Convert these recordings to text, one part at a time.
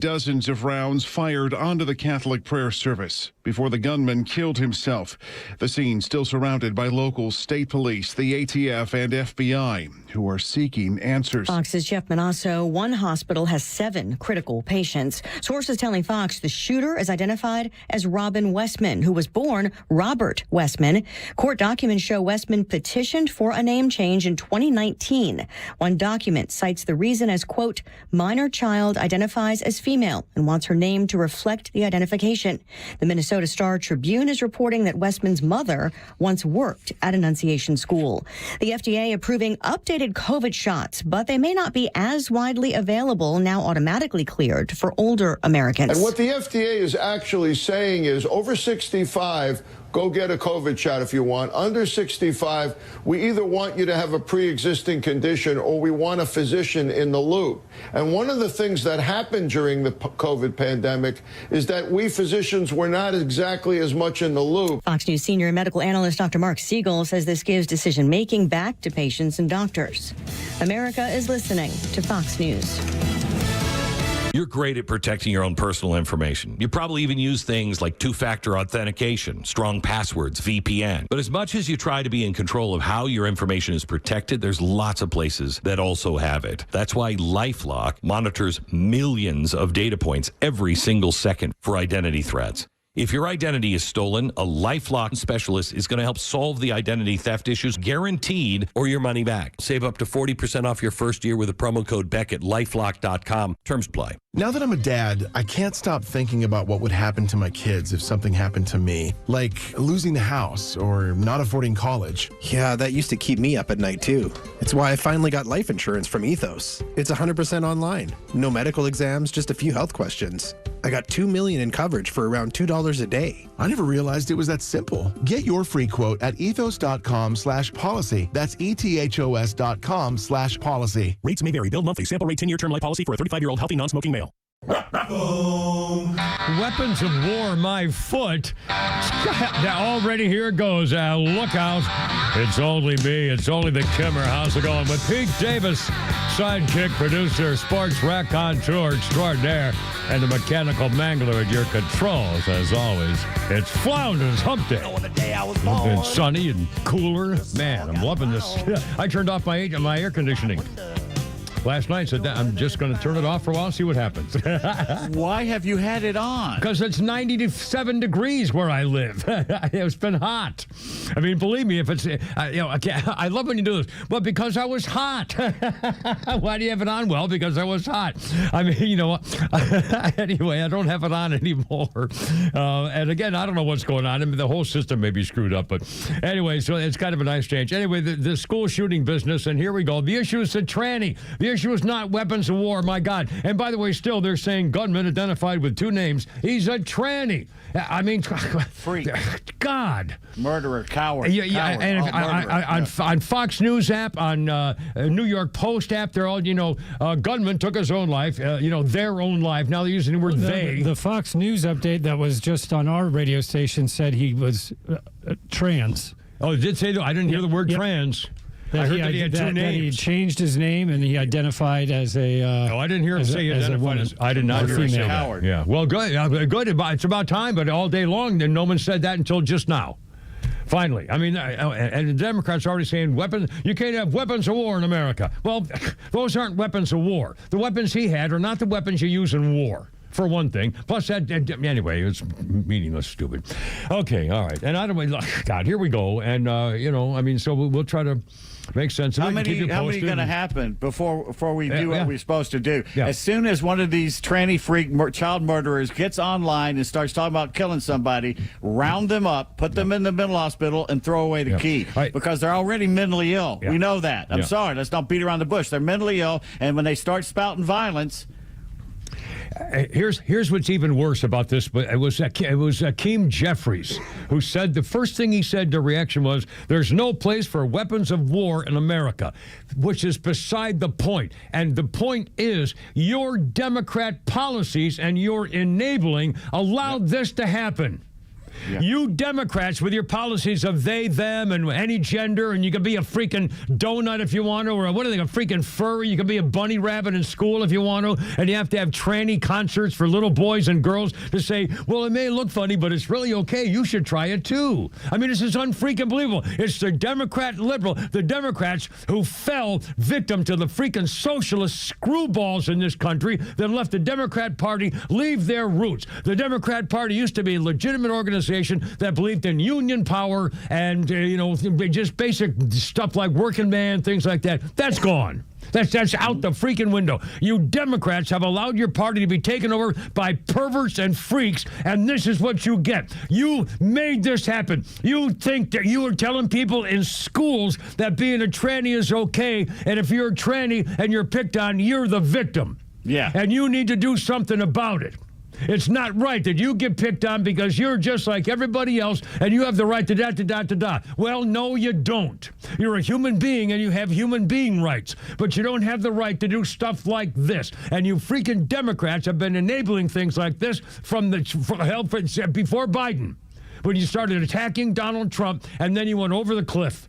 Dozens of rounds fired onto the Catholic prayer service before the gunman killed himself. The scene still surrounded by local state police, the ATF, and FBI, who are seeking answers. Fox's Jeff Manasso. One hospital has 7 critical patients. Sources telling Fox the shooter is identified as Robin Westman, who was born Robert Westman. Court documents show Westman petitioned for a name change in 2019. One document cites the reason as, quote, minor child identifies as female and wants her name to reflect the identification. The Minnesota Star-Tribune is reporting that Westman's mother once worked at Annunciation School. The FDA approving updated COVID shots, but they may not be as widely available, now automatically cleared for older Americans. And what the FDA is actually saying is over 65, go get a COVID shot if you want. Under 65, we either want you to have a pre-existing condition or we want a physician in the loop. And one of the things that happened during the COVID pandemic is that we physicians were not exactly as much in the loop. Fox News senior medical analyst Dr. Mark Siegel says this gives decision-making back to patients and doctors. America is listening to Fox News. You're great at protecting your own personal information. You probably even use things like two-factor authentication, strong passwords, VPN. But as much as you try to be in control of how your information is protected, there's lots of places that also have it. That's why LifeLock monitors millions of data points every single second for identity threats. If your identity is stolen, a LifeLock specialist is going to help solve the identity theft issues, guaranteed, or your money back. Save up to 40% off your first year with a promo code Beck at LifeLock.com. Terms apply. Now that I'm a dad, I can't stop thinking about what would happen to my kids if something happened to me, like losing the house or not affording college. Yeah, that used to keep me up at night, too. It's why I finally got life insurance from Ethos. It's 100% online. No medical exams, just a few health questions. I got $2 million in coverage for around $2 a day. I never realized it was that simple. Get your free quote at ethos.com/policy. That's ethos.com/policy. Rates may vary. Bill monthly. Sample rate 10-year term life policy for a 35-year-old healthy non-smoking male. Weapons of war, my foot. Already here it goes. Look out. It's only me. It's only the Kimmer. How's it going? With Pete Davis, sidekick, producer, sports raconteur extraordinaire, and the mechanical mangler at your controls, as always. It's Flounders Hump Day. It's sunny and cooler. Man, I'm loving this. I turned off my air conditioning last night, said that I'm just going to turn it off for a while and see what happens. Why have you had it on? Because it's 97 degrees where I live. It's been hot. I mean, believe me, if it's, I love when you do this, but because I was hot. Why do you have it on? Well, because I was hot. I mean, you know what? Anyway, I don't have it on anymore. And again, I don't know what's going on. I mean, the whole system may be screwed up, but anyway, so it's kind of a nice change. Anyway, the school shooting business, and here we go. The issue is the tranny. The issue is not weapons of war, my God. And by the way, still, they're saying gunman identified with 2 names. He's a tranny. I mean, freak. God. Murderer, coward. Yeah, coward. And on Fox News app, on New York Post app, they're all, gunman took his own life, their own life. Now they're using the word they. The Fox News update that was just on our radio station said he was trans. Oh, it did say that? I didn't hear the word trans. I heard that he had 2 names. That he changed his name and he identified as a. I didn't hear him say he identified as. I did not hear him say that. Yeah. Well, good. Good. It's about time, but all day long, then no one said that until just now. Finally. I mean, and the Democrats are already saying weapons. You can't have weapons of war in America. Well, those aren't weapons of war. The weapons he had are not the weapons you use in war. For one thing. Plus, anyway, it's meaningless, stupid. Okay, all right. And I don't, God, here we go. And, so we'll try to make sense of it. How many going to happen before we do what we're supposed to do? Yeah. As soon as one of these tranny freak child murderers gets online and starts talking about killing somebody, round them up, put them in the mental hospital, and throw away the key. Right. Because they're already mentally ill. Yeah. We know that. I'm sorry. Let's not beat around the bush. They're mentally ill, and when they start spouting violence... Here's what's even worse about this, but it was Akeem Jeffries who said the first thing he said to reaction was, there's no place for weapons of war in America, which is beside the point. And the point is your Democrat policies and your enabling allowed this to happen. Yeah. You Democrats with your policies of they, them, and any gender, and you can be a freaking donut if you want to, or what are they, a freaking furry? You can be a bunny rabbit in school if you want to, and you have to have tranny concerts for little boys and girls to say, well, it may look funny, but it's really okay. You should try it too. I mean, this is unfreaking believable. It's the Democrat liberal, the Democrats who fell victim to the freaking socialist screwballs in this country that left the Democrat Party leave their roots. The Democrat Party used to be a legitimate organization that believed in union power and, just basic stuff like working man, things like that. That's gone. That's out the freaking window. You Democrats have allowed your party to be taken over by perverts and freaks, and this is what you get. You made this happen. You think that you were telling people in schools that being a tranny is okay, and if you're a tranny and you're picked on, you're the victim. Yeah. And you need to do something about it. It's not right that you get picked on because you're just like everybody else and you have the right to da. Well, no, you don't. You're a human being and you have human being rights, but you don't have the right to do stuff like this. And you freaking Democrats have been enabling things like this from before Biden, when you started attacking Donald Trump and then you went over the cliff.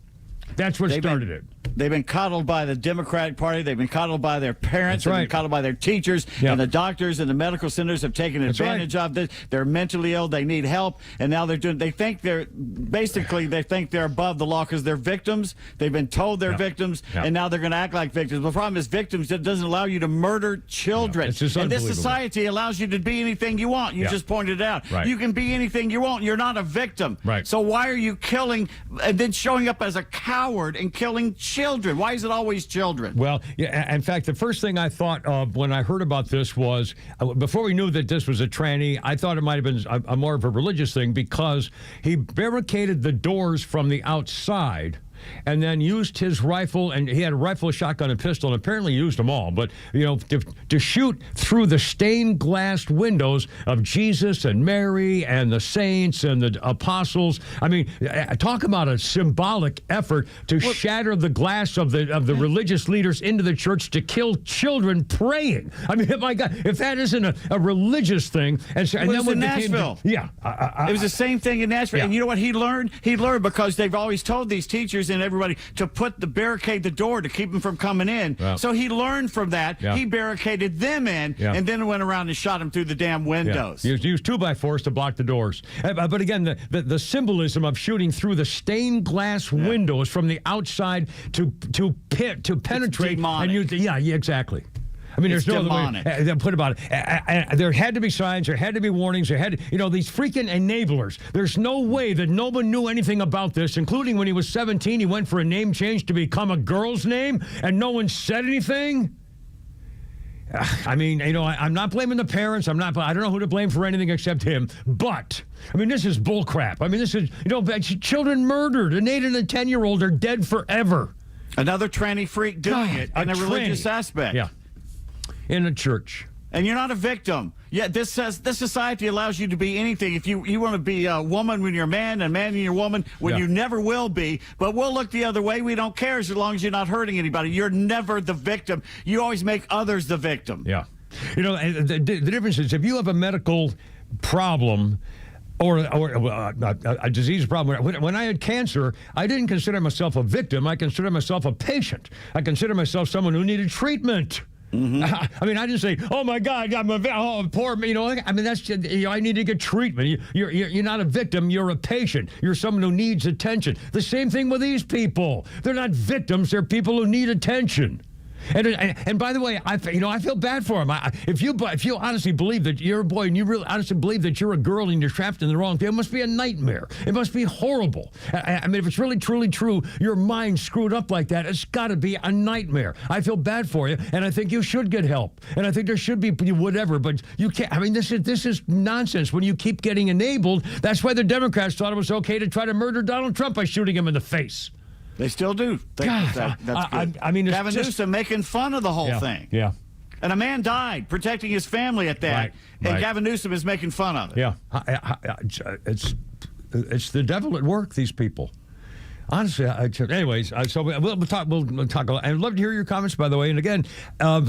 That's what started it. They've been coddled by the Democratic Party. They've been coddled by their parents. That's right. They've been coddled by their teachers. Yeah. And the doctors and the medical centers have taken advantage of this. They're mentally ill. They need help. And now they think they're above the law because they're victims. They've been told they're victims. Yeah. And now they're going to act like victims. The problem is victims, it doesn't allow you to murder children. It's just and this society allows you to be anything you want. You just pointed it out. Right. You can be anything you want. You're not a victim. Right. So why are you killing and then showing up as a coward and killing children? Why is it always children? Well, yeah, in fact, the first thing I thought of when I heard about this was, before we knew that this was a tranny, I thought it might have been a more of a religious thing because he barricaded the doors from the outside and then used his rifle, and he had a rifle, a shotgun, and pistol, and apparently used them all, but, to shoot through the stained glass windows of Jesus and Mary and the saints and the apostles. I mean, talk about a symbolic effort to shatter the glass of the religious leaders into the church to kill children praying. I mean, my God, if that isn't a religious thing. And then it was in Nashville. It was the same thing in Nashville. Yeah. And you know what he learned? He learned because they've always told these teachers and everybody to barricade the door to keep them from coming in. Wow. So he learned from that. Yeah. He barricaded them in and then went around and shot them through the damn windows. Yeah. He used 2x4s to block the doors. But again, the symbolism of shooting through the stained glass windows from the outside to penetrate. And exactly. I mean, there's no other way to put about it. There had to be signs. There had to be warnings. There had to, these freaking enablers. There's no way that no one knew anything about this, including when he was 17, he went for a name change to become a girl's name, and no one said anything. I mean, I'm not blaming the parents. I don't know who to blame for anything except him. But, I mean, this is bullcrap. I mean, this is, children murdered. An 8 and a 10-year-old are dead forever. Another tranny freak doing it in a religious aspect. Yeah. In a church. And you're not a victim. Yeah, this society allows you to be anything. If you want to be a woman when you're a man, and man when you're a woman when you never will be. But we'll look the other way. We don't care as long as you're not hurting anybody. You're never the victim. You always make others the victim. Yeah. The difference is if you have a medical problem or a disease problem. When I had cancer, I didn't consider myself a victim. I considered myself a patient. I considered myself someone who needed treatment. Mm-hmm. I mean, I didn't say, "Oh my God, I'm poor." I mean, that's I need to get treatment. You're not a victim. You're a patient. You're someone who needs attention. The same thing with these people. They're not victims. They're people who need attention. And by the way, I feel bad for him. If you honestly believe that you're a boy and you really honestly believe that you're a girl and you're trapped in the wrong thing, it must be a nightmare. It must be horrible. I mean, if it's really truly true, your mind screwed up like that, it's got to be a nightmare. I feel bad for you, and I think you should get help. And I think there should be whatever, but you can't. I mean, this is nonsense. When you keep getting enabled, that's why the Democrats thought it was okay to try to murder Donald Trump by shooting him in the face. They still do. That's good. I mean, Gavin Newsom making fun of the whole thing. Yeah. And a man died protecting his family at that. Right. And Gavin Newsom is making fun of it. Yeah. It's the devil at work, these people. Honestly, anyways, so we'll talk. We'll talk a lot. I'd love to hear your comments, by the way. And again, what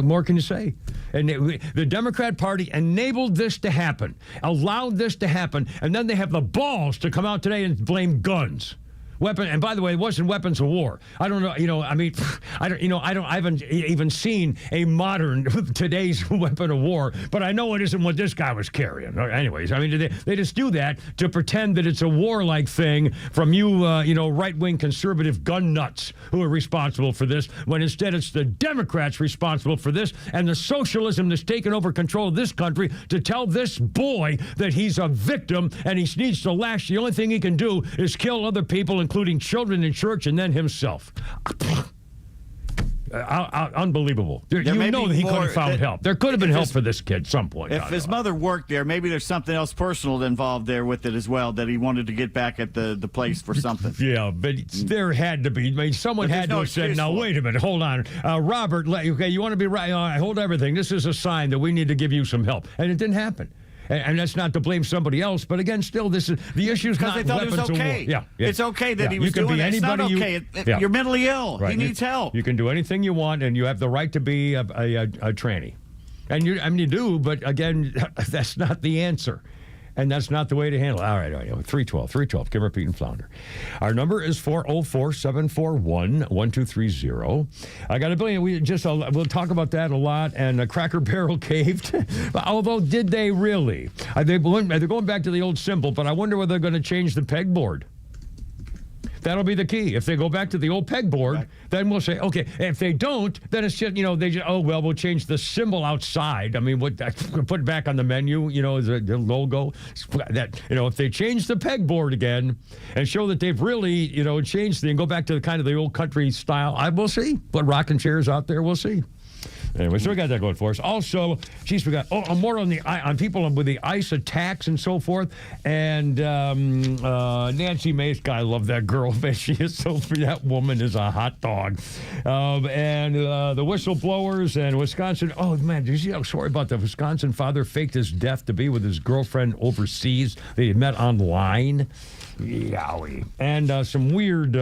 more can you say? And the Democrat Party enabled this to happen, allowed this to happen, and then they have the balls to come out today and blame guns. And by the way, it wasn't weapons of war. I don't know. I haven't even seen a modern today's weapon of war, but I know it isn't what this guy was carrying. Anyways, I mean, they just do that to pretend that it's a warlike thing from you right-wing conservative gun nuts who are responsible for this, when instead it's the Democrats responsible for this and the socialism that's taken over control of this country to tell this boy that he's a victim and he needs to lash. The only thing he can do is kill other people, including children in church, and then himself. Unbelievable. You know that he could have found help. There could have been help for this kid at some point. If his mother worked there, maybe there's something else personal involved there with it as well, that he wanted to get back at the place for something. Yeah, but there had to be. I mean, someone had to have said, now, wait a minute, hold on. Robert, okay, you want to be right? Hold everything. This is a sign that we need to give you some help. And it didn't happen. And that's not to blame somebody else, but again, still, this is the issue. Is not they thought weapons it was okay. Of war. Yeah, it's okay that he was doing it. It's not okay. You're mentally ill. Right. He needs help. You can do anything you want, and you have the right to be a tranny, and you do. But again, that's not the answer. And that's not the way to handle it. All right. 312. Kimmer, Pete, and Flounder. Our number is 404-741-1230. I got a billion. We'll talk about that a lot. And Cracker Barrel caved. Although, did they really? They're going back to the old symbol, but I wonder whether they're going to change the pegboard. That'll be the key. If they go back to the old pegboard, then we'll say, okay. If they don't, then it's just, we'll change the symbol outside. I mean, put it back on the menu, the logo. That, if they change the pegboard again and show that they've really, changed and go back to kind of the old country style, we'll see. Put rocking chairs out there, we'll see. Anyway, so we got that going for us. Also, we got more on people with the ICE attacks and so forth. And Nancy Mace, I love that girl, man. She is that woman is a hot dog. And the whistleblowers and Wisconsin. Oh man, did you see how sorry about the Wisconsin father faked his death to be with his girlfriend overseas? They met online. Yowie. And some weird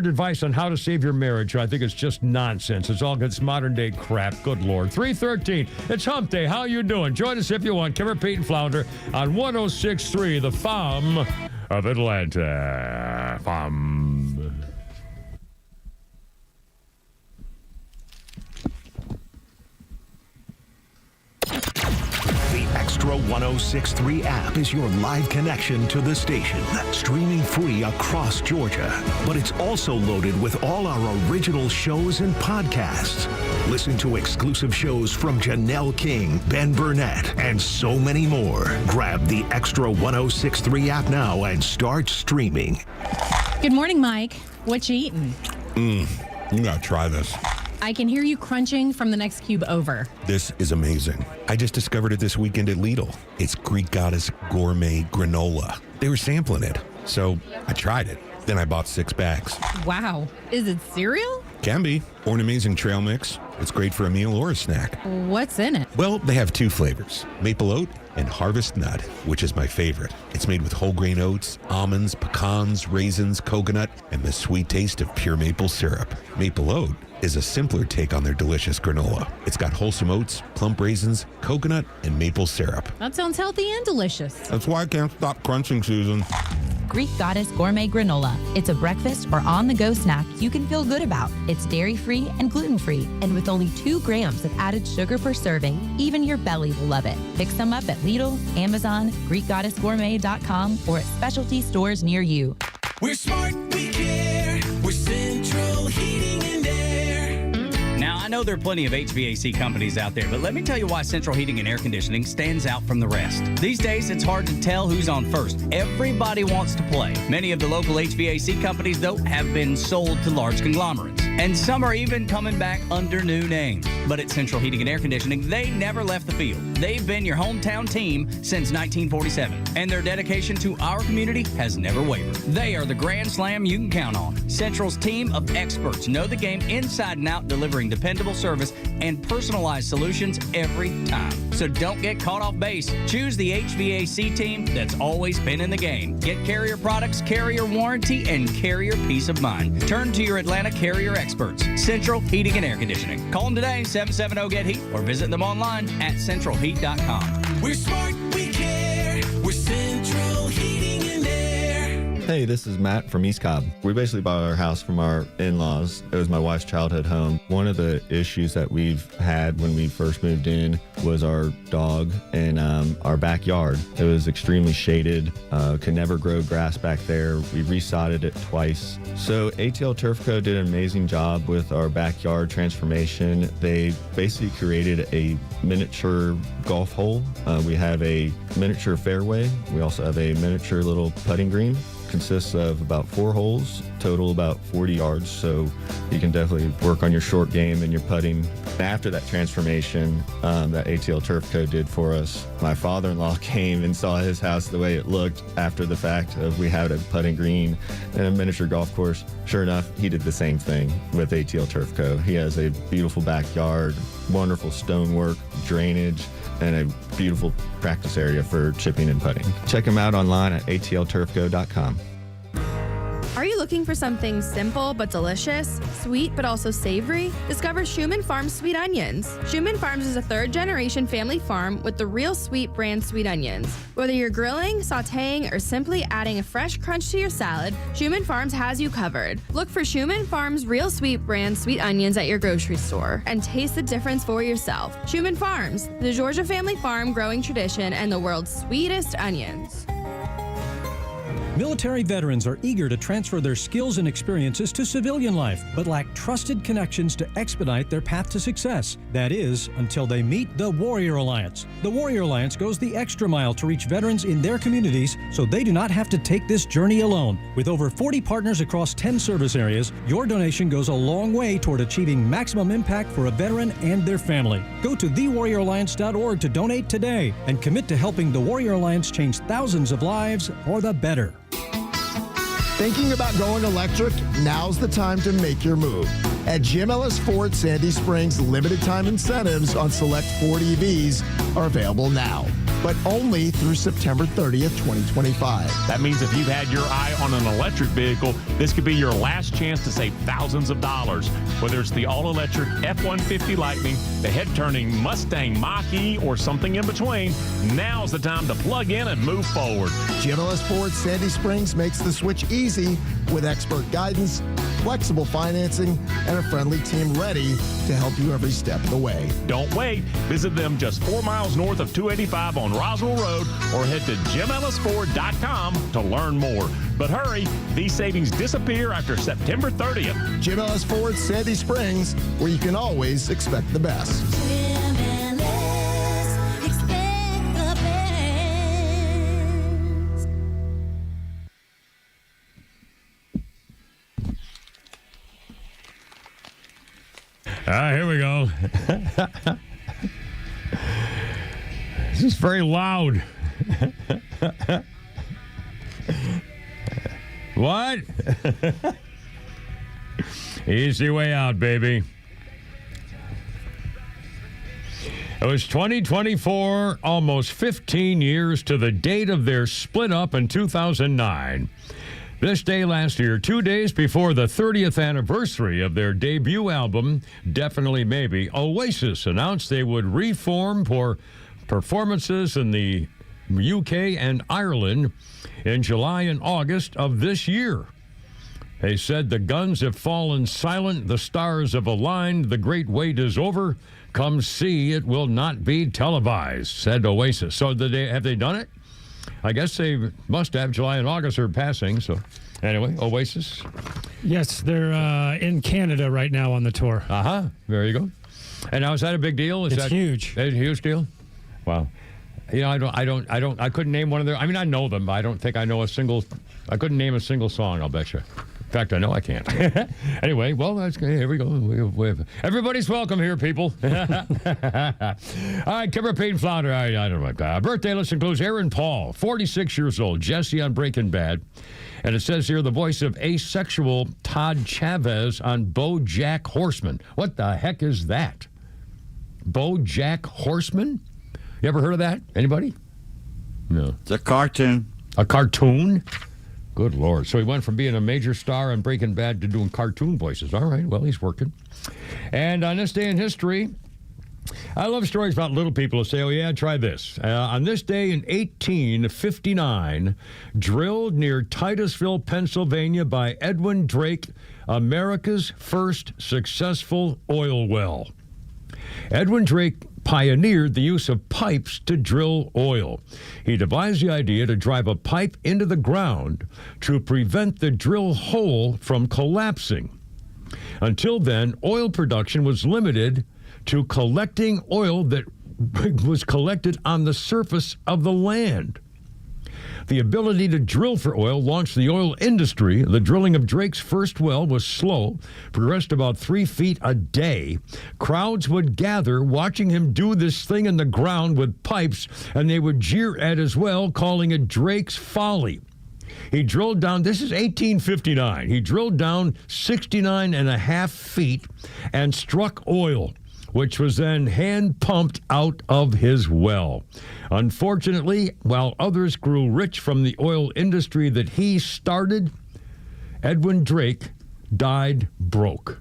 advice on how to save your marriage. I think it's just nonsense. It's modern day crap. Good Lord. 3:13. It's Hump Day. How you doing? Join us if you want. Kimmer, Pete, and Flounder on 106.3, the FAM of Atlanta. FAM. The XTRA 106.3 app is your live connection to the station, streaming free across Georgia. But it's also loaded with all our original shows and podcasts. Listen to exclusive shows from Janelle King, Ben Burnett, and so many more. Grab the XTRA 106.3 app now and start streaming. Good morning, Mike. What you eating? You gotta try this. I can hear you crunching from the next cube over. This is amazing. I just discovered it this weekend at Lidl. It's Greek Goddess Gourmet Granola. They were sampling it, so I tried it. Then I bought 6 bags. Wow. Is it cereal? Can be. Or an amazing trail mix. It's great for a meal or a snack. What's in it? Well, they have 2 flavors, maple oat and harvest nut, which is my favorite. It's made with whole grain oats, almonds, pecans, raisins, coconut, and the sweet taste of pure maple syrup. Maple oat is a simpler take on their delicious granola. It's got wholesome oats, plump raisins, coconut, and maple syrup. That sounds healthy and delicious. That's why I can't stop crunching, Susan. Greek Goddess Gourmet Granola. It's a breakfast or on-the-go snack you can feel good about. It's dairy-free and gluten-free, and with only 2 grams of added sugar per serving, even your belly will love it. Pick some up at Lidl, Amazon, GreekGoddessGourmet.com, or at specialty stores near you. We're smart, we care. We're Central Heating and Air. Now, I know there are plenty of HVAC companies out there, but let me tell you why Central Heating and Air Conditioning stands out from the rest. These days, it's hard to tell who's on first. Everybody wants to play. Many of the local HVAC companies, though, have been sold to large conglomerates. And some are even coming back under new names. But at Central Heating and Air Conditioning, they never left the field. They've been your hometown team since 1947. And their dedication to our community has never wavered. They are the grand slam you can count on. Central's team of experts know the game inside and out, delivering dependable service and personalized solutions every time. So don't get caught off base. Choose the HVAC team that's always been in the game. Get Carrier products, Carrier warranty, and Carrier peace of mind. Turn to your Atlanta Carrier experts experts, Central Heating and Air Conditioning. Call them today, 770-GET-HEAT, or visit them online at centralheat.com. We're smart, we care. We're Central Heating and Air. Hey, this is Matt from East Cobb. We basically bought our house from our in-laws. It was my wife's childhood home. One of the issues that we've had when we first moved in was our dog in our backyard. It was extremely shaded, could never grow grass back there. We resodded it twice. So ATL Turf Co. did an amazing job with our backyard transformation. They basically created a miniature golf hole. We have a miniature fairway. We also have a miniature little putting green. Consists of about 4 holes, total about 40 yards, so you can definitely work on your short game and your putting. After that transformation that ATL Turf Co. did for us, my father-in-law came and saw his house the way it looked after the fact of we had a putting green and a miniature golf course. Sure enough, he did the same thing with ATL Turf Co. He has a beautiful backyard, wonderful stonework, drainage, and a beautiful practice area for chipping and putting. Check them out online at atlturfco.com. Are you looking for something simple but delicious, sweet but also savory? Discover Schumann Farms Sweet Onions. Schumann Farms is a third-generation family farm with the Real Sweet brand sweet onions. Whether you're grilling, sautéing, or simply adding a fresh crunch to your salad, Schumann Farms has you covered. Look for Schumann Farms Real Sweet brand sweet onions at your grocery store and taste the difference for yourself. Schumann Farms, the Georgia family farm growing tradition and the world's sweetest onions. Military veterans are eager to transfer their skills and experiences to civilian life, but lack trusted connections to expedite their path to success. That is, until they meet the Warrior Alliance. The Warrior Alliance goes the extra mile to reach veterans in their communities so they do not have to take this journey alone. With over 40 partners across 10 service areas, your donation goes a long way toward achieving maximum impact for a veteran and their family. Go to thewarrioralliance.org to donate today and commit to helping the Warrior Alliance change thousands of lives for the better. Thinking about going electric? Now's the time to make your move. At Jim Ellis Ford Sandy Springs, limited time incentives on select Ford EVs are available now, but only through September 30th, 2025. That means if you've had your eye on an electric vehicle, this could be your last chance to save thousands of dollars. Whether it's the all-electric F-150 Lightning, the head-turning Mustang Mach-E, or something in between, now's the time to plug in and move forward. Jim Ellis Ford Sandy Springs makes the switch easy with expert guidance, flexible financing, and a friendly team ready to help you every step of the way. Don't wait. Visit them just 4 miles north of 285 on Roswell Road or head to jimellisford.com to learn more. But hurry, these savings disappear after September 30th. Jim Ellis Ford Sandy Springs, where you can always expect the best. Here we go. This is very loud. What? Easy way out, baby. It was 2024, almost 15 years to the date of their split up in 2009. This day last year, 2 days before the 30th anniversary of their debut album, Definitely Maybe, Oasis announced they would reform for performances in the UK and Ireland in July and August of this year. They said the guns have fallen silent, the stars have aligned, the great wait is over. Come see, it will not be televised, said Oasis. So have they done it? I guess they must have. July and August are passing. So anyway, Oasis. Yes, they're in Canada right now on the tour. There you go. And now, is that a big deal? It's huge. A huge deal? Wow. You know, I couldn't name one of their, I mean, I know them, but I don't think I know I couldn't name a single song, I'll bet you. In fact, I know I can't. Anyway, well, here we go. We have, everybody's welcome here, people. All right, Kimber Payne Flounder. I don't know. Birthday list includes Aaron Paul, 46 years old, Jesse on Breaking Bad. And it says here the voice of asexual Todd Chavez on BoJack Horseman. What the heck is that? BoJack Horseman? You ever heard of that? Anybody? No. It's a cartoon. A cartoon? Good Lord. So he went from being a major star on Breaking Bad to doing cartoon voices. All right, well, he's working. And on this day in history, I love stories about little people who say, oh, yeah, try this. On this day in 1859, drilled near Titusville, Pennsylvania by Edwin Drake, America's first successful oil well. Edwin Drake pioneered the use of pipes to drill oil. He devised the idea to drive a pipe into the ground to prevent the drill hole from collapsing. Until then, oil production was limited to collecting oil that was collected on the surface of the land. The ability to drill for oil launched the oil industry. The drilling of Drake's first well was slow, progressed about 3 feet a day. Crowds would gather watching him do this thing in the ground with pipes, and they would jeer at his well, calling it Drake's Folly. He drilled down, this is 1859, he drilled down 69 and a half feet and struck oil, which was then hand-pumped out of his well. Unfortunately, while others grew rich from the oil industry that he started, Edwin Drake died broke.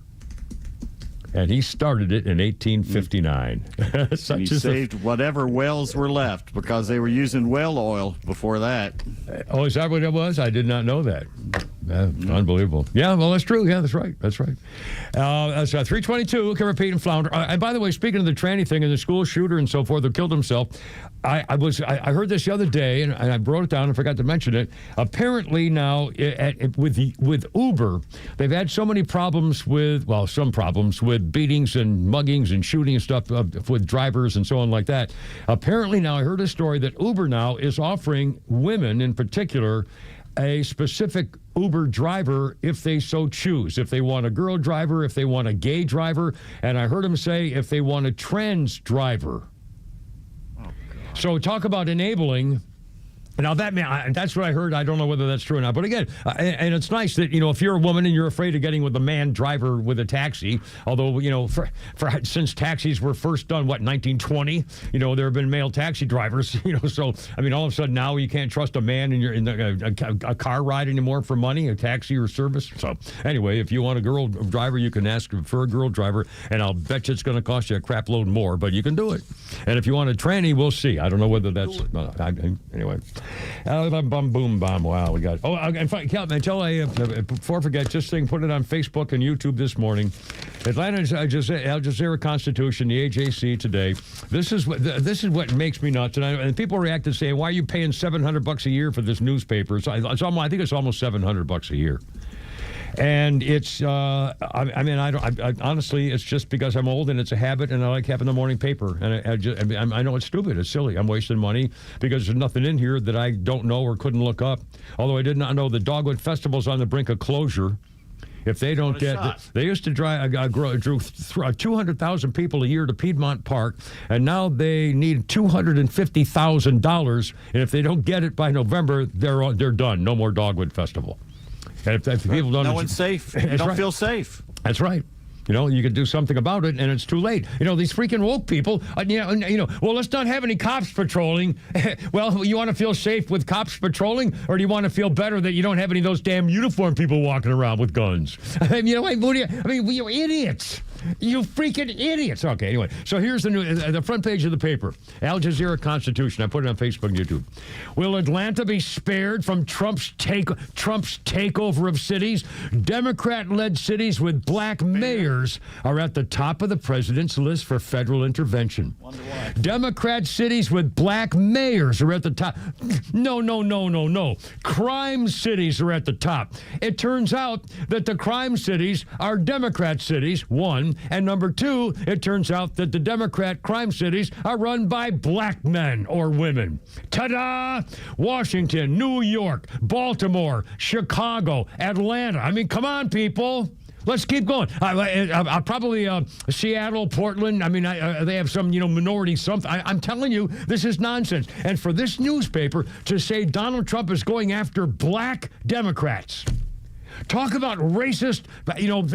And he started it in 1859. He saved whatever wells were left because they were using well oil before that. Oh, is that what it was? I did not know that. Unbelievable. Yeah, well, that's true. Yeah, that's right. That's right. That's 322, can repeat and flounder. And by the way, speaking of the tranny thing and the school shooter and so forth who killed himself, I heard this the other day, and I wrote it down and forgot to mention it. Apparently now, with Uber, they've had so many problems with, well, some problems with beatings and muggings and shooting and stuff with drivers and so on like that. Apparently now, I heard a story that Uber now is offering women in particular a specific Uber driver if they so choose. If they want a girl driver, if they want a gay driver, and I heard him say if they want a trans driver. So talk about enabling. Now, that's what I heard. I don't know whether that's true or not. But again, and it's nice that, if you're a woman and you're afraid of getting with a man driver with a taxi, although, since taxis were first done, 1920, there have been male taxi drivers, so, all of a sudden now you can't trust a man in a car ride anymore for money, a taxi or service. So anyway, if you want a girl driver, you can ask for a girl driver, and I'll bet you it's going to cost you a crap load more, but you can do it. And if you want a tranny, we'll see. I don't know whether that's, anyway. Boom, bomb. Wow, we got. Oh, in fact, until before I forget, just put it on Facebook and YouTube this morning. Atlanta's Al Jazeera Constitution, the AJC today. This is what makes me nuts, and people reacted saying, "Why are you paying $700 a year for this newspaper?" So I think it's almost $700 a year. And it's, honestly, it's just because I'm old and it's a habit, and I like having the morning paper. And I know it's stupid, it's silly. I'm wasting money because there's nothing in here that I don't know or couldn't look up. Although I did not know the Dogwood Festival's on the brink of closure. If they don't they used to drew 200,000 people a year to Piedmont Park, and now they need $250,000. And if they don't get it by November, they're done. No more Dogwood Festival. And if people don't, no one's safe. You don't feel safe. That's right. You could do something about it, and it's too late. These freaking woke people, well, let's not have any cops patrolling. Well, you want to feel safe with cops patrolling, or do you want to feel better that you don't have any of those damn uniformed people walking around with guns? We're idiots. You freaking idiots. Okay, anyway, so here's the front page of the paper. Al Jazeera Constitution. I put it on Facebook and YouTube. Will Atlanta be spared from Trump's takeover of cities? Democrat-led cities with black mayors are at the top of the president's list for federal intervention. Democrat cities with black mayors are at the top. No. Crime cities are at the top. It turns out that the crime cities are Democrat cities, one. And number two, it turns out that the Democrat crime cities are run by black men or women. Ta-da! Washington, New York, Baltimore, Chicago, Atlanta. Come on, people. Let's keep going. Probably Seattle, Portland. They have some, minority something. I'm telling you, this is nonsense. And for this newspaper to say Donald Trump is going after black Democrats. Talk about racist.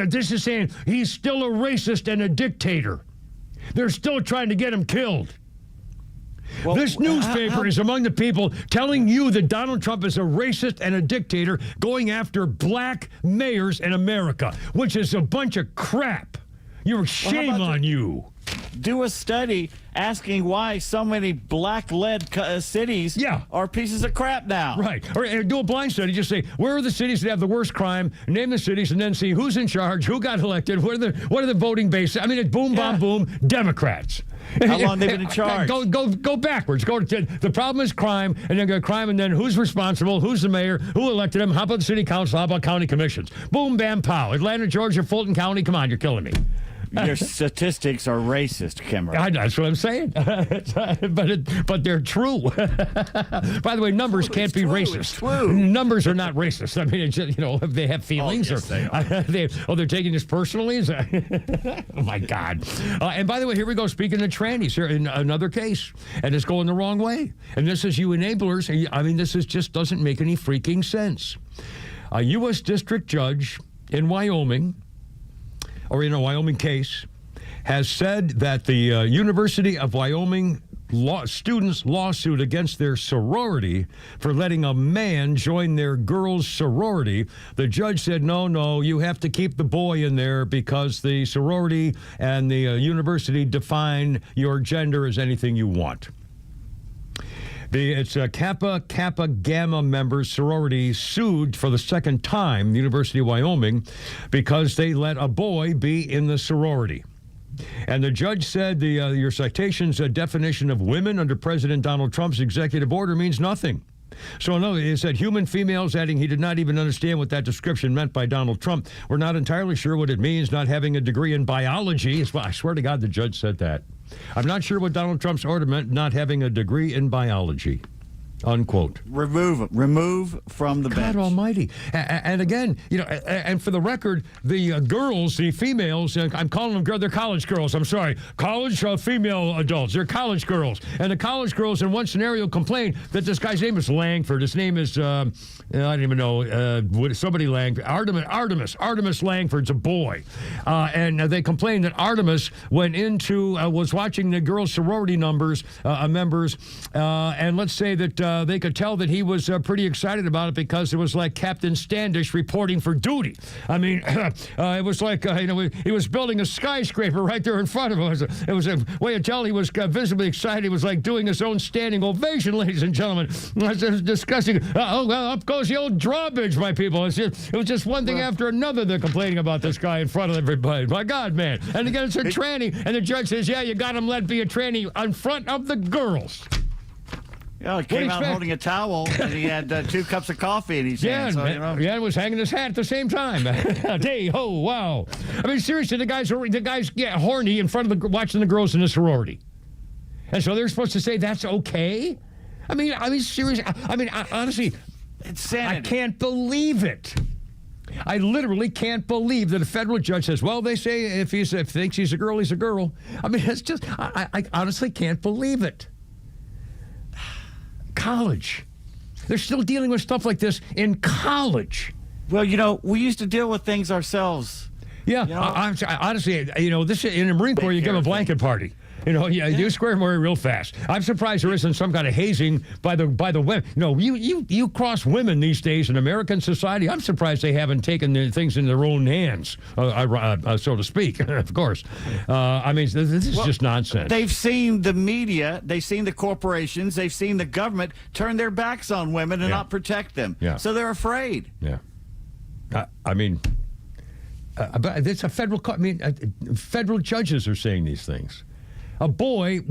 This is saying he's still a racist and a dictator. They're still trying to get him killed. Well, this newspaper is among the people telling you that Donald Trump is a racist and a dictator going after black mayors in America, which is a bunch of crap. Shame on you. Do a study asking why so many black-led cities are pieces of crap now. Right. Or do a blind study. Just say, where are the cities that have the worst crime? Name the cities and then see who's in charge, who got elected, what are the voting bases. I mean, it's boom, bomb, boom, Democrats. How long they've been in charge? Go backwards. Go to the problem is crime, and then go crime, and then who's responsible, who's the mayor, who elected him, how about the city council, how about county commissions? Boom, bam, pow. Atlanta, Georgia, Fulton County, come on, you're killing me. Your statistics are racist, Kimmer. That's what I'm saying. But they're true. By the way, numbers can't be racist. It's true. Numbers are not racist. I mean, it's just, if they have feelings they're taking this personally. Oh my God! And by the way, here we go. Speaking of trannies, here in another case, and it's going the wrong way. And this is you enablers. I mean, this just doesn't make any freaking sense. A U.S. district judge in Wyoming, or in a Wyoming case, has said that the University of Wyoming students' lawsuit against their sorority for letting a man join their girls' sorority, the judge said, no, you have to keep the boy in there because the sorority and the university define your gender as anything you want. It's a Kappa Gamma members sorority sued for the second time, the University of Wyoming, because they let a boy be in the sorority. And the judge said your citation's definition of women under President Donald Trump's executive order means nothing. So no, he said human females, adding he did not even understand what that description meant by Donald Trump. We're not entirely sure what it means, not having a degree in biology. I swear to God, the judge said that. I'm not sure what Donald Trump's order meant, not having a degree in biology. Unquote. Remove from the bench. God almighty. And again, and for the record, the girls, the females, I'm calling them girls, they're college girls, I'm sorry. College female adults, they're college girls. And the college girls in one scenario complained that this guy's name is Langford. His name is, I don't even know, somebody Langford. Artemis Langford's a boy. And they complained that Artemis went into, was watching the girls' sorority members, and let's say that they could tell that he was pretty excited about it because it was like Captain Standish reporting for duty. I mean, it was like, he was building a skyscraper right there in front of him. It was a way to tell he was visibly excited. He was like doing his own standing ovation, ladies and gentlemen. It was disgusting. Up goes the old drawbridge, my people. It was just one thing after another they're complaining about this guy in front of everybody. My God, man. And again, it's a tranny. And the judge says, yeah, you got him let be a tranny in front of the girls. Yeah, he came out holding a towel, and he had 2 cups of coffee in his hand. So, he was hanging his hat at the same time. Hey, ho, wow. I mean, seriously, the guys get horny in front of watching the girls in the sorority. And so they're supposed to say that's okay? I mean, seriously, honestly, insanity. I can't believe it. I literally can't believe that a federal judge says, well, they say if he thinks he's a girl, he's a girl. I mean, it's just, I honestly can't believe it. College. They're still dealing with stuff like this in college. Well, we used to deal with things ourselves. Yeah, honestly, this in the Marine Corps, you give a blanket party. You square them away real fast. I'm surprised there isn't some kind of hazing by the women. You cross women these days in American society. I'm surprised they haven't taken things in their own hands, so to speak. Of course, this is just nonsense. They've seen the media, they've seen the corporations, they've seen the government turn their backs on women and not protect them. Yeah. So they're afraid. Yeah. But it's a federal. Federal judges are saying these things. A boy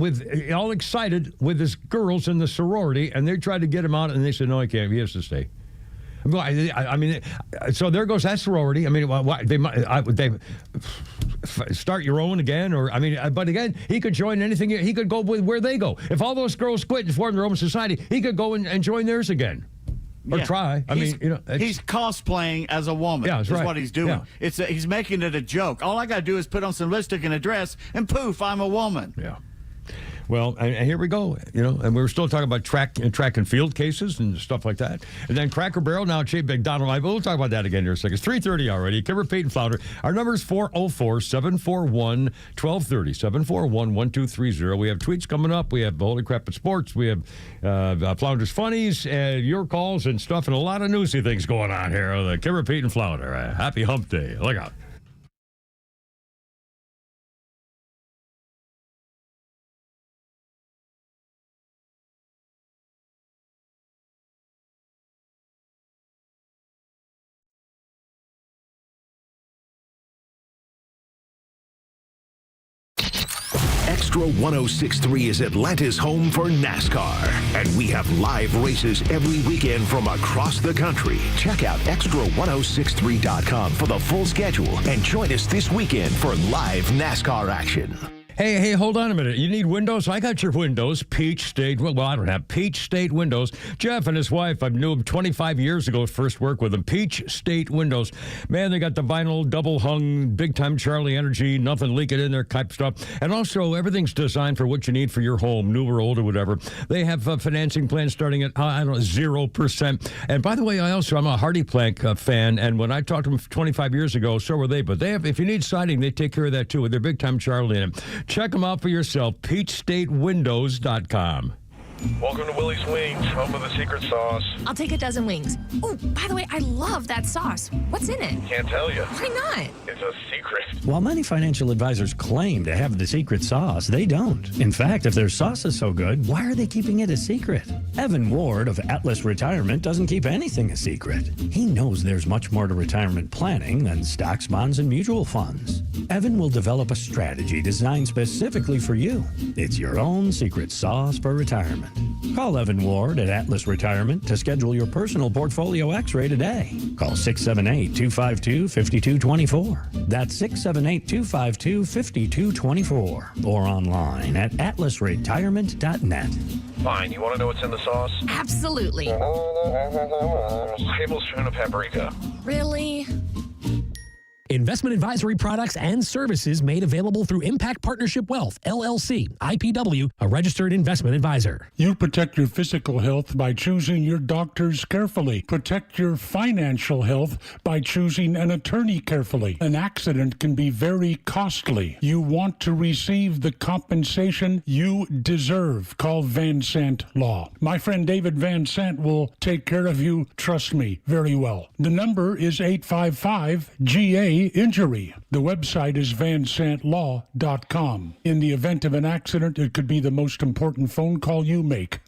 all excited with his girls in the sorority, and they tried to get him out, and they said, no, he can't. He has to stay. So there goes that sorority. They start your own again, but again, he could join anything. He could go with where they go. If all those girls quit and form their own society, he could go and join theirs again. Or try. He's cosplaying as a woman. Yeah, that's right. What he's doing. Yeah. He's making it a joke. All I got to do is put on some lipstick and a dress, and poof, I'm a woman. Yeah. Well, and here we go, and we were still talking about track and field cases and stuff like that. And then Cracker Barrel, now Chief McDonald Live. We'll talk about that again here in a second. It's 3:30 already. Kimber, Pete, and Flounder. Our number is 404-741-1230, 741-1230. We have tweets coming up. We have Holy Crap at Sports. We have Flounder's Funnies, your calls and stuff, and a lot of newsy things going on here on the Kimber, Pete, and Flounder. Happy hump day. Look out. XTRA 106.3 is Atlanta's home for NASCAR, and we have live races every weekend from across the country. Check out XTRA106.3.com for the full schedule and join us this weekend for live NASCAR action. Hey, hold on a minute. You need windows? I got your windows. Peach State. Well, I don't have Peach State Windows. Jeff and his wife, I knew him 25 years ago, first worked with them. Peach State Windows. Man, they got the vinyl, double hung, big time Charlie energy, nothing leaking in there type stuff. And also, everything's designed for what you need for your home, new or old or whatever. They have financing plans starting at, 0%. And by the way, I'm a Hardy Plank fan. And when I talked to them 25 years ago, so were they. But they have, if you need siding, they take care of that too with their big time Charlie in it. Check them out for yourself, peachstatewindows.com. Welcome to Willie's Wings, home of the secret sauce. I'll take a dozen wings. Oh, by the way, I love that sauce. What's in it? Can't tell you. Why not? It's a secret. While many financial advisors claim to have the secret sauce, they don't. In fact, if their sauce is so good, why are they keeping it a secret? Evan Ward of Atlas Retirement doesn't keep anything a secret. He knows there's much more to retirement planning than stocks, bonds, and mutual funds. Evan will develop a strategy designed specifically for you. It's your own secret sauce for retirement. Call Evan Ward at Atlas Retirement to schedule your personal portfolio x-ray today. Call 678-252-5224. That's 678-252-5224. Or online at atlasretirement.net. Fine, you want to know what's in the sauce? Absolutely. Tablespoon of paprika. Really? Investment advisory products and services made available through Impact Partnership Wealth, LLC, IPW, a registered investment advisor. You protect your physical health by choosing your doctors carefully. Protect your financial health by choosing an attorney carefully. An accident can be very costly. You want to receive the compensation you deserve. Call Van Sant Law. My friend David Van Sant will take care of you, trust me, very well. The number is 855-GA Injury. The website is vansantlaw.com. In the event of an accident, it could be the most important phone call you make.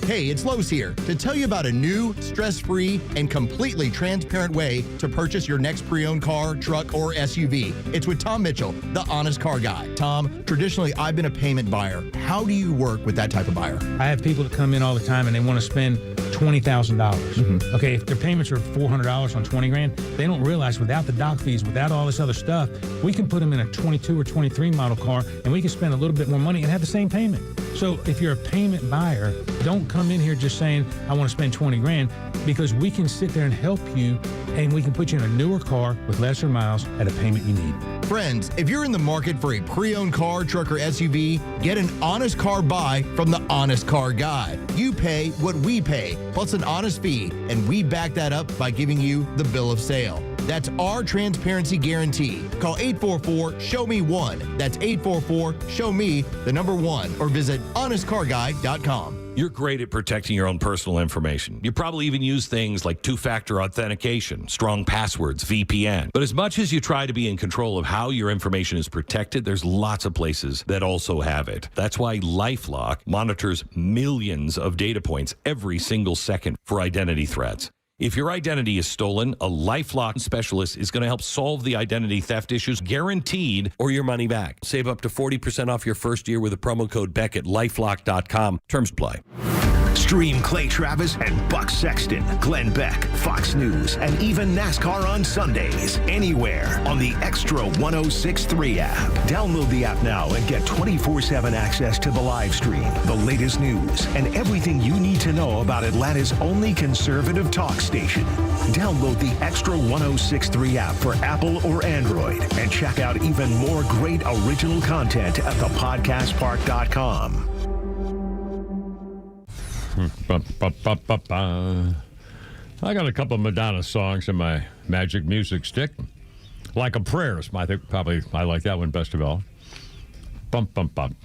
Hey, it's Lowe's here to tell you about a new, stress-free, and completely transparent way to purchase your next pre-owned car, truck, or SUV. It's with Tom Mitchell, the honest car guy. Tom, traditionally, I've been a payment buyer. How do you work with that type of buyer? I have people that come in all the time and they want to spend $20,000. Okay, if their payments are $400 on $20,000, they don't realize without the doc fees, without all this other stuff, we can put them in a 22 or 23 model car and we can spend a little bit more money and have the same payment. So if you're a payment buyer, don't come in here just saying, I want to spend $20,000, because we can sit there and help you and we can put you in a newer car with lesser miles at a payment you need. Friends, if you're in the market for a pre-owned car, truck, or SUV, get an honest car buy from the honest car guy. You pay what we pay, plus an honest fee, and we back that up by giving you the bill of sale. That's our transparency guarantee. Call 844-SHOW-ME-1. That's 844-SHOW-ME, the number 1, or visit honestcarguy.com. You're great at protecting your own personal information. You probably even use things like two-factor authentication, strong passwords, VPN. But as much as you try to be in control of how your information is protected, there's lots of places that also have it. That's why LifeLock monitors millions of data points every single second for identity threats. If your identity is stolen, a LifeLock specialist is going to help solve the identity theft issues, guaranteed, or your money back. Save up to 40% off your first year with the promo code Beck at LifeLock.com. Terms apply. Stream Clay Travis and Buck Sexton, Glenn Beck, Fox News, and even NASCAR on Sundays, anywhere on the XTRA 106.3 app. Download the app now and get 24/7 access to the live stream, the latest news, and everything you need to know about Atlanta's only conservative talk station. Download the XTRA 106.3 app for Apple or Android and check out even more great original content at thepodcastpark.com. I got a couple of Madonna songs in my magic music stick. Like a Prayer. I think probably I like that one best of all. Bump, bump, bump.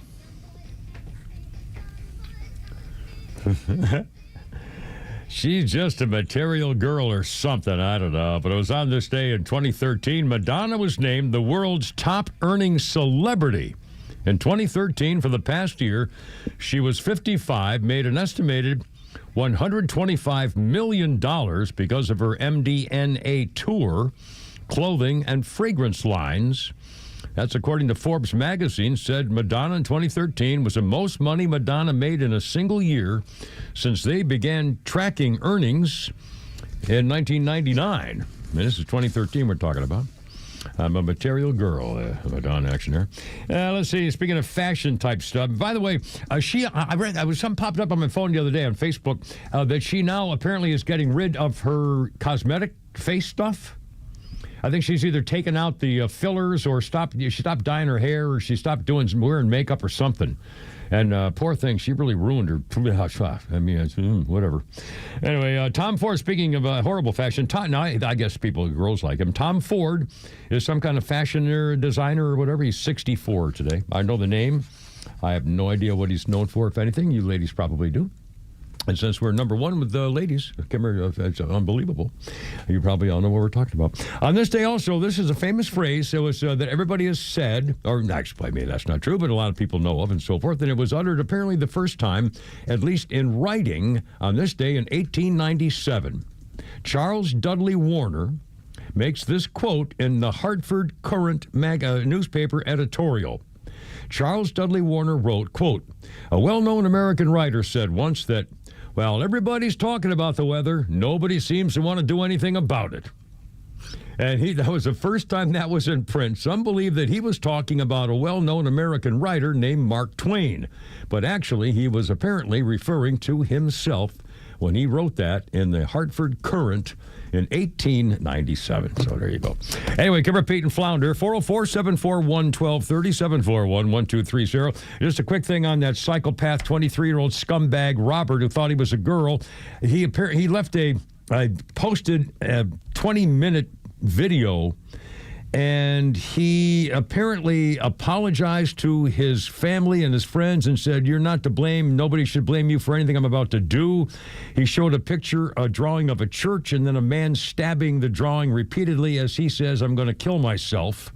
She's just a material girl or something. I don't know. But it was on this day in 2013. Madonna was named the world's top earning celebrity. In 2013, for the past year, she was 55, made an estimated $125 million because of her MDNA tour, clothing, and fragrance lines. That's according to Forbes magazine, said Madonna in 2013 was the most money Madonna made in a single year since they began tracking earnings in 1999. And this is 2013 we're talking about. I'm a material girl, Madonna action there. Let's see, speaking of fashion type stuff. By the way, I read, something popped up on my phone the other day on Facebook that she now apparently is getting rid of her cosmetic face stuff. I think she's either taken out the fillers or she stopped dyeing her hair or she stopped wearing makeup or something. And poor thing, she really ruined her. I mean, whatever. Anyway, Tom Ford, speaking of horrible fashion, now I guess girls like him. Tom Ford is some kind of fashion designer or whatever. He's 64 today. I know the name. I have no idea what he's known for, if anything. You ladies probably do. And since we're number one with the ladies, it's unbelievable. You probably all know what we're talking about. On this day also, this is a famous phrase that everybody has said, or actually, maybe that's not true, but a lot of people know of and so forth. And it was uttered apparently the first time, at least in writing, on this day in 1897. Charles Dudley Warner makes this quote in the Hartford Courant newspaper editorial. Charles Dudley Warner wrote, quote, "A well-known American writer said once that, well, everybody's talking about the weather. Nobody seems to want to do anything about it." And that was the first time that was in print. Some believe that he was talking about a well-known American writer named Mark Twain. But actually, he was apparently referring to himself when he wrote that in the Hartford Courant in 1897. So there you go. Anyway, give her Pete and Flounder, 404-741-1230, 741-1230. Just a quick thing on that psychopath 23-year-old scumbag Robert who thought he was a girl. He posted a 20-minute video, and he apparently apologized to his family and his friends and said, "You're not to blame. Nobody should blame you for anything I'm about to do." He showed a drawing of a church and then a man stabbing the drawing repeatedly as he says, "I'm going to kill myself."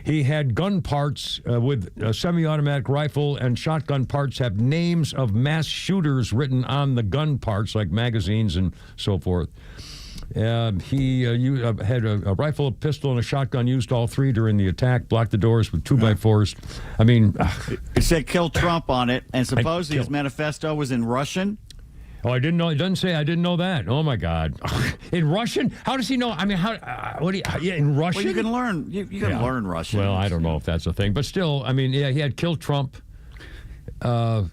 He had gun parts with a semi-automatic rifle, and shotgun parts have names of mass shooters written on the gun parts, like magazines and so forth. He had a rifle, a pistol, and a shotgun, used all three during the attack, blocked the doors with 2x4s. I mean... It said "Kill Trump" on it, and supposedly his manifesto was in Russian. Oh, I didn't know. It doesn't say. I didn't know that. Oh, my God. In Russian? How does he know? I mean, in Russian? Well, you can learn. You can learn Russian. Well, I don't know if that's a thing. But still, I mean, yeah, he had "Kill Trump." Kill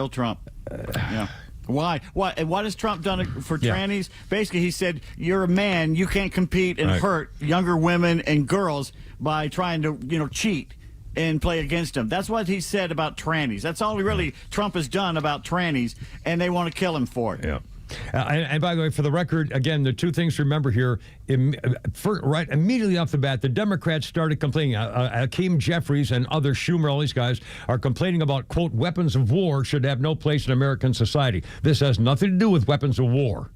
Trump. Yeah. Why? What has Trump done for trannies? Basically, he said, "You're a man. You can't compete and hurt younger women and girls by trying to, cheat and play against them." That's what he said about trannies. That's all Trump has done about trannies, and they want to kill him for it. Yeah. And by the way, for the record, again, the two things to remember here, right immediately off the bat, the Democrats started complaining. Hakeem Jeffries and other Schumer, all these guys, are complaining about, quote, weapons of war should have no place in American society. This has nothing to do with weapons of war.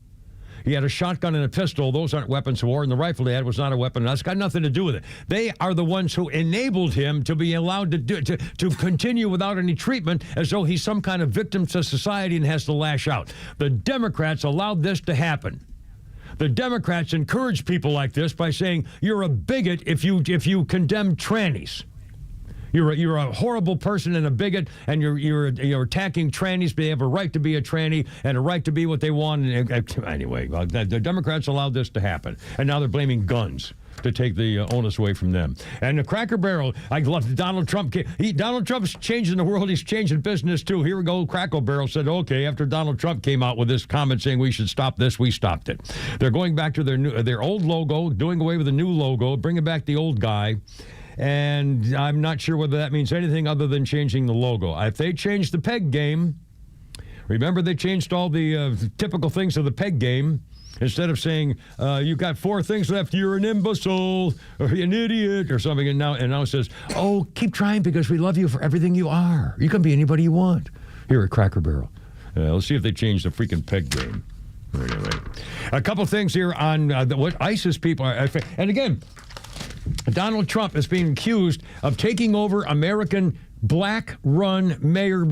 He had a shotgun and a pistol. Those aren't weapons of war. And the rifle he had was not a weapon. That's got nothing to do with it. They are the ones who enabled him to be allowed to continue without any treatment, as though he's some kind of victim to society and has to lash out. The Democrats allowed this to happen. The Democrats encourage people like this by saying you're a bigot if you condemn trannies. You're a horrible person and a bigot, and you're attacking trannies, but they have a right to be a tranny and a right to be what they want. Anyway, the Democrats allowed this to happen, and now they're blaming guns to take the onus away from them. And the Cracker Barrel, I love Donald Trump. Donald Trump's changing the world. He's changing business, too. Here we go. Cracker Barrel said, okay, after Donald Trump came out with this comment saying we should stop this, we stopped it. They're going back to their old logo, doing away with the new logo, bringing back the old guy. And I'm not sure whether that means anything other than changing the logo. If they change the peg game, Remember, they changed all the typical things of the peg game. Instead of saying, you've got 4 things left, you're an imbecile or an idiot or something, and now it says, oh, keep trying because we love you for everything you are. You can be anybody you want here at Cracker Barrel. Let's see if they change the freaking peg game. Anyway, a couple things here on what ISIS people are. And again, Donald Trump is being accused of taking over American black mayor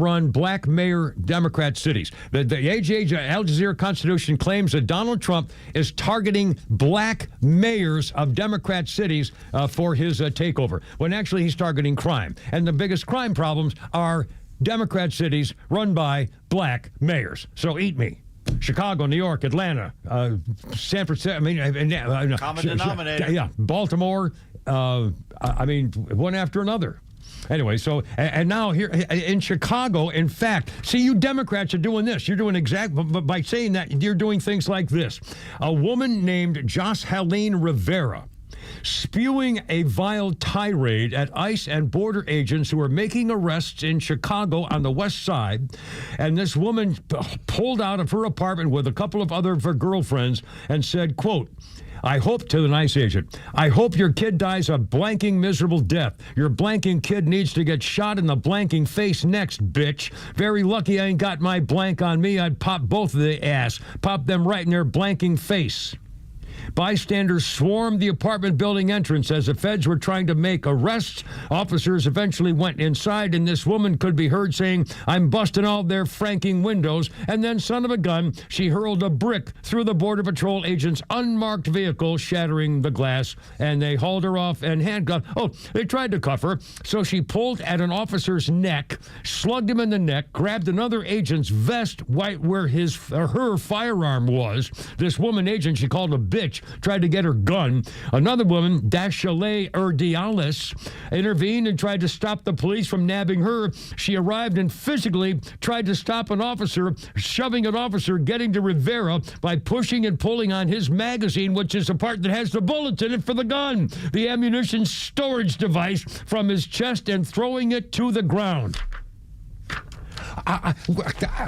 Democrat cities. The Al Jazeera Constitution claims that Donald Trump is targeting black mayors of Democrat cities for his takeover, when actually he's targeting crime. And the biggest crime problems are Democrat cities run by black mayors. So eat me. Chicago, New York, Atlanta, San Francisco, common denominator. Yeah, Baltimore, one after another. Anyway, so, and now here in Chicago, in fact, see, you Democrats are doing this. You're doing by saying that, you're doing things like this. A woman named Jocelyn Rivera spewing a vile tirade at ICE and border agents who are making arrests in Chicago on the west side. And this woman pulled out of her apartment with a couple of other of her girlfriends and said, quote, I hope, to the ICE agent, I hope your kid dies a blanking miserable death. Your blanking kid needs to get shot in the blanking face next, bitch. Very lucky I ain't got my blank on me. I'd pop both of the ass. Pop them right in their blanking face. Bystanders swarmed the apartment building entrance as the feds were trying to make arrests. Officers eventually went inside, and this woman could be heard saying, I'm busting all their franking windows. And then, son of a gun, she hurled a brick through the Border Patrol agent's unmarked vehicle, shattering the glass, and they hauled her off and handcuffed. Oh, they tried to cuff her, so she pulled at an officer's neck, slugged him in the neck, grabbed another agent's vest right where her firearm was. This woman agent, she called a bitch, tried to get her gun. Another woman, Dashalay Erdialis, intervened and tried to stop the police from nabbing her. She arrived and physically tried to stop an officer, shoving an officer, getting to Rivera by pushing and pulling on his magazine, which is the part that has the bullets in it for the gun, the ammunition storage device, from his chest and throwing it to the ground.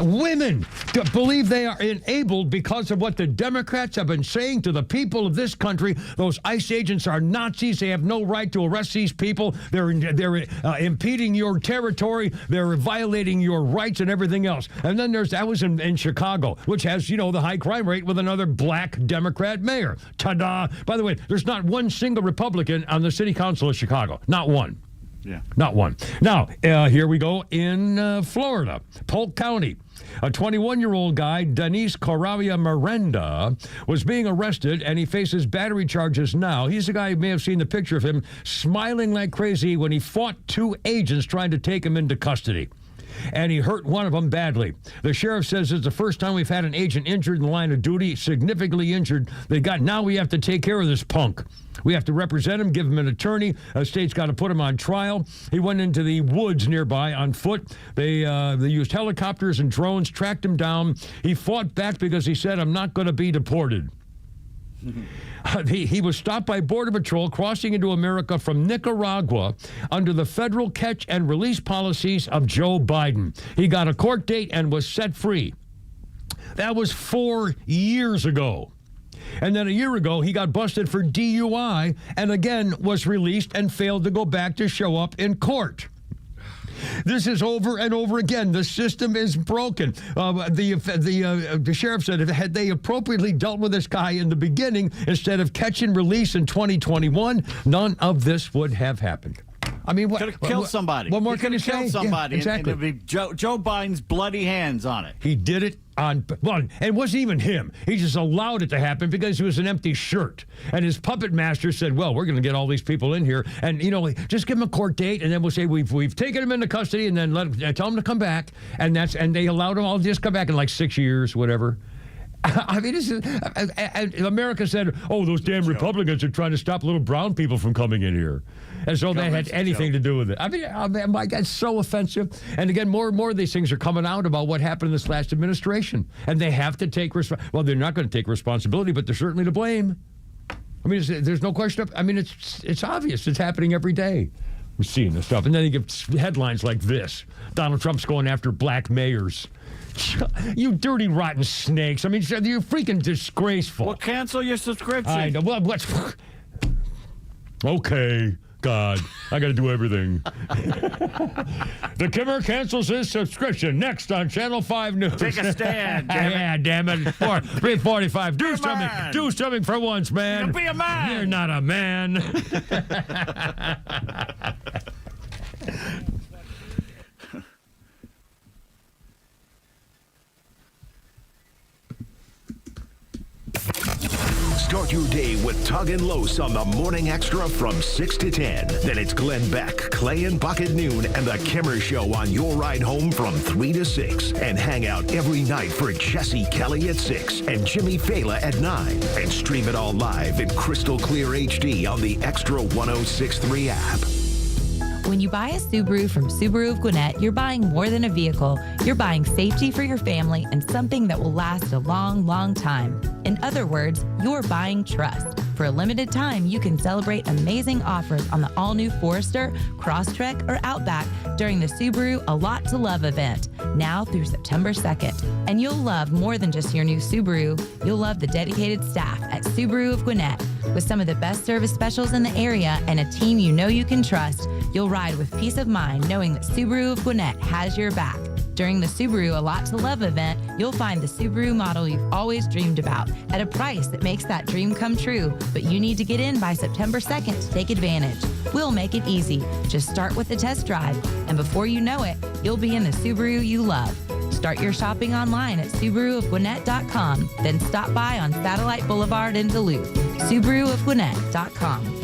Women believe they are enabled because of what the Democrats have been saying to the people of this country. Those ICE agents are Nazis. They have no right to arrest these people. They're impeding your territory. They're violating your rights and everything else. And then that was in Chicago, which has, the high crime rate, with another black Democrat mayor. Ta-da! By the way, there's not one single Republican on the city council of Chicago. Not one. Yeah. Not one. Now, here we go in Florida, Polk County. A 21-year-old guy, Denise Corravia Miranda, was being arrested, and he faces battery charges now. He's the guy, you may have seen the picture of him smiling like crazy when he fought 2 agents trying to take him into custody. And he hurt one of them badly. The sheriff says it's the first time we've had an agent injured in the line of duty, significantly injured. Now we have to take care of this punk. We have to represent him, give him an attorney. The state's got to put him on trial. He went into the woods nearby on foot. They used helicopters and drones, tracked him down. He fought back because he said, I'm not going to be deported. He was stopped by Border Patrol crossing into America from Nicaragua under the federal catch and release policies of Joe Biden. He got a court date and was set free. That was 4 years ago. And then a year ago, he got busted for DUI and again was released and failed to go back to show up in court. This is over and over again. The system is broken. The sheriff said, had they appropriately dealt with this guy in the beginning instead of catch and release in 2021, none of this would have happened. I mean, could have killed somebody. What more can you say? Killed somebody, yeah, exactly. and it'd be Joe Biden's bloody hands on it. He did it and it wasn't even him. He just allowed it to happen because he was an empty shirt. And his puppet master said, well, we're going to get all these people in here. And, just give them a court date. And then we'll say, we've taken them into custody and then tell them to come back. And they allowed them all to just come back in like 6 years, whatever. I mean, America said, oh, those damn Republicans are trying to stop little brown people from coming in here. As though they had anything to do with it. I mean, that's so offensive. And again, more and more of these things are coming out about what happened in this last administration. And they have to take well, they're not going to take responsibility, but they're certainly to blame. I mean, there's no question. I mean, it's obvious. It's happening every day. We're seeing this stuff. And then you get headlines like this. Donald Trump's going after black mayors. You dirty, rotten snakes. I mean, you're freaking disgraceful. Well, cancel your subscription. I know. Well, okay, God. I got to do everything. The Kimmer cancels his subscription. Next on Channel 5 News. Take a stand, damn it. Yeah, damn it. 3:45. Do something. Do something for once, man. Be a man. You're not a man. Start your day with Tug and Los on the Morning Extra from 6 to 10. Then it's Glenn Beck, Clay and Buck at noon, and the Kimmer Show on your ride home from 3 to 6. And hang out every night for Jesse Kelly at 6 and Jimmy Fela at 9. And stream it all live in crystal clear HD on the XTRA 106.3 app. When you buy a Subaru from Subaru of Gwinnett, you're buying more than a vehicle. You're buying safety for your family and something that will last a long, long time. In other words, you're buying trust. For a limited time, you can celebrate amazing offers on the all-new Forester, Crosstrek, or Outback during the Subaru A Lot to Love event, now through September 2nd. And you'll love more than just your new Subaru. You'll love the dedicated staff at Subaru of Gwinnett. With some of the best service specials in the area and a team you know you can trust, you'll ride with peace of mind knowing that Subaru of Gwinnett has your back. During the Subaru A Lot to Love event, you'll find the Subaru model you've always dreamed about at a price that makes that dream come true. But you need to get in by September 2nd to take advantage. We'll make it easy. Just start with the test drive, and before you know it, you'll be in the Subaru you love. Start your shopping online at SubaruofGwinnett.com, then stop by on Satellite Boulevard in Duluth. SubaruofGwinnett.com.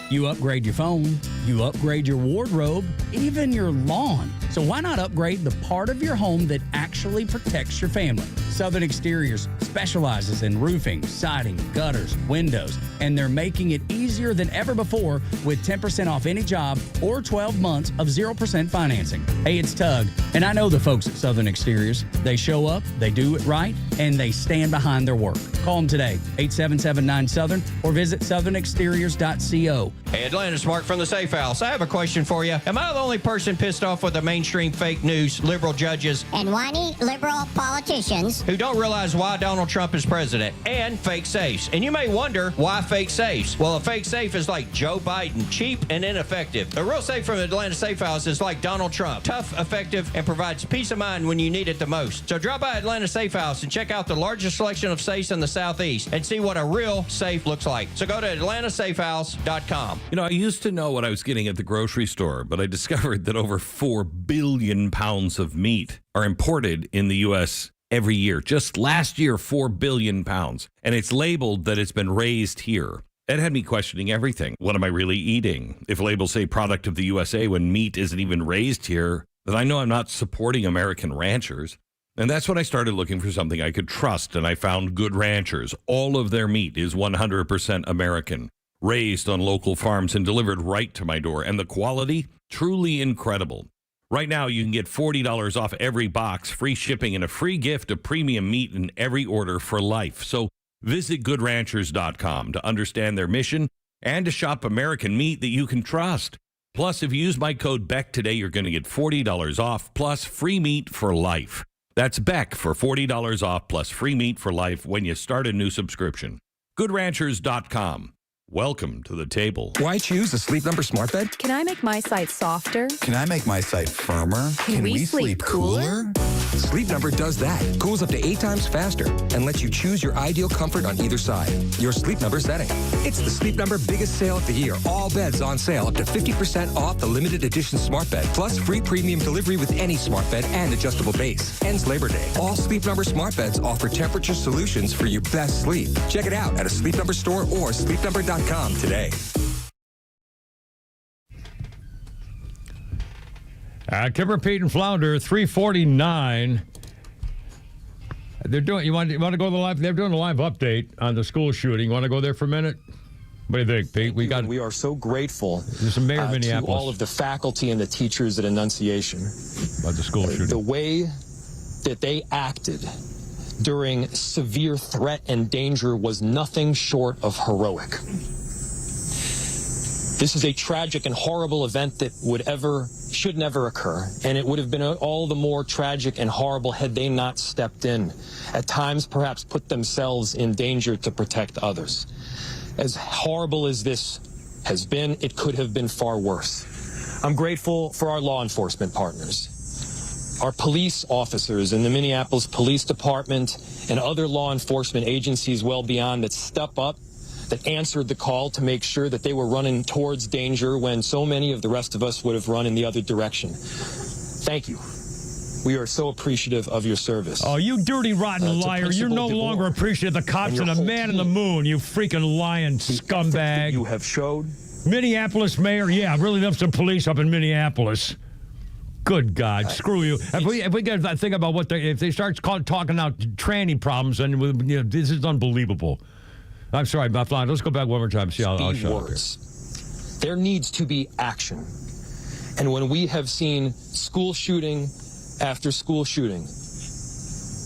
You upgrade your phone, you upgrade your wardrobe, even your lawn. So why not upgrade the part of your home that actually protects your family? Southern Exteriors specializes in roofing, siding, gutters, windows, and they're making it easier than ever before with 10% off any job or 12 months of 0% financing. Hey, it's Tug, and I know the folks at Southern Exteriors. They show up, they do it right, and they stand behind their work. Call them today, 877-9-SOUTHERN, or visit southernexteriors.co. Hey, Atlanta's Mark from the Safe House. I have a question for you. Am I the only person pissed off with the mainstream fake news, liberal judges, and whiny liberal politicians who don't realize why Donald Trump is president, and fake safes? And you may wonder, why fake safes? Well, a fake safe is like Joe Biden, cheap and ineffective. A real safe from Atlanta Safe House is like Donald Trump, tough, effective, and provides peace of mind when you need it the most. So drop by Atlanta Safe House and check out the largest selection of safes in the Southeast and see what a real safe looks like. So go to AtlantaSafeHouse.com. You know, I used to know what I was getting at the grocery store, but I discovered that over 4 billion pounds of meat are imported in the U.S. every year. Just last year, 4 billion pounds. And it's labeled that it's been raised here. That had me questioning everything. What am I really eating? If labels say product of the USA when meat isn't even raised here, then I know I'm not supporting American ranchers. And that's when I started looking for something I could trust, and I found Good Ranchers. All of their meat is 100% American, raised on local farms and delivered right to my door. And the quality, truly incredible. Right now, you can get $40 off every box, free shipping, and a free gift of premium meat in every order for life. So visit GoodRanchers.com to understand their mission and to shop American meat that you can trust. Plus, if you use my code BECK today, you're going to get $40 off plus free meat for life. That's BECK for $40 off plus free meat for life when you start a new subscription. GoodRanchers.com. Welcome to the table. Why choose a Sleep Number smart bed? Can I make my site softer? Can I make my site firmer? Can we sleep cooler? Sleep Number does that. Cools up to 8 times faster and lets you choose your ideal comfort on either side. Your Sleep Number setting. It's the Sleep Number biggest sale of the year. All beds on sale up to 50% off the limited edition smart bed. Plus free premium delivery with any smart bed and adjustable base. Ends Labor Day. All Sleep Number smart beds offer temperature solutions for your best sleep. Check it out at a Sleep Number store or sleepnumber.com today. Kimber, Pete, and Flounder, 349. They're doing. You want to go to the live? They're doing a live update on the school shooting. You want to go there for a minute? What do you think, Pete? We are so grateful to Minneapolis. All of the faculty and the teachers at Annunciation about the school shooting. The way that they acted during severe threat and danger was nothing short of heroic. This is a tragic and horrible event that should never occur, and it would have been all the more tragic and horrible had they not stepped in, at times perhaps put themselves in danger to protect others. As horrible as this has been, it could have been far worse. I'm grateful for our law enforcement partners, our police officers in the Minneapolis Police Department and other law enforcement agencies well beyond that step up, that answered the call to make sure that they were running towards danger when so many of the rest of us would have run in the other direction. Thank you. We are so appreciative of your service. Oh, you dirty, rotten liar. You're no longer appreciative of the cops and the man in the moon, you freaking lying scumbag. You have showed. Minneapolis mayor, yeah, really loves some police up in Minneapolis. Good God, screw you. If we get to think about if they start talking out tranny problems, then this is unbelievable. I'm sorry, Buffalo. Let's go back one more time. See how I'll show up here. There needs to be action. And when we have seen school shooting after school shooting,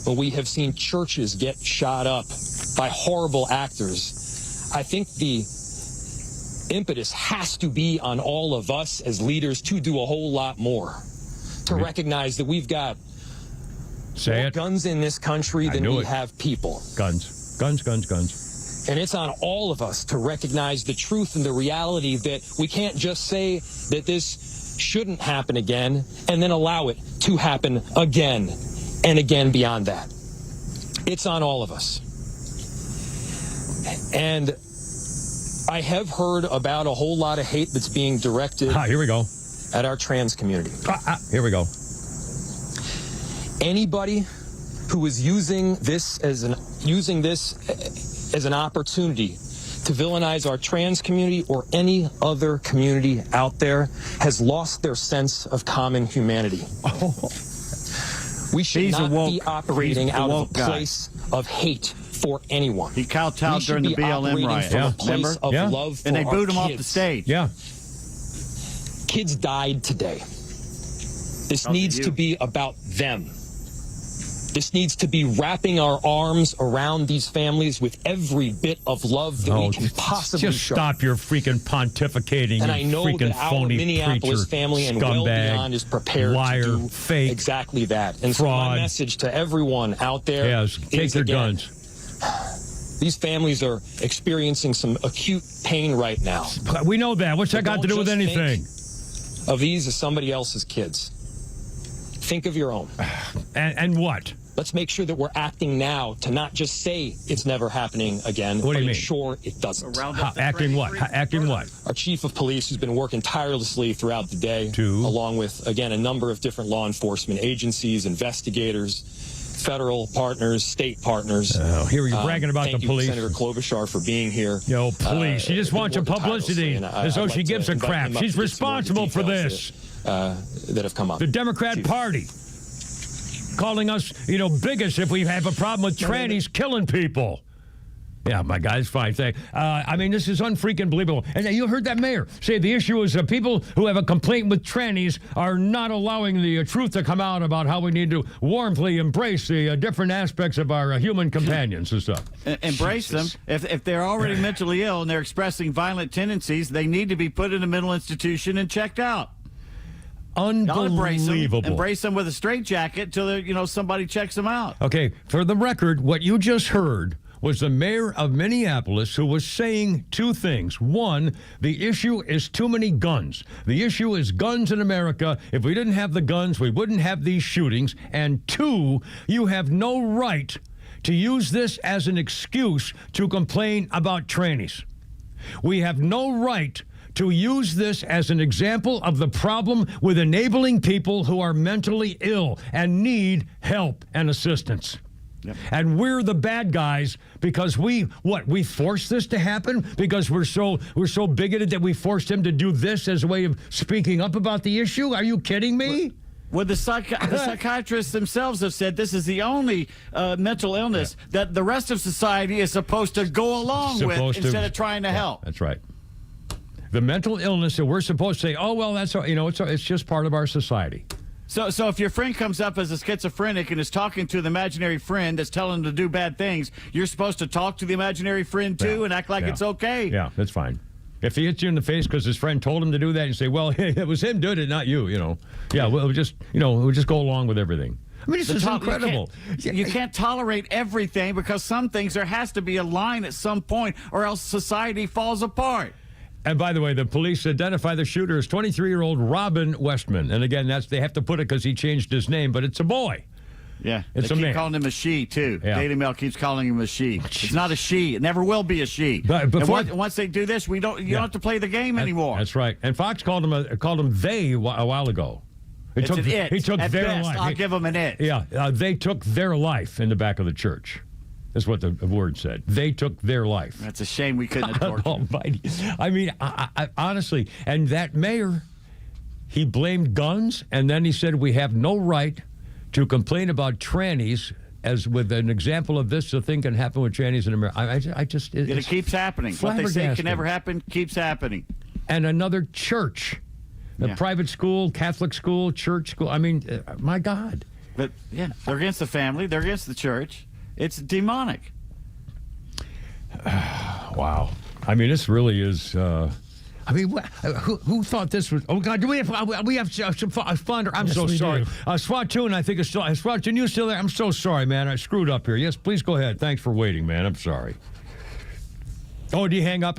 when we have seen churches get shot up by horrible actors, I think the impetus has to be on all of us as leaders to do a whole lot more, to recognize that we've got more guns in this country than we have people. Guns, guns, guns, guns. And it's on all of us to recognize the truth and the reality that we can't just say that this shouldn't happen again and then allow it to happen again and again beyond that. It's on all of us. And I have heard about a whole lot of hate that's being directed here we go. At our trans community. Here we go. Anybody who is using this as an opportunity to villainize our trans community or any other community out there has lost their sense of common humanity. We should not be operating out of a place of hate for anyone. He kowtowed during the BLM riot. From a place of love for and they booed him kids. off the stage. Yeah. Kids died today. This needs to be about them. This needs to be wrapping our arms around these families with every bit of love that we can possibly just show. Stop your freaking pontificating, and you I know freaking that our phony Minneapolis preacher, family and scumbag, well beyond is prepared liar, to do fake, exactly that. And so my message to everyone out there is take your guns. These families are experiencing some acute pain right now. We know that. What's that got to do with anything? Of these as somebody else's kids. Think of your own. And what? Let's make sure that we're acting now to not just say it's never happening again, what do you mean? Ensure it doesn't. Acting what? Acting what? Our chief of police, who's been working tirelessly throughout the day, along with, again, a number of different law enforcement agencies, investigators, federal partners, state partners. Here you're bragging about the police. Thank you, Senator Klobuchar, for being here. Yo, please. She just wants some publicity, as though she gives a crap. She's responsible for this. That have come up. The Democrat Party calling us, bigots if we have a problem with trannies killing people. Yeah, my guy's fine. I mean, this is unfreaking believable. And you heard that mayor say the issue is people who have a complaint with trannies are not allowing the truth to come out about how we need to warmly embrace the different aspects of our human companions and stuff. Embrace them. If they're already mentally ill and they're expressing violent tendencies, they need to be put in a mental institution and checked out. Unbelievable. Embrace them with a straitjacket till somebody checks them out. Okay, for the record, what you just heard was the mayor of Minneapolis who was saying two things. One, the issue is too many guns. The issue is guns in America. If we didn't have the guns, we wouldn't have these shootings. And two, you have no right to use this as an excuse to complain about trannies. We have no right to use this as an example of the problem with enabling people who are mentally ill and need help and assistance. Yep. And we're the bad guys because we forced this to happen because we're so bigoted that we forced him to do this as a way of speaking up about the issue. Are you kidding me? Well, the psychiatrists themselves have said this is the only mental illness that the rest of society is supposed to go along with instead of trying to help. That's right. The mental illness that we're supposed to say, oh, well, that's, it's just part of our society. So if your friend comes up as a schizophrenic and is talking to the imaginary friend that's telling him to do bad things, you're supposed to talk to the imaginary friend too and act like it's okay. Yeah, that's fine. If he hits you in the face because his friend told him to do that, you say, well, it was him doing it, not you, Yeah, we'll just go along with everything. I mean, this is incredible. You can't tolerate everything because some things, there has to be a line at some point or else society falls apart. And by the way, the police identify the shooter as 23-year-old Robin Westman. And again, they have to put it because he changed his name, but it's a boy. Yeah, it's they a keep man. calling him a she, too. Yeah. Daily Mail keeps calling him a she. It's not a she. It never will be a she. But once they do this, you don't have to play the game anymore. That's right. And Fox called him they a while ago. He took their best, life. I'll give them an it. Yeah, they took their life in the back of the church. That's what the word said. They took their life. That's a shame we couldn't have tortured him. Almighty. I mean, I honestly, and that mayor, he blamed guns, and then he said we have no right to complain about trannies. As with an example of this, the thing can happen with trannies in America. It keeps happening. What they say can never happen keeps happening. And another church, a private school, Catholic school, church school. I mean, my God. But yeah, they're against the family. They're against the church. It's demonic. Wow. I mean, this really is. I mean, who thought this was? Oh God, do we have some flounder? I'm so sorry. Swatoon, I think is still. Swatoon, you still there? I'm so sorry, man. I screwed up here. Yes, please go ahead. Thanks for waiting, man. I'm sorry. Oh, do you hang up?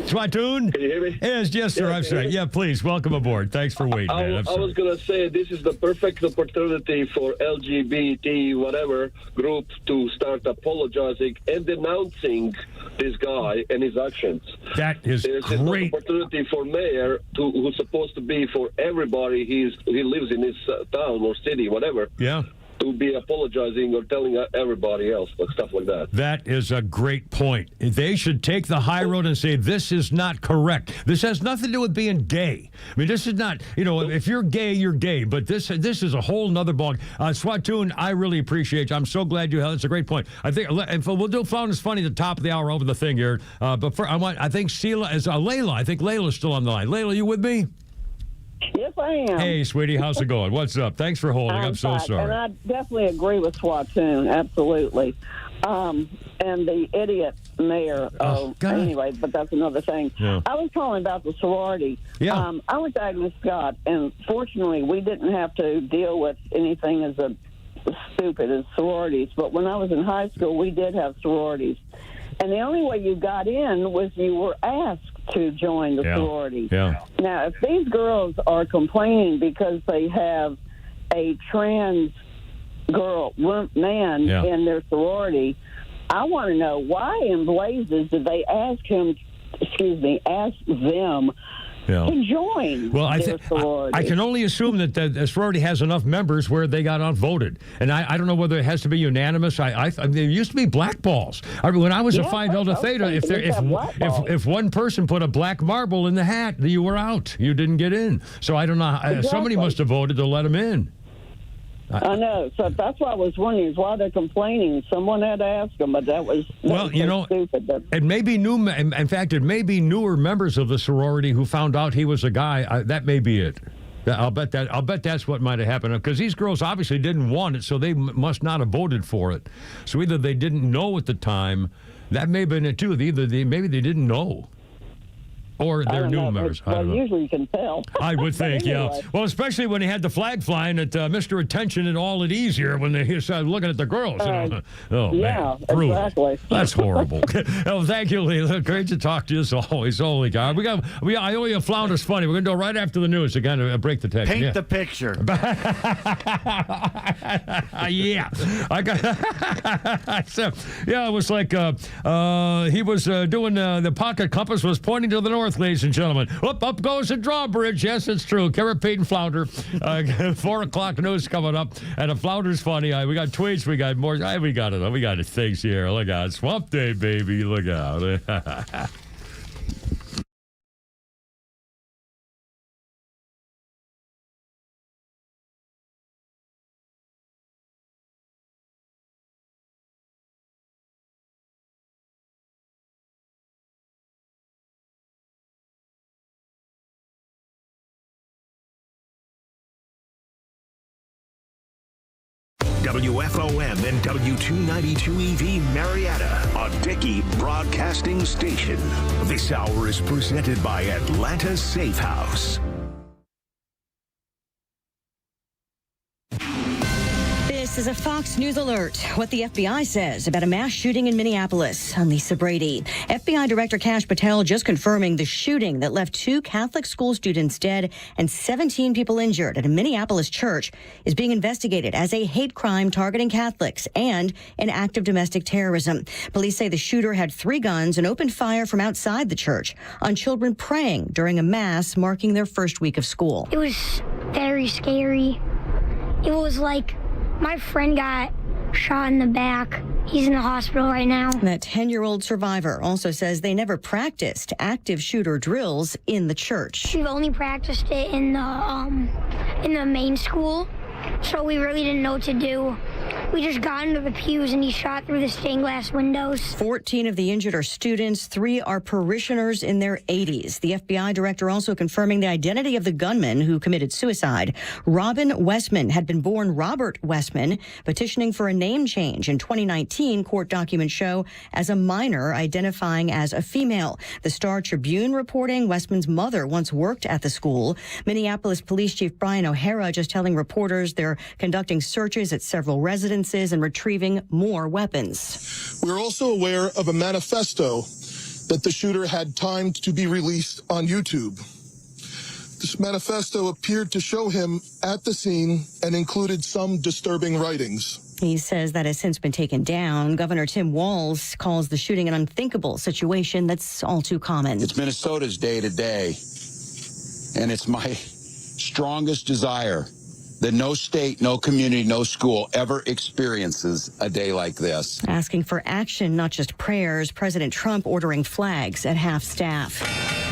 Swatoon? Can you hear me? Yes, sir. I'm sorry. Yeah, please. Welcome aboard. Thanks for waiting, man. I was going to say this is the perfect opportunity for LGBT, whatever, group to start apologizing and denouncing this guy and his actions. That is There's great. an opportunity for mayor, who's supposed to be for everybody he lives in his town or city, whatever. Yeah. To be apologizing or telling everybody else, but stuff like that. That is a great point. They should take the high road and say, this is not correct. This has nothing to do with being gay. I mean, this is not, if you're gay, you're gay. But this is a whole nother ball. Swatoon, I really appreciate you. I'm so glad you held. It's a great point. I think, and we'll do Flounders Funny at the top of the hour over the thing here. But I think Sheila is Layla. I think Layla's still on the line. Layla, you with me? Yes, I am. Hey, sweetie, how's it going? What's up? Thanks for holding. I'm so sorry. And I definitely agree with Swatoon, absolutely. And the idiot mayor. Anyway, but that's another thing. Yeah. I was calling about the sorority. Yeah. I went to Mascot, and fortunately, we didn't have to deal with anything as stupid as sororities. But when I was in high school, we did have sororities. And the only way you got in was you were asked to join the sorority. Yeah. Now, if these girls are complaining because they have a trans man in their sorority, I want to know why in blazes did they ask them to join their sorority? I can only assume that the sorority has enough members where they got outvoted. And I don't know whether it has to be unanimous. There used to be blackballs. When I was a Phi Delta Theta, if one person put a black marble in the hat, you were out. You didn't get in. So I don't know. Somebody must have voted to let them in. I know. So that's why I was wondering is why they're complaining. Someone had to ask them, but that was stupid. It may be new. In fact, it may be newer members of the sorority who found out he was a guy. That may be it. I'll bet that's what might have happened because these girls obviously didn't want it, so they must not have voted for it. So either they didn't know at the time. That may have been it too. Maybe they didn't know. Or they're new members. Usually you can tell. I would think, anyway. yeah. Well, especially when he had the flag flying at Mr. Attention and all at easier when they started looking at the girls. Oh, yeah, man. Brutal. Exactly. That's horrible. Oh, thank you, Leila. Great to talk to you as always. Holy God. I owe you a Flounders Funny. We're going to go right after the news to kind of break the tension. Paint the picture. Yeah. It was like he was doing the pocket compass was pointing to the north, ladies and gentlemen. Up goes the drawbridge. Yes, it's true. Carrot, Pete, and Flounder. 4 o'clock news coming up. And the Flounder's Funny. We got tweets. We got more. We got it. We got things here. Look out. Swamp Day, baby. Look out. WFOM and W292EV Marietta, a Dickey broadcasting station. This hour is presented by Atlanta Safe House. This is a Fox News alert. What the FBI says about a mass shooting in Minneapolis. I'm Lisa Brady. FBI Director Kash Patel just confirming the shooting that left 2 Catholic school students dead and 17 people injured at a Minneapolis church is being investigated as a hate crime targeting Catholics and an act of domestic terrorism. Police say the shooter had 3 guns and opened fire from outside the church on children praying during a mass marking their first week of school. It was very scary. It was like my friend got shot in the back. He's in the hospital right now. That 10-year-old survivor also says they never practiced active shooter drills in the church. We've only practiced it in the main school, so we really didn't know what to do. We just got into the pews and he shot through the stained glass windows. 14 of the injured are students. 3 are parishioners in their 80s. The FBI director also confirming the identity of the gunman who committed suicide. Robin Westman had been born Robert Westman, petitioning for a name change in 2019. Court documents show as a minor, identifying as a female. The Star Tribune reporting Westman's mother once worked at the school. Minneapolis Police Chief Brian O'Hara just telling reporters they're conducting searches at several residences and retrieving more weapons. We're also aware of a manifesto that the shooter had timed to be released on YouTube. This manifesto appeared to show him at the scene and included some disturbing writings. He says that has since been taken down. Governor Tim Walz calls the shooting an unthinkable situation that's all too common. It's Minnesota's day to day, and it's my strongest desire that no state, no community, no school ever experiences a day like this. Asking for action, not just prayers. President Trump ordering flags at half staff.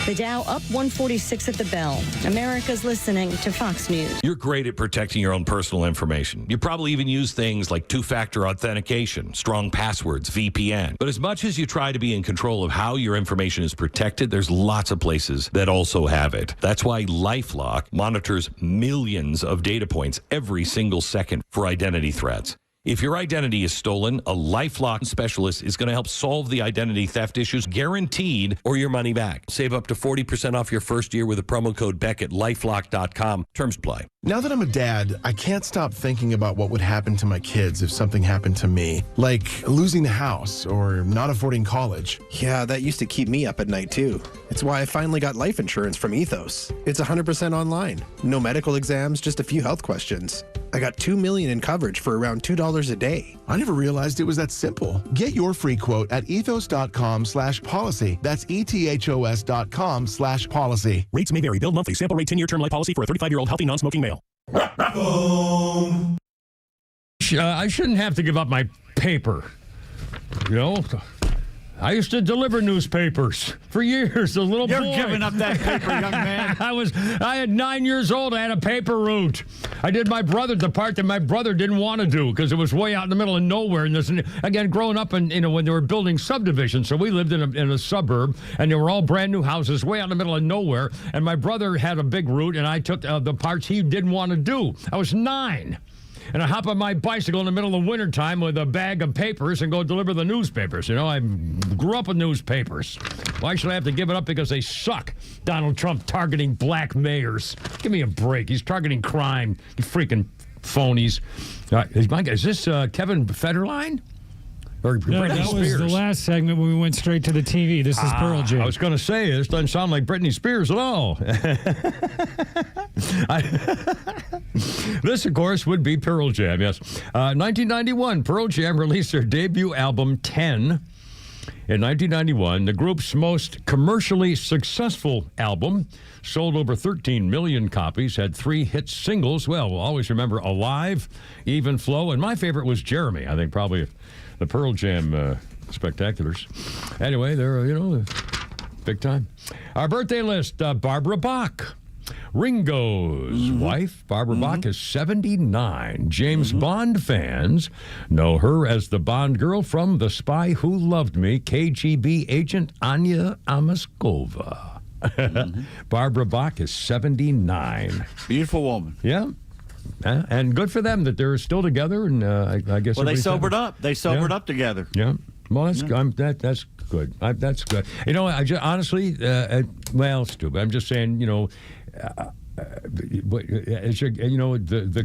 The Dow up 146 at the bell. America's listening to Fox News. You're great at protecting your own personal information. You probably even use things like two-factor authentication, strong passwords, VPN. But as much as you try to be in control of how your information is protected, there's lots of places that also have it. That's why LifeLock monitors millions of data points every single second for identity threats. If your identity is stolen, a LifeLock specialist is going to help solve the identity theft issues, guaranteed, or your money back. Save up to 40% off your first year with the promo code Beck at LifeLock.com. Terms apply. Now that I'm a dad, I can't stop thinking about what would happen to my kids if something happened to me, like losing the house or not affording college. Yeah, that used to keep me up at night too. It's why I finally got life insurance from Ethos. It's 100% online. No medical exams, just a few health questions. I got $2 million in coverage for around $2 a day. I never realized it was that simple. Get your free quote at ethos.com/policy. That's ethos.com/policy. Rates may vary. Bill monthly. Sample rate 10-year term life policy for a 35-year-old healthy non-smoking male. I shouldn't have to give up my paper. You know, I used to deliver newspapers for years. A little boy. You're giving up that paper, young man. I had 9 years old. I had a paper route. I did my brother the part that my brother didn't want to do because it was way out in the middle of nowhere. And this, again, growing up, when they were building subdivisions, so we lived in a suburb, and they were all brand new houses way out in the middle of nowhere. And my brother had a big route, and I took the parts he didn't want to do. I was 9. And I hop on my bicycle in the middle of wintertime with a bag of papers and go deliver the newspapers. You know, I grew up with newspapers. Why should I have to give it up because they suck? Donald Trump targeting black mayors. Give me a break. He's targeting crime. You freaking phonies. Is this Kevin Federline? Or no, Britney that Spears? was the last segment when we went straight to the TV. This is Pearl Jam. I was going to say, this doesn't sound like Britney Spears at all. This, of course, would be Pearl Jam, yes. 1991, Pearl Jam released their debut album, 10. In 1991, the group's most commercially successful album sold over 13 million copies, had 3 hit singles. Well, we'll always remember Alive, Even Flow, and my favorite was Jeremy. I think probably the Pearl Jam spectaculars. Anyway, they're, big time. Our birthday list, Barbara Bach. Ringo's wife, Barbara Bach, is 79. James Bond fans know her as the Bond girl from The Spy Who Loved Me, KGB agent Anya Amaskova. Barbara Bach is 79. Beautiful woman. Yeah. And good for them that they're still together. And I guess. Well, they sobered up. They sobered up together. Yeah. Well, that's good. That's good. That's good. You know, I just honestly, stupid. I'm just saying. You know. The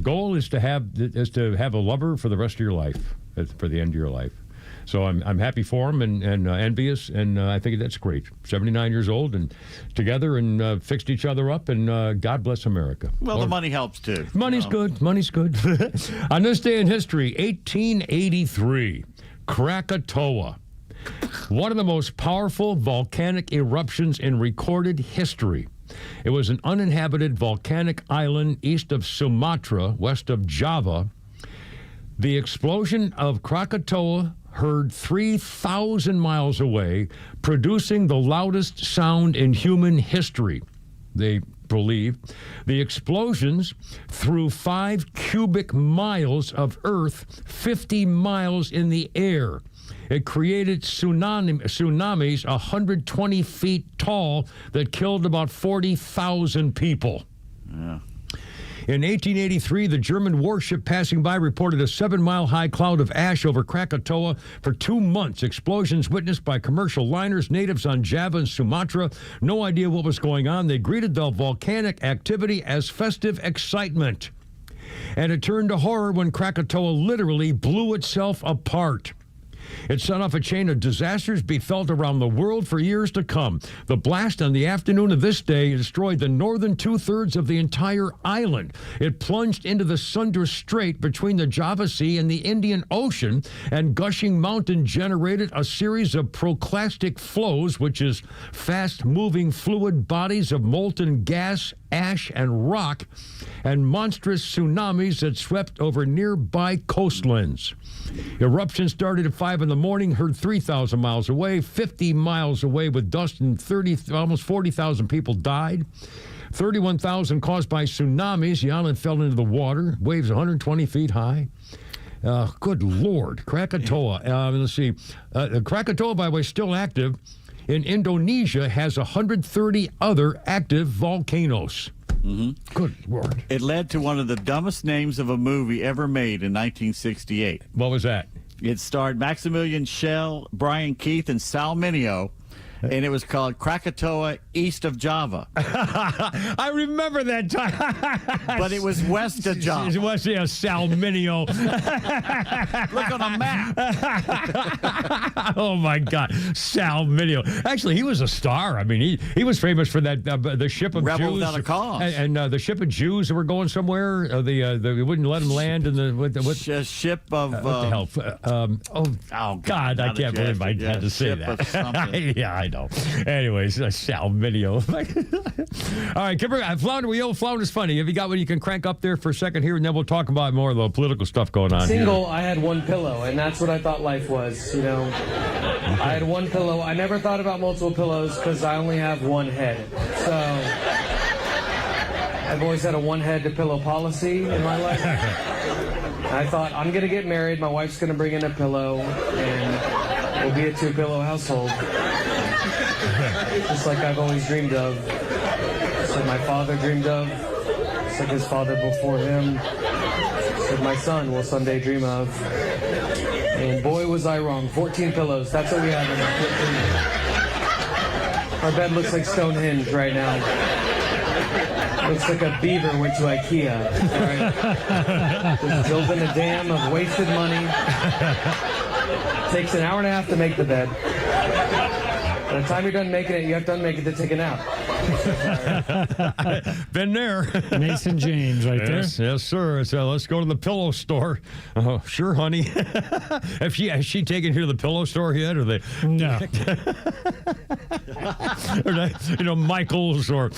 goal is to have a lover for the rest of your life, for the end of your life. So I'm happy for him and envious, and I think that's great. 79 years old and together and fixed each other up, and God bless America. Well, the money helps too. Money's good. Money's good. On this day in history, 1883, Krakatoa, one of the most powerful volcanic eruptions in recorded history. It was an uninhabited volcanic island east of Sumatra, west of Java. The explosion of Krakatoa heard 3,000 miles away, producing the loudest sound in human history, they believe. The explosions threw 5 cubic miles of earth 50 miles in the air. It created tsunamis 120 feet tall that killed about 40,000 people. Yeah. In 1883, the German warship passing by reported a 7-mile-high cloud of ash over Krakatoa for 2 months. Explosions witnessed by commercial liners, natives on Java and Sumatra. No idea what was going on. They greeted the volcanic activity as festive excitement. And it turned to horror when Krakatoa literally blew itself apart. It set off a chain of disasters befelt around the world for years to come. The blast on the afternoon of this day destroyed the northern 2/3 of the entire island. It plunged into the Sunda Strait between the Java Sea and the Indian Ocean, and gushing mountain generated a series of proclastic flows, which is fast-moving fluid bodies of molten gas, ash, and rock, and monstrous tsunamis that swept over nearby coastlands. Eruption started at 5 in the morning, heard 3,000 miles away, 50 miles away with dust, and almost 40,000 people died. 31,000 caused by tsunamis. The island fell into the water, waves 120 feet high. Good Lord. Krakatoa. Let's see. Krakatoa, by the way, is still active. In Indonesia, has 130 other active volcanoes. Mm-hmm. Good Lord. It led to one of the dumbest names of a movie ever made in 1968. What was that? It starred Maximilian Schell, Brian Keith, and Sal Mineo, and it was called Krakatoa East of Java. I remember that time. But it was west of Java. It was, Sal Mineo. Look on a map. Oh, my God. Sal Mineo. Actually, he was a star. I mean, he was famous for that, the ship of Rebel Jews. Without a Cause. And the ship of Jews that were going somewhere. They wouldn't let them land in the... ship of... what the hell? God, I can't believe I had to say that. Yeah, I know. Anyways, Sal Mineo. All right, Flounder, Flounder's funny. Have you got one you can crank up there for a second here, and then we'll talk about more of the political stuff going on Single, here. I had one pillow, and that's what I thought life was, you know. I had one pillow. I never thought about multiple pillows because I only have one head. So I've always had a one-head-to-pillow policy in my life. I thought, I'm going to get married, my wife's going to bring in a pillow, and we'll be a 2-pillow household. Just like I've always dreamed of. Just like my father dreamed of. Just like his father before him. Just like my son will someday dream of. And boy, was I wrong. 14 pillows. That's what we have in our bed looks like Stonehenge right now. Looks like a beaver went to IKEA. Right? Just building a dam of wasted money. Takes an hour and a half to make the bed. By the time you're done making it, you have to unmake it to take a nap. Been there. Mason James right there. Yes, sir. So let's go to the pillow store. Oh, sure, honey. Has she taken you to the pillow store yet? Or they? No. Or Michael's or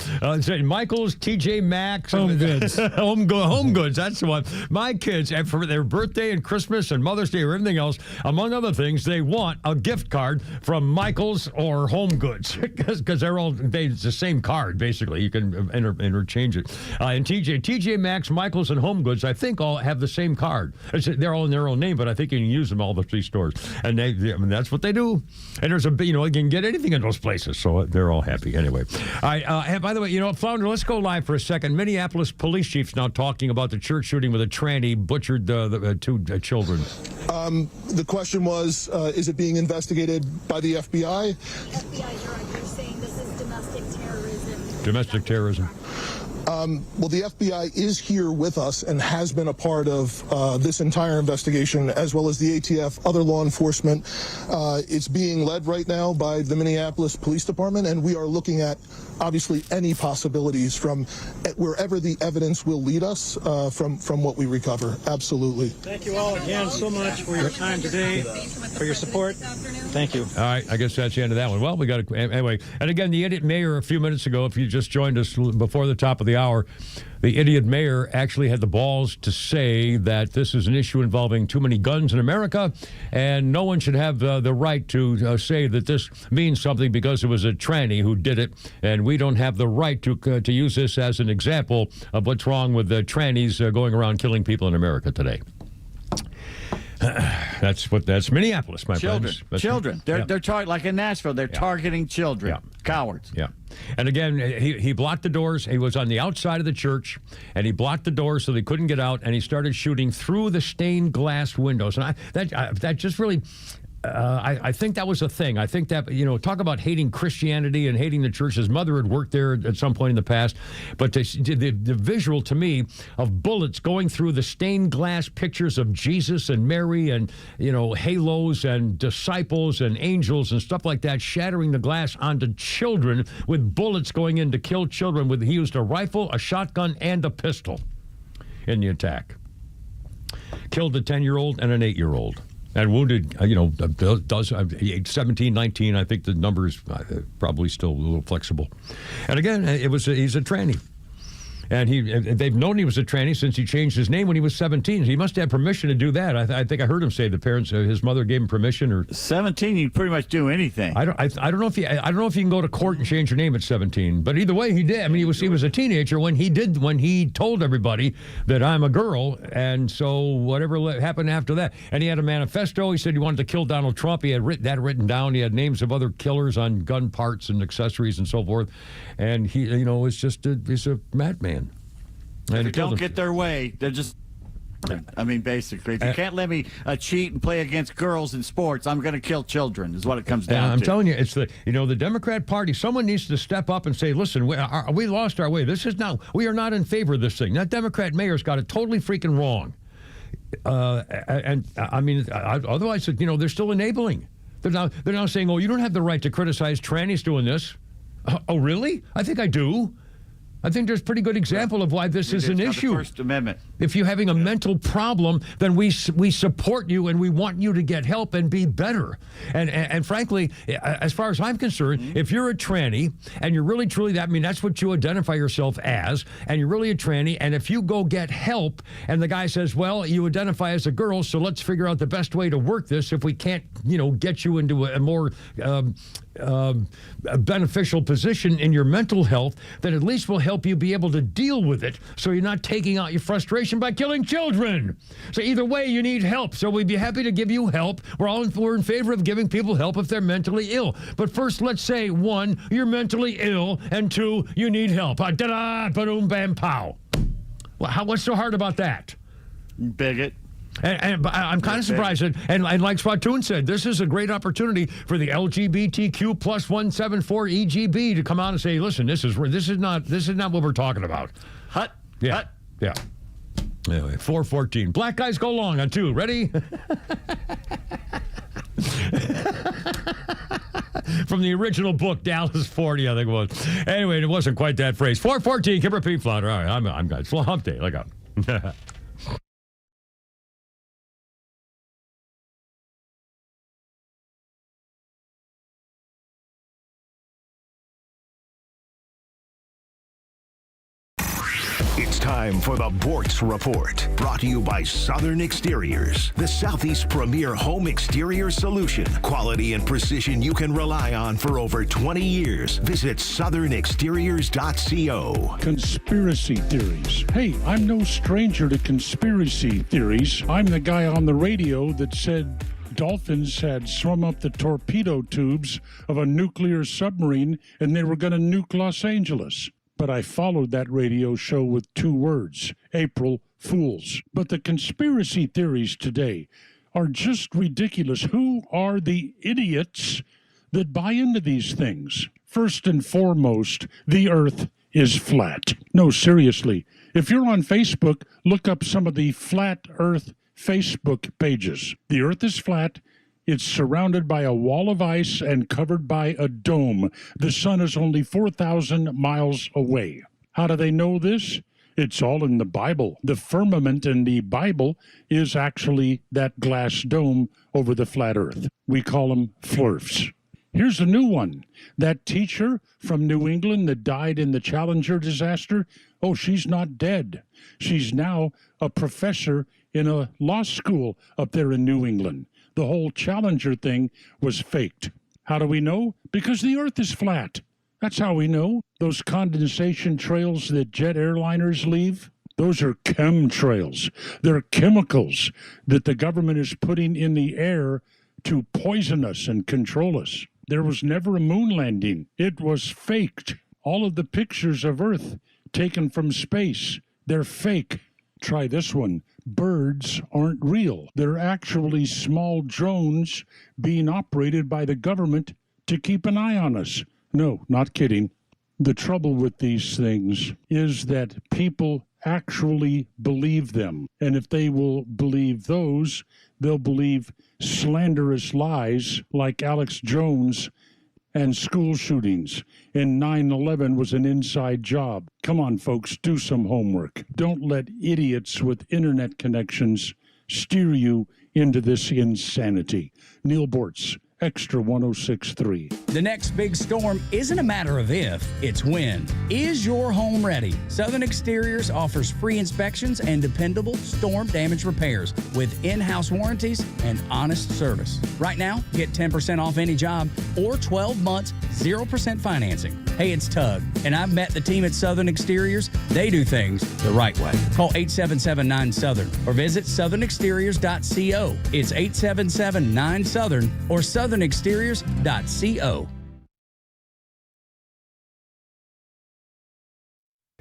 Michael's, TJ Maxx. Home Goods. Home Goods. That's the one. My kids, for their birthday and Christmas and Mother's Day or everything else, among other things, they want a gift card from Michael's or Home Goods because it's the same same card, basically. You can interchange it. And TJ Maxx, Michaels, and Home Goods, I think all have the same card. They're all in their own name, but I think you can use them all the three stores. And that's what they do. And there's you can get anything in those places, so they're all happy. Anyway. All right, by the way, Flounder, let's go live for a second. Minneapolis police chief's now talking about the church shooting with a tranny butchered the two children. The question was, is it being investigated by the FBI? You're saying this is domestic terrorism. Domestic terrorism. Well, the FBI is here with us and has been a part of this entire investigation, as well as the ATF, other law enforcement. It's being led right now by the Minneapolis Police Department, and we are looking at, obviously, any possibilities from wherever the evidence will lead us from what we recover. Absolutely. Thank you all again so much for your time today, for your support. Thank you. All right, I guess that's the end of that one. Well, we got to, anyway. And again, the idiot mayor a few minutes ago, if you just joined us before the top of the hour, the idiot mayor actually had the balls to say that this is an issue involving too many guns in America, and no one should have the right to say that this means something because it was a tranny who did it, and we don't have the right to use this as an example of what's wrong with the trannies going around killing people in America today. That's Minneapolis, my friends. Children. They're like in Nashville. They're targeting children. Yeah. Cowards. Yeah. And again, he blocked the doors. He was on the outside of the church, and he blocked the doors so they couldn't get out. And he started shooting through the stained glass windows. And that just really. I think that was a thing. I think that, talk about hating Christianity and hating the church. His mother had worked there at some point in the past. But the visual to me of bullets going through the stained glass pictures of Jesus and Mary and, halos and disciples and angels and stuff like that, shattering the glass onto children with bullets going in to kill children. He used a rifle, a shotgun, and a pistol in the attack. Killed a 10-year-old and an 8-year-old. And wounded, 17, 19, I think the number is probably still a little flexible. And again, he's a tranny. And they've known he was a tranny since he changed his name when he was 17. He must have permission to do that. I think I heard him say the parents, his mother gave him permission. Or 17, you pretty much do anything. I don't know if you can go to court and change your name at 17. But either way, he did. I mean, he was a teenager when he told everybody that I'm a girl. And so whatever happened after that. And he had a manifesto. He said he wanted to kill Donald Trump. He had written down. He had names of other killers on gun parts and accessories and so forth. And he, he's a madman. If you don't get their way, they're just... basically, if you can't let me cheat and play against girls in sports, I'm going to kill children, is what it comes down to. I'm telling you, it's the Democrat Party. Someone needs to step up and say, listen, we lost our way. We are not in favor of this thing. That Democrat mayor's got it totally freaking wrong. Otherwise, they're still enabling. They're now saying, you don't have the right to criticize trannies doing this. Oh, really? I think I do. I think there's a pretty good example of why this is an issue. The First Amendment. If you're having a mental problem, then we support you and we want you to get help and be better. And frankly, as far as I'm concerned, if you're a tranny and you're really truly that's what you identify yourself as, and you're really a tranny, and if you go get help and the guy says, well, you identify as a girl, so let's figure out the best way to work this if we can't, get you into a more beneficial position in your mental health, then at least we'll help you be able to deal with it so you're not taking out your frustration by killing children. So either way, you need help. So we'd be happy to give you help. We're in favor of giving people help if they're mentally ill. But first, let's say, 1, you're mentally ill, and 2, you need help. Da-da, ba-doom, bam, pow. Well, what's so hard about that? Bigot. And I'm kind of surprised. And like Swatoon said, this is a great opportunity for the LGBTQ plus 174 EGB to come out and say, listen, this is not what we're talking about. Hut. Yeah. Hut. Yeah. Anyway, 414. Black guys go long on 2. Ready? From the original book, Dallas 40, I think it was. Anyway, it wasn't quite that phrase. 414, Kipper P. Flounder. All right, I'm good. It's hump day. Look up. It's time time for the Bortz Report, brought to you by Southern Exteriors, the Southeast's premier home exterior solution. Quality and precision you can rely on for over 20 years. Visit southernexteriors.co. Conspiracy theories. Hey, I'm no stranger to conspiracy theories. I'm the guy on the radio that said dolphins had swum up the torpedo tubes of a nuclear submarine and they were going to nuke Los Angeles. But I followed that radio show with 2 words: April Fools. But the conspiracy theories today are just ridiculous. Who are the idiots that buy into these things? First and foremost, the earth is flat. No, seriously. If you're on Facebook, look up some of the flat earth Facebook pages. The earth is flat. It's surrounded by a wall of ice and covered by a dome. The sun is only 4,000 miles away. How do they know this? It's all in the Bible. The firmament in the Bible is actually that glass dome over the flat earth. We call them flurfs. Here's a new one. That teacher from New England that died in the Challenger disaster, oh, she's not dead. She's now a professor in a law school up there in New England. The whole Challenger thing was faked. How do we know? Because the earth is flat. That's how we know. Those condensation trails that jet airliners leave, those are chemtrails. They're chemicals that the government is putting in the air to poison us and control us. There was never a moon landing. It was faked. All of the pictures of Earth taken from space, they're fake. Try this one. Birds aren't real. They're actually small drones being operated by the government to keep an eye on us. No, not kidding. The trouble with these things is that people actually believe them. And if they will believe those, they'll believe slanderous lies like Alex Jones and school shootings. And 9/11 was an inside job. Come on, folks, do some homework. Don't let idiots with internet connections steer you into this insanity. Neil Bortz, XTRA 106.3. The next big storm isn't a matter of if, it's when. Is your home ready? Southern Exteriors offers free inspections and dependable storm damage repairs with in-house warranties and honest service. Right now, get 10% off any job or 12 months, 0% financing. Hey, it's Tug, and I've met the team at Southern Exteriors. They do things the right way. Call 877-9-SOUTHERN or visit southernexteriors.co. It's 877-9-SOUTHERN or southernexteriors.co.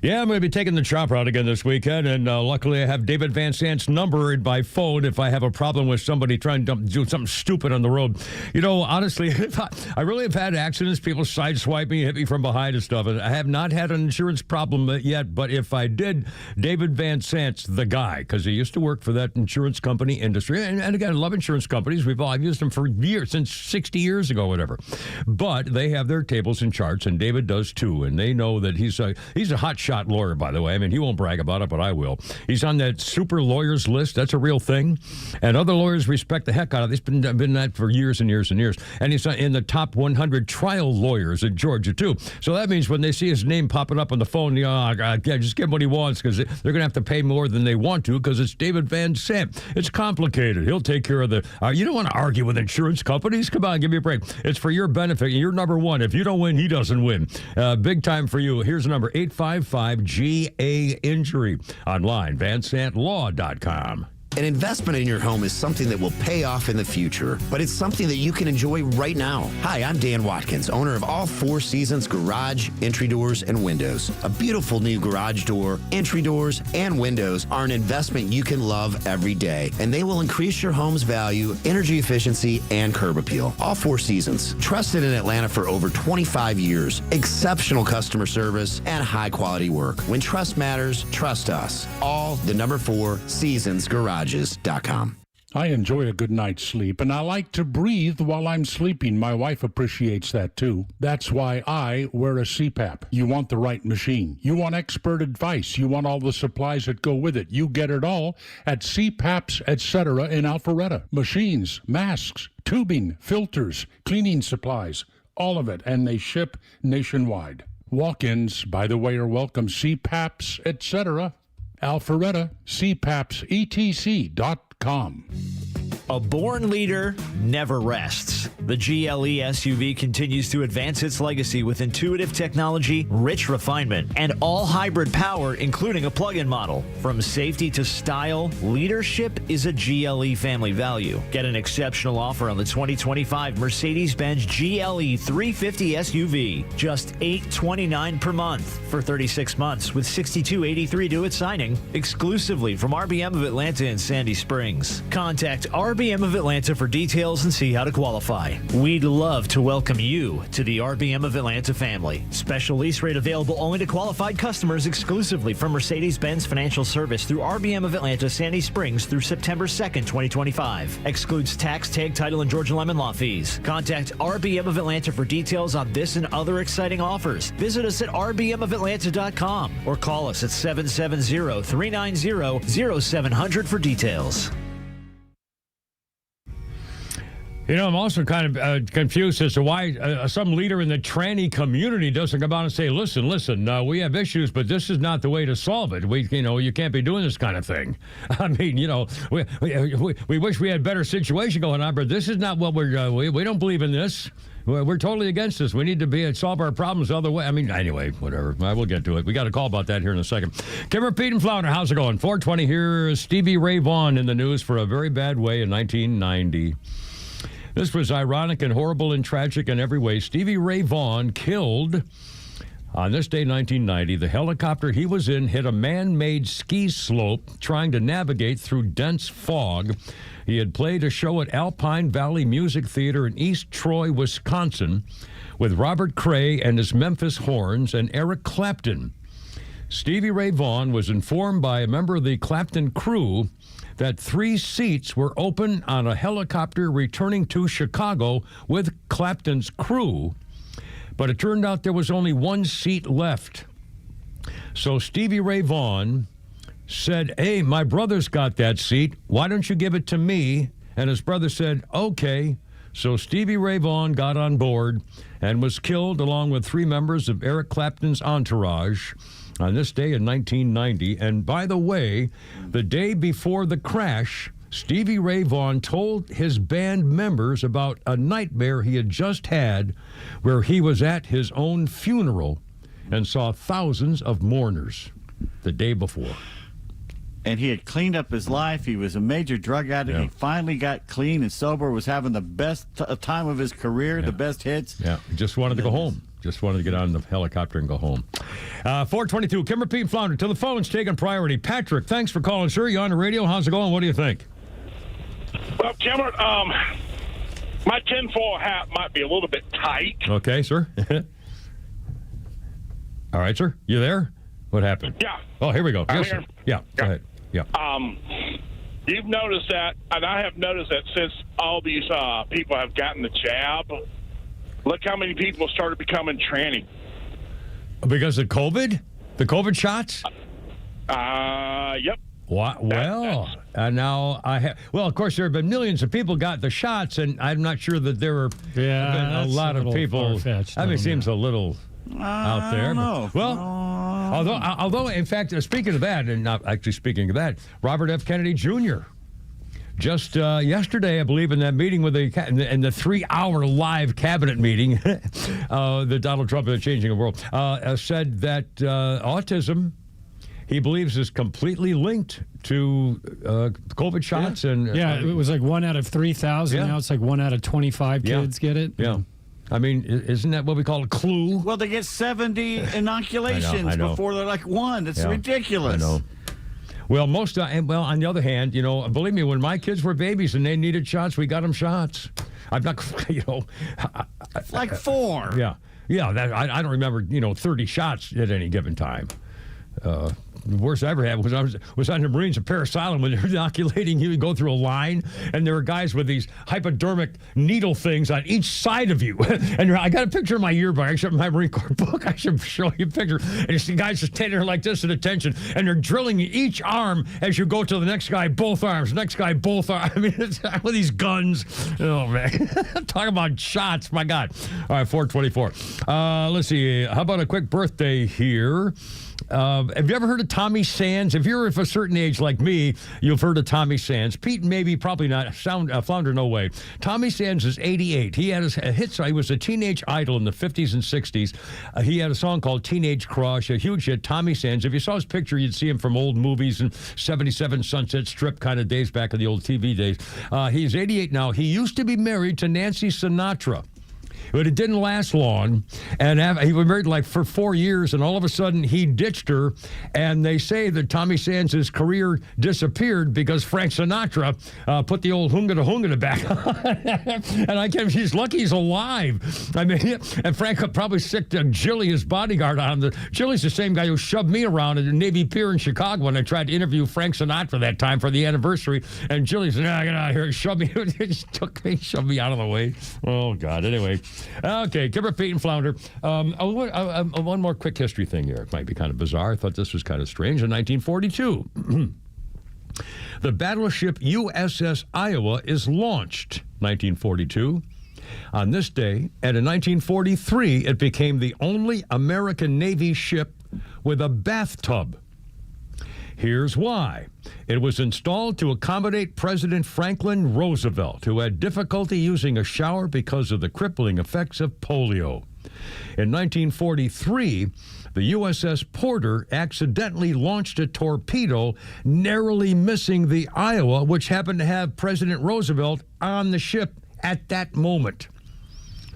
Yeah, I'm going to be taking the chopper out again this weekend, and luckily I have David Van Sant's number by phone if I have a problem with somebody trying to do something stupid on the road. You know, honestly, I really have had accidents, people sideswipe me, hit me from behind and stuff. I have not had an insurance problem yet, but if I did, David Van Sant's the guy, because he used to work for that insurance company industry. And again, I love insurance companies. I've used them for years, since 60 years ago, whatever. But they have their tables and charts, and David does too, and they know that he's a hot shot lawyer, by the way. I mean, he won't brag about it, but I will. He's on that super lawyers list. That's a real thing. And other lawyers respect the heck out of it. He's been that for years and years and years. And he's in the top 100 trial lawyers in Georgia, too. So that means when they see his name popping up on the phone, just give him what he wants, because they're going to have to pay more than they want to, because it's David Van Sant. It's complicated. He'll take care of you don't want to argue with insurance companies. Come on, give me a break. It's for your benefit. You're number one. If you don't win, he doesn't win. Big time for you. Here's the number, 855-GA-INJURY. Online, vansantlaw.com. An investment in your home is something that will pay off in the future, but it's something that you can enjoy right now. Hi, I'm Dan Watkins, owner of All Four Seasons Garage, Entry Doors, and Windows. A beautiful new garage door, entry doors, and windows are an investment you can love every day, and they will increase your home's value, energy efficiency, and curb appeal. All Four Seasons, trusted in Atlanta for over 25 years, exceptional customer service, and high-quality work. When trust matters, trust us. All the number 4 Seasons Garage. I enjoy a good night's sleep, and I like to breathe while I'm sleeping. My wife appreciates that, too. That's why I wear a CPAP. You want the right machine. You want expert advice. You want all the supplies that go with it. You get it all at CPAPs, etc. in Alpharetta. Machines, masks, tubing, filters, cleaning supplies, all of it, and they ship nationwide. Walk-ins, by the way, are welcome. CPAPs, etc. Alpharetta, cpapsetc.com. A born leader never rests. The GLE SUV continues to advance its legacy with intuitive technology, rich refinement, and all-hybrid power, including a plug-in model. From safety to style, leadership is a GLE family value. Get an exceptional offer on the 2025 Mercedes-Benz GLE 350 SUV. Just $829 per month for 36 months with $62.83 due at signing, exclusively from RBM of Atlanta and Sandy Springs. Contact RBM of Atlanta for details and see how to qualify. We'd love to welcome you to the RBM of Atlanta family. Special lease rate available only to qualified customers exclusively from Mercedes-Benz Financial Service through RBM of Atlanta, Sandy Springs through September 2nd, 2025. Excludes tax, tag, title, and Georgia Lemon Law fees. Contact RBM of Atlanta for details on this and other exciting offers. Visit us at rbmofatlanta.com or call us at 770-390-0700 for details. You know, I'm also kind of confused as to why some leader in the tranny community doesn't come out and say, listen, we have issues, but this is not the way to solve it. You can't be doing this kind of thing. I mean, we wish we had better situation going on, but this is not what we're doing. We don't believe in this. We're totally against this. We need to solve our problems the other way. I mean, anyway, whatever. We'll get to it. We got a call about that here in a second. Kimmer, Pete, and Flounder, how's it going? 420 here. Stevie Ray Vaughan in the news for a very bad way in 1990. This was ironic and horrible and tragic in every way. Stevie Ray Vaughan killed on this day, 1990. The helicopter he was in hit a man-made ski slope trying to navigate through dense fog. He had played a show at Alpine Valley Music Theater in East Troy, Wisconsin, with Robert Cray and his Memphis Horns and Eric Clapton. Stevie Ray Vaughan was informed by a member of the Clapton crew that 3 seats were open on a helicopter returning to Chicago with Clapton's crew, but it turned out there was only 1 seat left. So Stevie Ray Vaughan said, hey, my brother's got that seat. Why don't you give it to me? And his brother said, okay. So Stevie Ray Vaughan got on board and was killed along with 3 members of Eric Clapton's entourage on this day in 1990. And by the way, the day before the crash, Stevie Ray Vaughan told his band members about a nightmare he had just had where he was at his own funeral and saw thousands of mourners the day before. And he had cleaned up his life. He was a major drug addict. Yeah. He finally got clean and sober, was having the best time of his career, the best hits. Yeah, he just wanted to go home. Just wanted to get on the helicopter and go home. 422, Kimmer, Pete, and Flounder. To the phone's taking priority. Patrick, thanks for calling, sir. You on the radio? How's it going? What do you think? Well, Kimmer, my tinfoil hat might be a little bit tight. Okay, sir. All right, sir. You there? What happened? Yeah. Oh, here we go. I'm yes, here. Sir. Yeah, go ahead. Yeah. You've noticed that, and I have noticed that since all these people have gotten the jab, look how many people started becoming tranny. Because of COVID? The COVID shots? Yep. What? Well, now I have. Well, of course, there have been millions of people got the shots, and I'm not sure that there were a lot of people. I mean, it seems a little out there. I don't know. Well, although, in fact, speaking of that, and not actually speaking of that, Robert F. Kennedy Jr. just yesterday, I believe, in that meeting with in the 3-hour live cabinet meeting, the Donald Trump and the Changing the World, said that autism, he believes, is completely linked to COVID shots. Yeah. And it was like 1 out of 3,000. Now it's like 1 out of 25 kids get it. Yeah. I mean, isn't that what we call a clue? Well, they get 70 inoculations before they're like 1. It's ridiculous. I know. Well, on the other hand, believe me, when my kids were babies and they needed shots, we got them shots. I'm not, like 4. Yeah. Yeah. I don't remember, 30 shots at any given time. The worst I ever had was on the Marines at Parris Island when they were inoculating. You would go through a line, and there were guys with these hypodermic needle things on each side of you. And I got a picture of my yearbook. I should my Marine Corps book. I should show you a picture. And it's the guys just standing there like this at attention, and they're drilling each arm as you go to the next guy, both arms. Next guy, both arms. I mean, it's with these guns. Oh, man. Talk about shots. My God. All right, 424. Let's see. How about a quick birthday here? Have you ever heard of Tommy Sands? If you're of a certain age like me, you've heard of Tommy Sands. Pete, maybe, probably not. Flounder, no way. Tommy Sands is 88. He had a hit song. He was a teenage idol in the 50s and 60s. He had a song called Teenage Crush, a huge hit. Tommy Sands. If you saw his picture, you'd see him from old movies and 77 Sunset Strip kind of days back in the old TV days. He's 88 now. He used to be married to Nancy Sinatra. But it didn't last long, and he was married like for 4 years, and all of a sudden he ditched her, and they say that Tommy Sands' career disappeared because Frank Sinatra put the old hunga back on. And I can't, he's lucky he's alive. I mean, and Frank probably sicked Jilly, his bodyguard, on him. Jilly's the same guy who shoved me around at the Navy Pier in Chicago when I tried to interview Frank Sinatra that time for the anniversary, and Jilly said, "Nah, get out of here," shoved me, shoved me out of the way. Oh, God, anyway. Okay, Kipper, Pete, and Flounder. One more quick history thing here. It might be kind of bizarre. I thought this was kind of strange. In 1942, the battleship USS Iowa is launched. 1942. On this day, and in 1943, it became the only American Navy ship with a bathtub. Here's why. It was installed to accommodate President Franklin Roosevelt, who had difficulty using a shower because of the crippling effects of polio. In 1943, the USS Porter accidentally launched a torpedo, narrowly missing the Iowa, which happened to have President Roosevelt on the ship at that moment.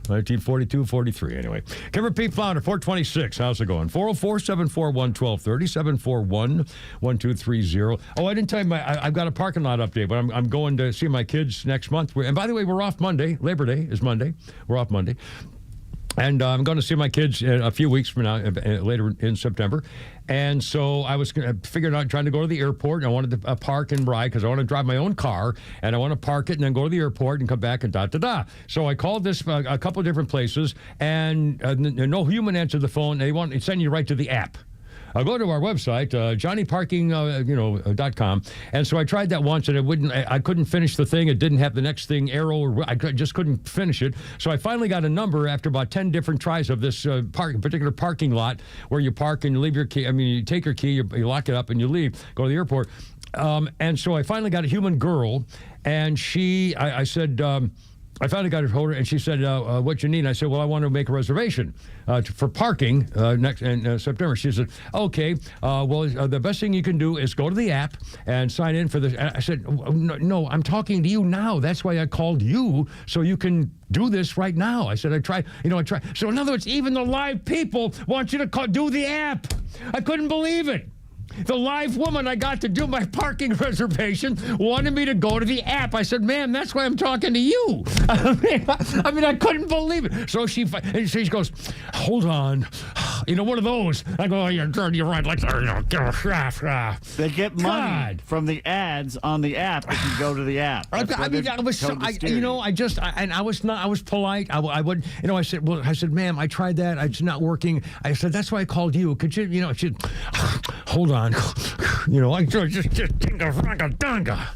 1942-43, anyway. Kipper, Pete, Flounder, 426. How's it going? 404-741-1230, 741-1230. Oh, I didn't tell you, I've got a parking lot update, but I'm going to see my kids next month. And by the way, we're off Monday. Labor Day is Monday. We're off Monday. And I'm going to see my kids a few weeks from now, later in September. And so I was figuring out trying to go to the airport, and I wanted to park and ride because I want to drive my own car, and I want to park it and then go to the airport and come back and da-da-da. So I called this a couple of different places, and no human answered the phone. They want to send you right to the app. I'll go to our website, johnnyparking.com. And so I tried that once, and I couldn't finish the thing. It didn't have the next thing, arrow. I just couldn't finish it. So I finally got a number after about 10 different tries of this particular parking lot where you park and you leave your key. I mean, you take your key, you lock it up, and you leave, go to the airport. And so I finally got a human girl, and I said, I finally got her hold, and she said, what you need? And I said, well, I want to make a reservation for parking next in September. She said, okay, the best thing you can do is go to the app and sign in for this. And I said, no, I'm talking to you now. That's why I called you, so you can do this right now. I said, I tried. So in other words, even the live people want you to do the app. I couldn't believe it. The live woman I got to do my parking reservation wanted me to go to the app. I said, ma'am, that's why I'm talking to you. I mean, I couldn't believe it. So she goes, hold on. One of those. I go, oh, you're right. Like, they get money from the ads on the app if you go to the app. I was polite. I said, ma'am, I tried that. It's not working. I said, that's why I called you. Could you, she hold on. I just dinga.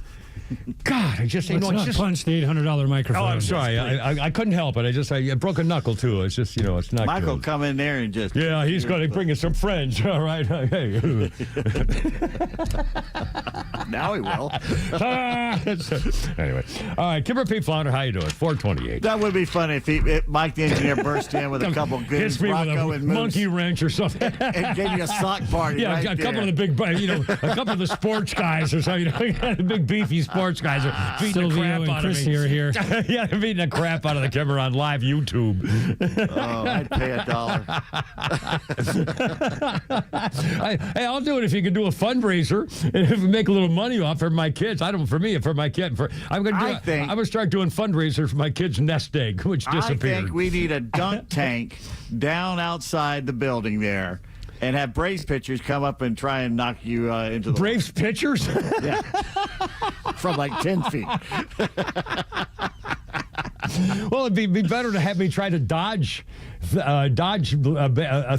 God, I just punch the $800 microphone. Oh, I'm sorry. I couldn't help it. I broke a knuckle too. It's just it's not. Michael good. Come in there and just. Yeah, he's going to bring us some friends. All right. Hey. Now he will. Anyway, all right. Kipper, Pete, Flounder, how you doing? 428. That would be funny if Mike the engineer burst in with a couple good hits me Rocco with a and Moose monkey wrench or something, and gave you a sock party. Yeah, right a couple there. of the big, a couple of the sports guys or something. The big beefy sports guys are beating the crap out of me. Are here. Yeah, they're beating the crap out of the Kipper on live YouTube. Oh, I'd pay $1. Hey, I'll do it if you can do a fundraiser and if we make a little money off for my kids. I'm going to start doing fundraisers for my kids' nest egg, which disappeared. I think we need a dunk tank down outside the building there. And have Braves pitchers come up and try and knock you into the Braves pitchers? Yeah. From like 10 feet. Well, it'd be better to have me try to dodge Dodge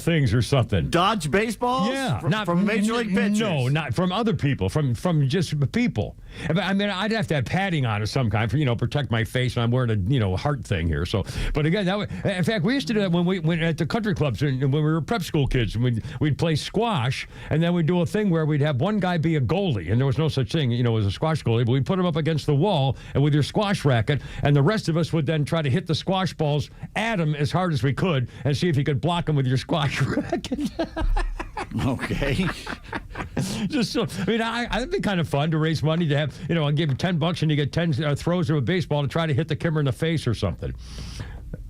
things or something. Dodge baseballs? Yeah. Not from Major League pitchers? No, not from other people, from just people. I mean, I'd have to have padding on of some kind for, protect my face, and I'm wearing a heart thing here. So, but again, in fact, we used to do that when at the country clubs when we were prep school kids. We'd play squash, and then we'd do a thing where we'd have one guy be a goalie, and there was no such thing, as a squash goalie, but we'd put him up against the wall and with your squash racket, and the rest of us would then try to hit the squash balls at him as hard as we could and see if you could block him with your squash racket. Okay. Just so, it'd be kind of fun to raise money to have, I'll give you $10 and you get 10 throws of a baseball to try to hit the kimmer in the face or something.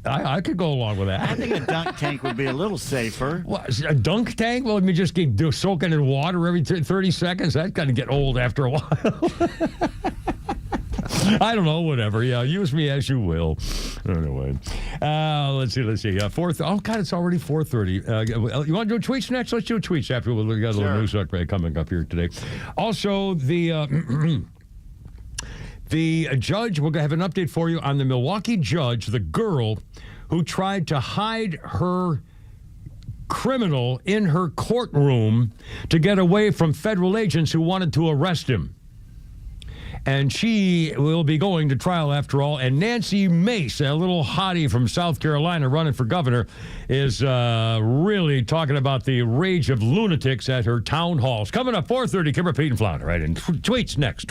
I could go along with that. I think a dunk tank would be a little safer. What, a dunk tank? Well, let me just keep soaking in water every 30 seconds. That's got to get old after a while. I don't know, whatever. Yeah, use me as you will. I don't know. Let's see. 4. Oh, God, it's already 4:30. You want to do tweets next? Let's do tweets after we got a little news coming up here today. Also, the judge, we're going to have an update for you on the Milwaukee judge, the girl who tried to hide her criminal in her courtroom to get away from federal agents who wanted to arrest him. And she will be going to trial after all. And Nancy Mace, a little hottie from South Carolina running for governor, is really talking about the rage of lunatics at her town halls. Coming up, 4:30, Kimber, Pete, and Flounder. Right, and tweets next.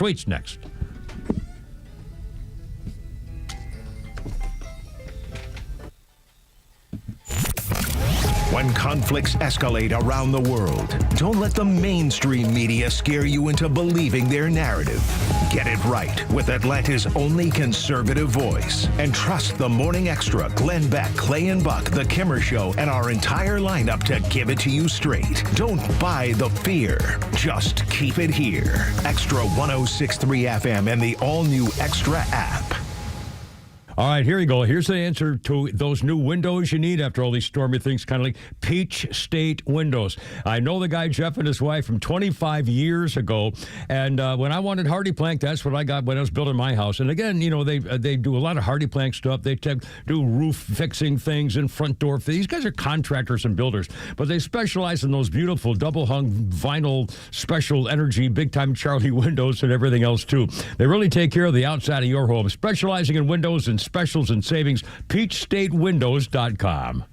When conflicts escalate around the world, don't let the mainstream media scare you into believing their narrative. Get it right with Atlanta's only conservative voice. And trust the Morning Extra, Glenn Beck, Clay and Buck, The Kimmer Show, and our entire lineup to give it to you straight. Don't buy the fear. Just keep it here. Extra 106.3 FM and the all-new Extra app. All right, here you go. Here's the answer to those new windows you need after all these stormy things, kind of like Peach State windows. I know the guy, Jeff, and his wife from 25 years ago, and when I wanted hardy plank, that's what I got when I was building my house. And again, they do a lot of hardy plank stuff. They do roof fixing things and front door. These guys are contractors and builders, but they specialize in those beautiful double-hung vinyl special energy big-time Charlie windows and everything else, too. They really take care of the outside of your home, specializing in windows and specials and savings. PeachStateWindows.com.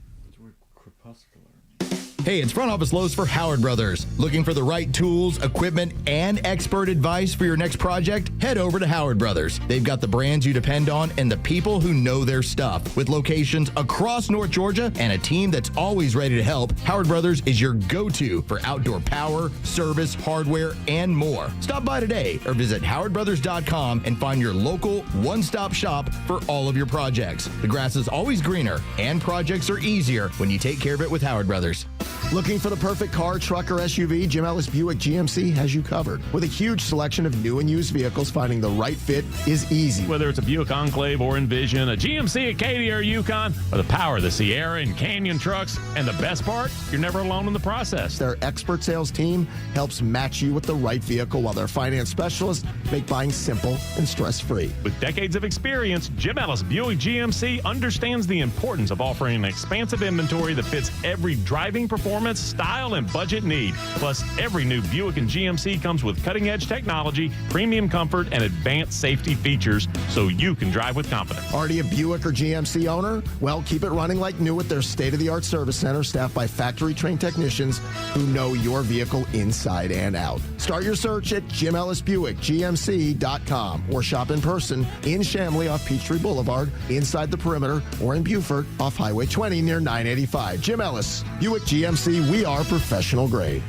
Hey, it's Front Office Lowe's for Howard Brothers. Looking for the right tools, equipment, and expert advice for your next project? Head over to Howard Brothers. They've got the brands you depend on and the people who know their stuff. With locations across North Georgia and a team that's always ready to help, Howard Brothers is your go-to for outdoor power, service, hardware, and more. Stop by today or visit howardbrothers.com and find your local one-stop shop for all of your projects. The grass is always greener and projects are easier when you take care of it with Howard Brothers. Looking for the perfect car, truck, or SUV? Jim Ellis Buick GMC has you covered. With a huge selection of new and used vehicles, finding the right fit is easy. Whether it's a Buick Enclave or Envision, a GMC Acadia or Yukon, or the power of the Sierra and Canyon trucks, and the best part, you're never alone in the process. Their expert sales team helps match you with the right vehicle, while their finance specialists make buying simple and stress-free. With decades of experience, Jim Ellis Buick GMC understands the importance of offering an expansive inventory that fits every driving performance, style, and budget need. Plus, every new Buick and GMC comes with cutting-edge technology, premium comfort, and advanced safety features so you can drive with confidence. Already a Buick or GMC owner? Well, keep it running like new with their state-of-the-art service center staffed by factory-trained technicians who know your vehicle inside and out. Start your search at JimEllisBuickGMC.com or shop in person in Chamblee off Peachtree Boulevard, inside the Perimeter, or in Beaufort off Highway 20 near 985. Jim Ellis, Buick GMC, we are professional grade.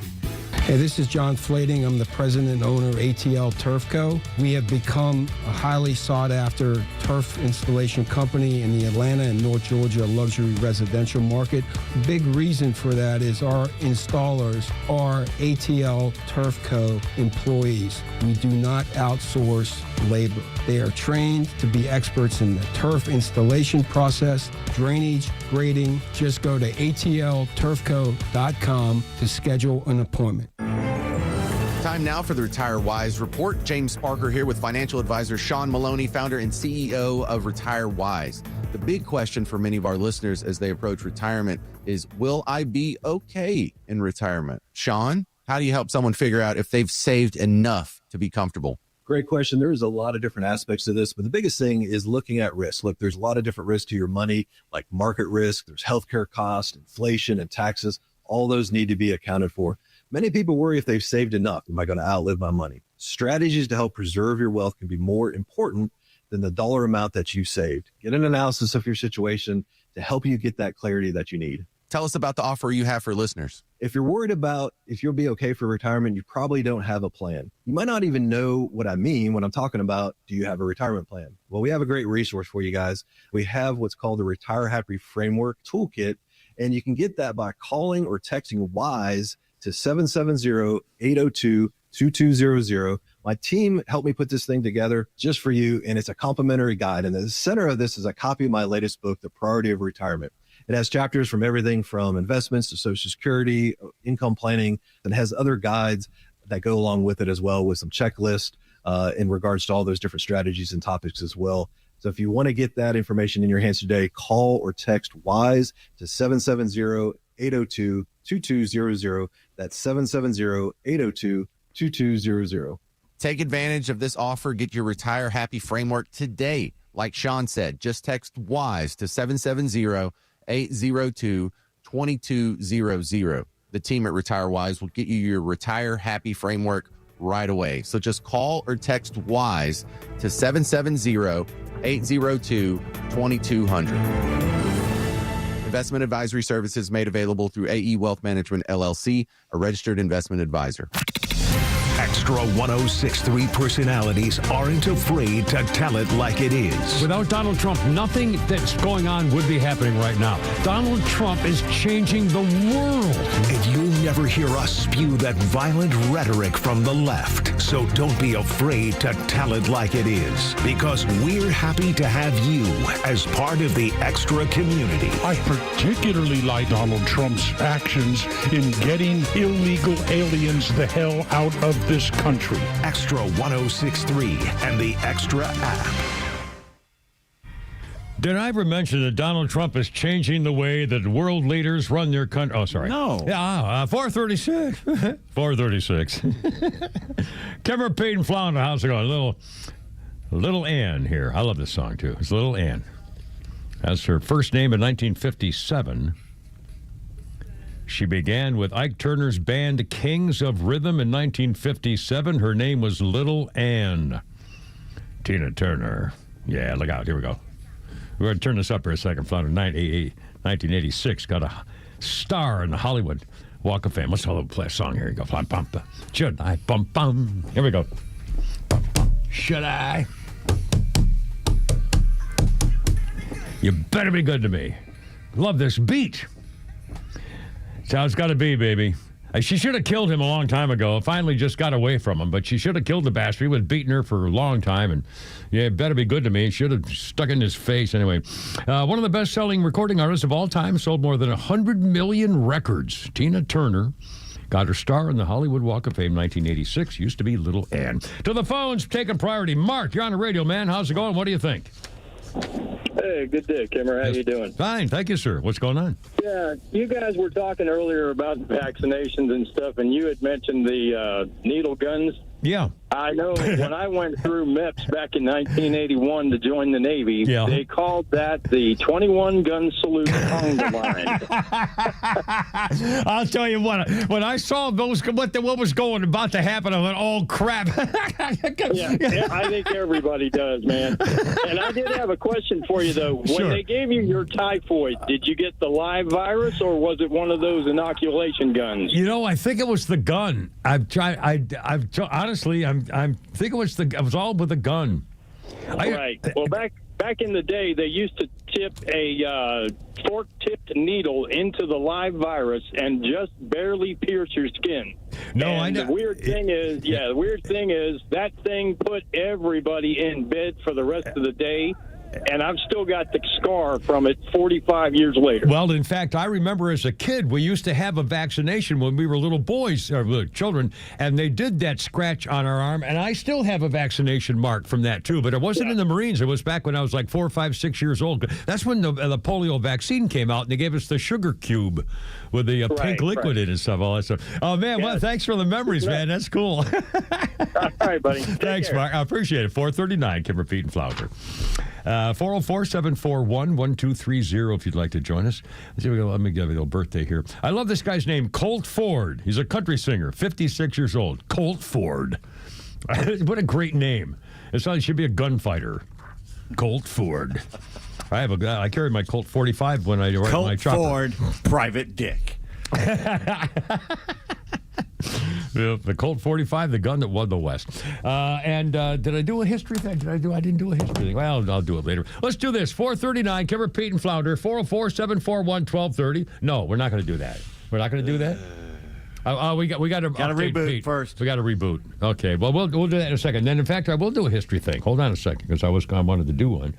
Hey, this is John Flading. I'm the president and owner of ATL Turf Co. We have become a highly sought-after turf installation company in the Atlanta and North Georgia luxury residential market. Big reason for that is our installers are ATL Turf Co. employees. We do not outsource labor. They are trained to be experts in the turf installation process, drainage, grading. Just go to atlturfco.com to schedule an appointment. Time now for the Retire Wise Report. James Parker here with financial advisor Sean Maloney, founder and CEO of Retire Wise. The big question for many of our listeners as they approach retirement is, will I be okay in retirement? Sean, how do you help someone figure out if they've saved enough to be comfortable? Great question. There is a lot of different aspects to this, but the biggest thing is looking at risk. Look, there's a lot of different risks to your money, like market risk, there's healthcare costs, inflation, and taxes. All those need to be accounted for. Many people worry if they've saved enough. Am I going to outlive my money? Strategies to help preserve your wealth can be more important than the dollar amount that you saved. Get an analysis of your situation to help you get that clarity that you need. Tell us about the offer you have for listeners. If you're worried about if you'll be okay for retirement, you probably don't have a plan. You might not even know what I mean when I'm talking about, do you have a retirement plan? Well, we have a great resource for you guys. We have what's called the Retire Happy Framework Toolkit, and you can get that by calling or texting WISE to 770-802-2200. My team helped me put this thing together just for you, and it's a complimentary guide. And the center of this is a copy of my latest book, The Priority of Retirement. It has chapters from everything from investments to Social Security, income planning, and has other guides that go along with it as well, with some checklists in regards to all those different strategies and topics as well. So if you want to get that information in your hands today, call or text WISE to 770-802-2200. That's 770-802-2200. Take advantage of this offer. Get your Retire Happy Framework today. Like Sean said, just text WISE to 770-802-2200. The team at Retire Wise will get you your Retire Happy Framework right away. So just call or text WISE to 770-802-2200. Investment advisory services made available through AE Wealth Management, LLC, a registered investment advisor. XTRA 106.3 personalities aren't afraid to tell it like it is. Without Donald Trump, nothing that's going on would be happening right now. Donald Trump is changing the world. And you'll never hear us spew that violent rhetoric from the left. So don't be afraid to tell it like it is, because we're happy to have you as part of the XTRA community. I particularly like Donald Trump's actions in getting illegal aliens the hell out of this country. XTRA 106.3 and the XTRA app. Did I ever mention that Donald Trump is changing the way that world leaders run their country? Oh, sorry. No. Yeah, 436. 436. Kevin Payton Flounder, how's it going? Little Ann here. I love this song, too. It's Little Ann. That's her first name in 1957. She began with Ike Turner's band Kings of Rhythm in 1957. Her name was Little Ann. Tina Turner. Yeah, look out. Here we go. We're going to turn this up for a second. Flounder, 1986. Got a star in the Hollywood Walk of Fame. Let's play a song. Here you go. Bum, bum, bum. Should I? Bum, bum. Here we go. Bum, bum. Should I? You better be good to me. Love this beat. That's how it's got to be, baby. She should have killed him a long time ago. Finally just got away from him, but she should have killed the bastard. He was beating her for a long time, and yeah, better be good to me. Should have stuck in his face anyway. One of the best-selling recording artists of all time, sold more than 100 million records. Tina Turner got her star in the Hollywood Walk of Fame 1986. Used to be Little Ann. To the phones, taking priority. Mark, you're on the radio, man. How's it going? What do you think? Hey, good day, Kimmer. How you doing? Fine, thank you, sir. What's going on? Yeah, you guys were talking earlier about vaccinations and stuff, and you had mentioned the needle guns. Yeah. I know when I went through MEPS back in 1981 to join the Navy, they called that the 21-gun salute on the line. I'll tell you what, when I saw those, what was about to happen, I went, oh, crap. yeah, I think everybody does, man. And I did have a question for you, though. When they gave you your typhoid, did you get the live virus, or was it one of those inoculation guns? You know, I think it was the gun. Honestly, I think it was all with a gun. Right. Well, back in the day, they used to tip a fork-tipped needle into the live virus and just barely pierce your skin. No, and I know. The weird thing is that thing put everybody in bed for the rest of the day. and I've still got the scar from it 45 years later. Well, in fact, I remember as a kid, we used to have a vaccination when we were little boys, or little children, and they did that scratch on our arm, and I still have a vaccination mark from that, too. But it wasn't in the Marines. It was back when I was like 4, 5, 6 years old. That's when the polio vaccine came out, and they gave us the sugar cube with the pink liquid in it and stuff, all that stuff. Oh, man, well, thanks for the memories, man. That's cool. All right, buddy. Thanks, Mark. I appreciate it. 439, Kimber, Pete, and Flounder. 404-741-1230 if you'd like to join us. Let me give you a little birthday here. I love this guy's name, Colt Ford. He's a country singer, 56 years old. Colt Ford. What a great name. It sounds like he should be a gunfighter. Colt Ford. I carry my Colt 45 when I ride my chopper. Colt Ford, Private Dick. The Colt 45, the gun that won the West. Did I do a history thing? I didn't do a history thing. Well, I'll do it later. Let's do this. 439, Kimber, Pete, and Flounder. 404-741-1230. No, we're not going to do that. We're not going to do that? We got to reboot Pete first. We got to reboot. Okay. Well, we'll do that in a second. Then, in fact, I will do a history thing. Hold on a second, because I wanted to do one.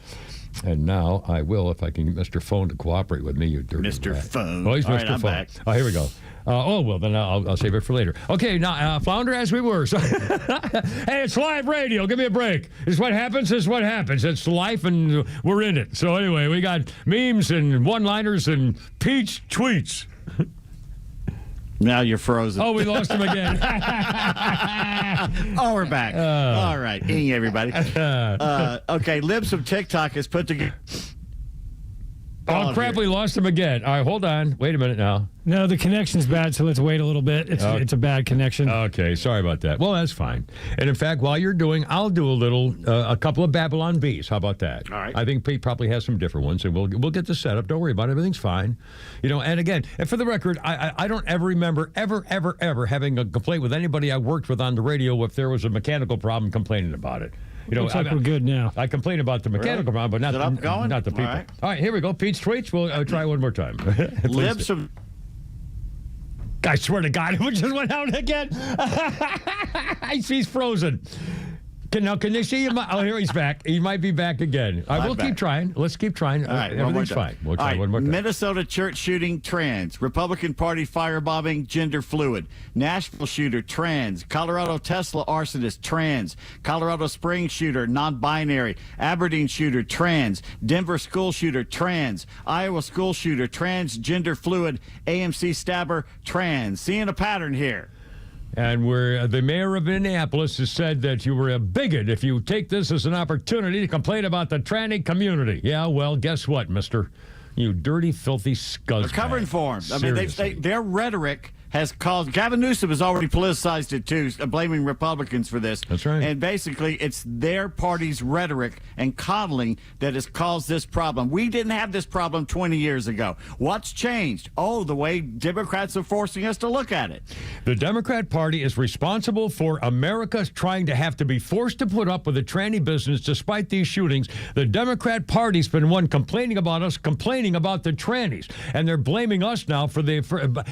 And now I will, if I can get Mr. Phone to cooperate with me, you dirty Mr. rat. Phone. Oh, he's All Mr. right, I'm Phone. back. Oh, here we go. Well, then I'll save it for later. Okay, now, Flounder, as we were. So, hey, it's live radio. Give me a break. This is what happens. It's life, and we're in it. So anyway, we got memes and one-liners and Pete's tweets. Now you're frozen. Oh, we lost him again. Oh, we're back. All right. Eating everybody. Okay, Libs of TikTok has put together. Oh, crap, we lost him again. All right, hold on. Wait a minute now. No, the connection's bad, so let's wait a little bit. It's a bad connection. Okay, sorry about that. Well, that's fine. And in fact, while you're doing, I'll do a couple of Babylon Bees. How about that? All right. I think Pete probably has some different ones, and we'll get the setup. Don't worry about it. Everything's fine. And again, and for the record, I don't ever remember ever having a complaint with anybody I worked with on the radio if there was a mechanical problem complaining about it. Looks like we're good now. I complain about the mechanical problem, but not the people. All right, here we go. Pete's tweets. We'll try one more time. Libs of... I swear to God, it just went out again. He's frozen. Can they see him? Oh, here he's back. He might be back again. All right, we'll keep trying. Let's keep trying. All right, everything's fine. We'll try one more time. Minnesota church shooting, trans. Republican Party firebombing, gender fluid. Nashville shooter, trans. Colorado Tesla arsonist, trans. Colorado Springs shooter, non-binary. Aberdeen shooter, trans. Denver school shooter, trans. Iowa school shooter, trans, gender fluid. AMC stabber, trans. Seeing a pattern here. And the mayor of Minneapolis has said that you were a bigot if you take this as an opportunity to complain about the tranny community. Yeah, well, guess what, mister? You dirty, filthy scuzzbag. They're covering for him. I mean, their rhetoric has caused... Gavin Newsom has already politicized it, too, blaming Republicans for this. That's right. And basically, it's their party's rhetoric and coddling that has caused this problem. We didn't have this problem 20 years ago. What's changed? Oh, the way Democrats are forcing us to look at it. The Democrat Party is responsible for America trying to have to be forced to put up with the tranny business despite these shootings. The Democrat Party's been one complaining about us, complaining about the trannies. And they're blaming us now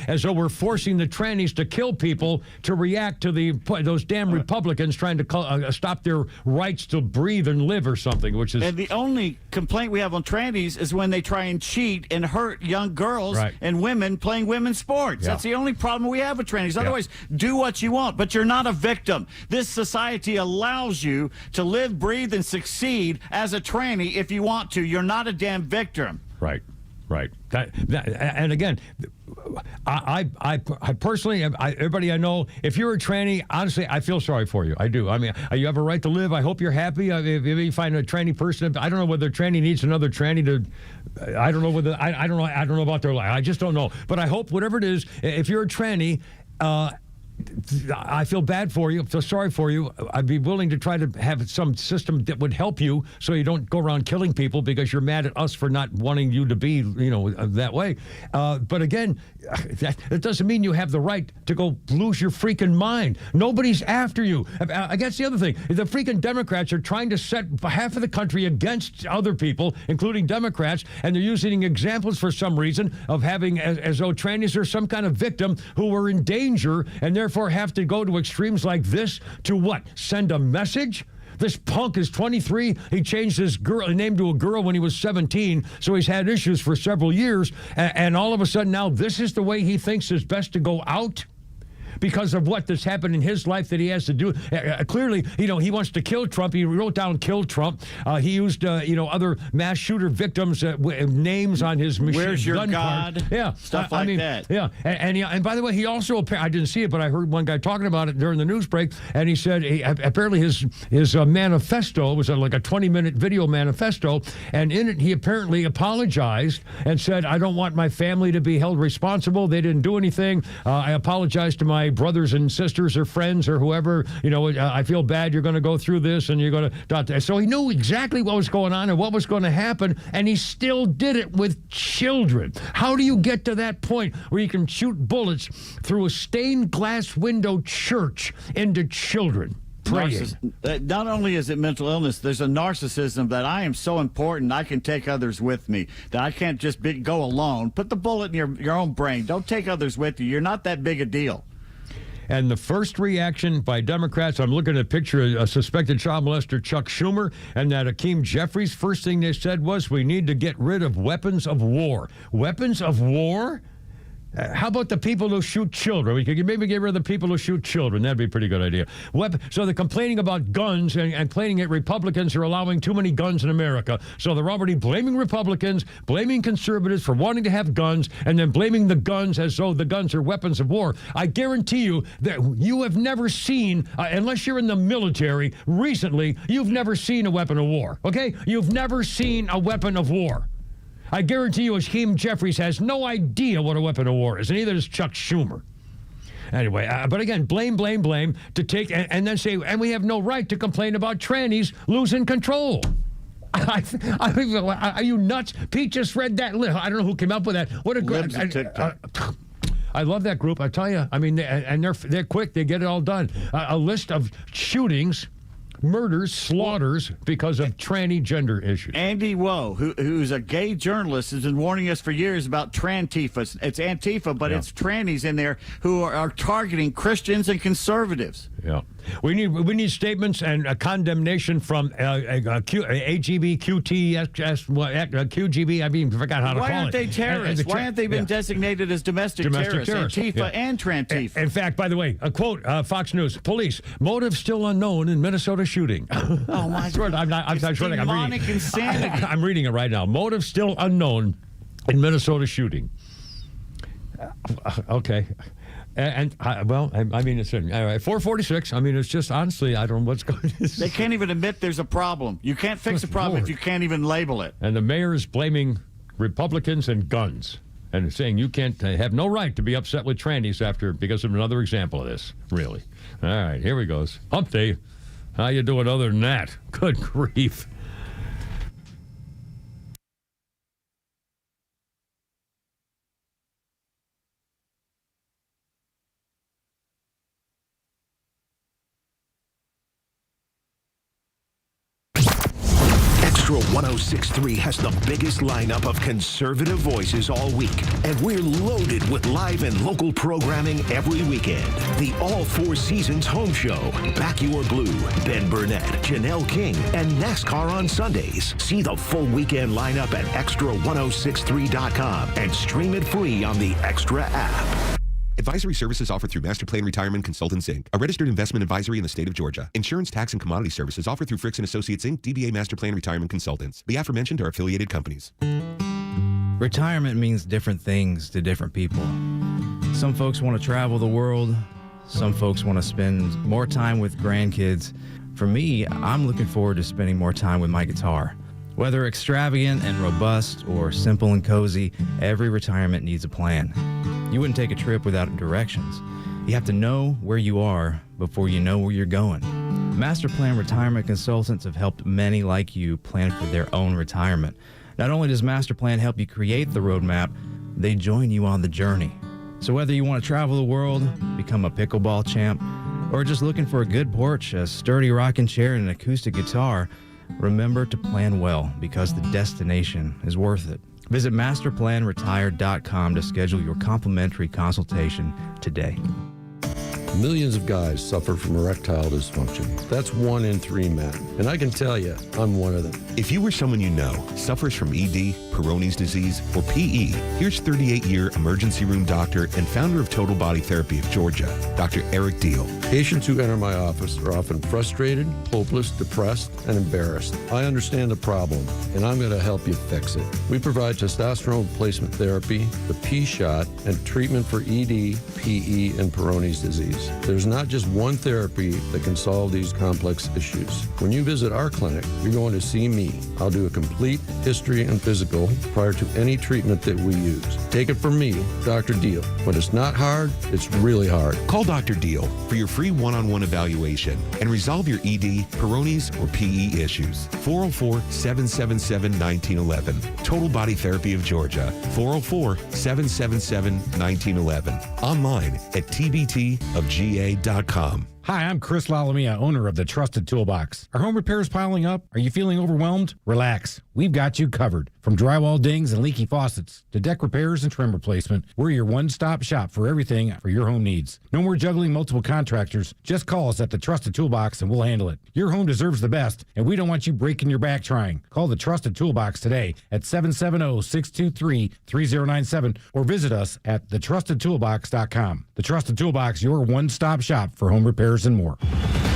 as though we're forcing the trannies to kill people to react to those damn Republicans trying to stop their rights to breathe and live or something, which is... And the only complaint we have on trannies is when they try and cheat and hurt young girls and women playing women's sports. Yeah. That's the only problem we have with trannies. Otherwise, do what you want, but you're not a victim. This society allows you to live, breathe, and succeed as a tranny if you want to. You're not a damn victim. Right. And again, I personally, everybody I know, if you're a tranny, honestly, I feel sorry for you. I do. I mean, you have a right to live. I hope you're happy. If you find a tranny person, I don't know whether a tranny needs another tranny to. I don't know whether I don't know about their life. I just don't know. But I hope whatever it is, if you're a tranny. I feel bad for you. I feel sorry for you. I'd be willing to try to have some system that would help you so you don't go around killing people because you're mad at us for not wanting you to be, that way. But again, that doesn't mean you have the right to go lose your freaking mind. Nobody's after you. I guess the other thing, the freaking Democrats are trying to set half of the country against other people, including Democrats, and they're using examples for some reason of having as though trannies are some kind of victim who are in danger and therefore have to go to extremes like this to what? Send a message? This punk is 23. He changed his name to a girl when he was 17, so he's had issues for several years. And all of a sudden now this is the way he thinks is best to go out? Because of what that's happened in his life that he has to do. Clearly, he wants to kill Trump. He wrote down "kill Trump." He used, other mass shooter victims' names on his machine Where's your gun God? card. Yeah, Stuff like that. Yeah, and by the way, he also, I didn't see it, but I heard one guy talking about it during the news break, and he said apparently his manifesto was like a 20-minute video manifesto, and in it he apparently apologized and said, "I don't want my family to be held responsible. They didn't do anything. I apologize to my brothers and sisters or friends or whoever, I feel bad you're going to go through this and you're going to..." So he knew exactly what was going on and what was going to happen, and he still did it with children. How do you get to that point where you can shoot bullets through a stained glass window church into children? Not only is it mental illness, there's a narcissism that I am so important I can take others with me, that I can't just go alone. Put the bullet in your own brain. Don't take others with you. You're not that big a deal. And the first reaction by Democrats, I'm looking at a picture of a suspected child molester, Chuck Schumer, and that Hakeem Jeffries, first thing they said was, we need to get rid of weapons of war. Weapons of war? How about the people who shoot children? We could maybe get rid of the people who shoot children. That'd be a pretty good idea. So they're complaining about guns and complaining that Republicans are allowing too many guns in America. So they're already blaming Republicans, blaming conservatives for wanting to have guns, and then blaming the guns as though the guns are weapons of war. I guarantee you that you have never seen, unless you're in the military recently, you've never seen a weapon of war, okay? You've never seen a weapon of war. I guarantee you Hakeem Jeffries has no idea what a weapon of war is, and neither does Chuck Schumer. Anyway, but again, blame to take, and then say, and we have no right to complain about trannies losing control. Are you nuts? Pete just read that list. I don't know who came up with that. What a great... I love that group, I tell you. I mean, and they're quick. They get it all done. A list of shootings, murders, slaughters because of tranny gender issues. Andy Woe, who's a gay journalist, has been warning us for years about Trantifa. It's Antifa, but it's trannies in there who are targeting Christians and conservatives. Yeah. We need statements and a condemnation from AGB, QGB. I mean, I forgot how to call it. Why aren't they terrorists? Why aren't they been designated as domestic terrorists? Antifa and Trantifa. In fact, by the way, a quote, Fox News, police, motive still unknown in Minnesota shooting. Oh, my God. I'm reading it right now. Motive still unknown in Minnesota shooting. Okay. I mean, it's all right. 446. I mean, it's just honestly, I don't know what's going on. They can't even admit there's a problem. You can't fix a problem if you can't even label it. And the mayor is blaming Republicans and guns and saying you can't have no right to be upset with trannies because of another example of this. Really. All right, here we go. Hump day. How you doing other than that? Good grief. XTRA 106.3 has the biggest lineup of conservative voices all week, and we're loaded with live and local programming every weekend. The All Four Seasons Home Show, Back Your Blue, Ben Burnett, Janelle King, and NASCAR on Sundays. See the full weekend lineup at XTRA1063.com and stream it free on the XTRA app. Advisory services offered through Master Plan Retirement Consultants, Inc., a registered investment advisory in the state of Georgia. Insurance, tax, and commodity services offered through Fricks & Associates, Inc., DBA Master Plan Retirement Consultants. The aforementioned are affiliated companies. Retirement means different things to different people. Some folks want to travel the world. Some folks want to spend more time with grandkids. For me, I'm looking forward to spending more time with my guitar. Whether extravagant and robust or simple and cozy, every retirement needs a plan. You wouldn't take a trip without directions. You have to know where you are before you know where you're going. Master Plan Retirement Consultants have helped many like you plan for their own retirement. Not only does Master Plan help you create the roadmap, they join you on the journey. So whether you want to travel the world, become a pickleball champ, or just looking for a good porch, a sturdy rocking chair, and an acoustic guitar, remember to plan well because the destination is worth it. Visit masterplanretired.com to schedule your complimentary consultation today. Millions of guys suffer from erectile dysfunction. That's 1 in 3 men. And I can tell you, I'm one of them. If you or someone you know suffers from ED, Peyronie's disease, or PE, here's 38-year emergency room doctor and founder of Total Body Therapy of Georgia, Dr. Eric Deal. Patients who enter my office are often frustrated, hopeless, depressed, and embarrassed. I understand the problem, and I'm going to help you fix it. We provide testosterone replacement therapy, the P-shot, and treatment for ED, PE, and Peyronie's disease. There's not just one therapy that can solve these complex issues. When you visit our clinic, you're going to see me. I'll do a complete history and physical prior to any treatment that we use. Take it from me, Dr. Deal. When it's not hard, it's really hard. Call Dr. Deal for your free one-on-one evaluation and resolve your ED, Peyronie's, or PE issues. 404-777-1911. Total Body Therapy of Georgia. 404-777-1911. Online at tbtofga.com. Hi, I'm Chris Lalamia, owner of the Trusted Toolbox. Are home repairs piling up? Are you feeling overwhelmed? Relax. We've got you covered. From drywall dings and leaky faucets to deck repairs and trim replacement, we're your one-stop shop for everything for your home needs. No more juggling multiple contractors. Just call us at the Trusted Toolbox and we'll handle it. Your home deserves the best, and we don't want you breaking your back trying. Call the Trusted Toolbox today at 770-623-3097 or visit us at thetrustedtoolbox.com. The Trusted Toolbox, your one-stop shop for home repairs and more.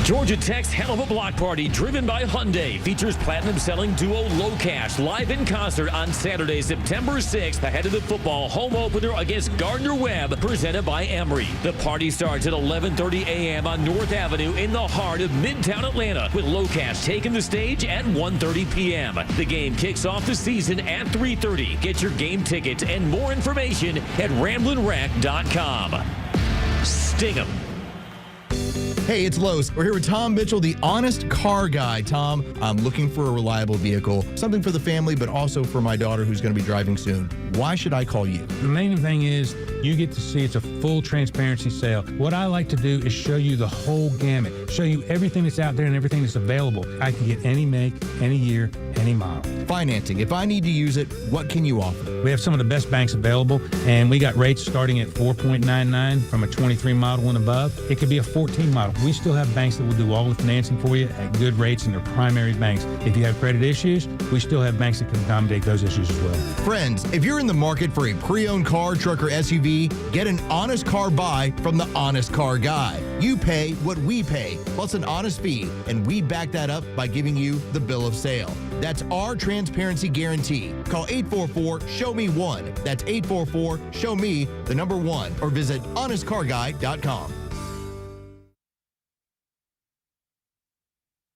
Georgia Tech's Hell of a Block Party, driven by Hyundai, features platinum selling duo Low Cash live in concert on Saturday, September 6th, ahead of the football home opener against Gardner-Webb, presented by Emory. The party starts at 11:30 a.m. on North Avenue in the heart of Midtown Atlanta, with Low Cash taking the stage at 1:30 p.m. The game kicks off the season at 3:30. Get your game tickets and more information at ramblinrack.com. Sting 'em. Hey, it's Los. We're here with Tom Mitchell, the honest car guy. Tom, I'm looking for a reliable vehicle, something for the family, but also for my daughter who's going to be driving soon. Why should I call you? The main thing is you get to see it's a full transparency sale. What I like to do is show you the whole gamut, show you everything that's out there and everything that's available. I can get any make, any year, any model. Financing. If I need to use it, what can you offer? We have some of the best banks available, and we got rates starting at 4.99 from a 23 model and above. It could be a 14 model. We still have banks that will do all the financing for you at good rates, and they're primary banks. If you have credit issues, we still have banks that can accommodate those issues as well. Friends, if you're in the market for a pre-owned car, truck, or SUV, get an honest car buy from the Honest Car Guy. You pay what we pay, plus an honest fee, and we back that up by giving you the bill of sale. That's our transparency guarantee. Call 844-SHOW-ME-1. That's 844-SHOW-ME-1, or visit honestcarguy.com.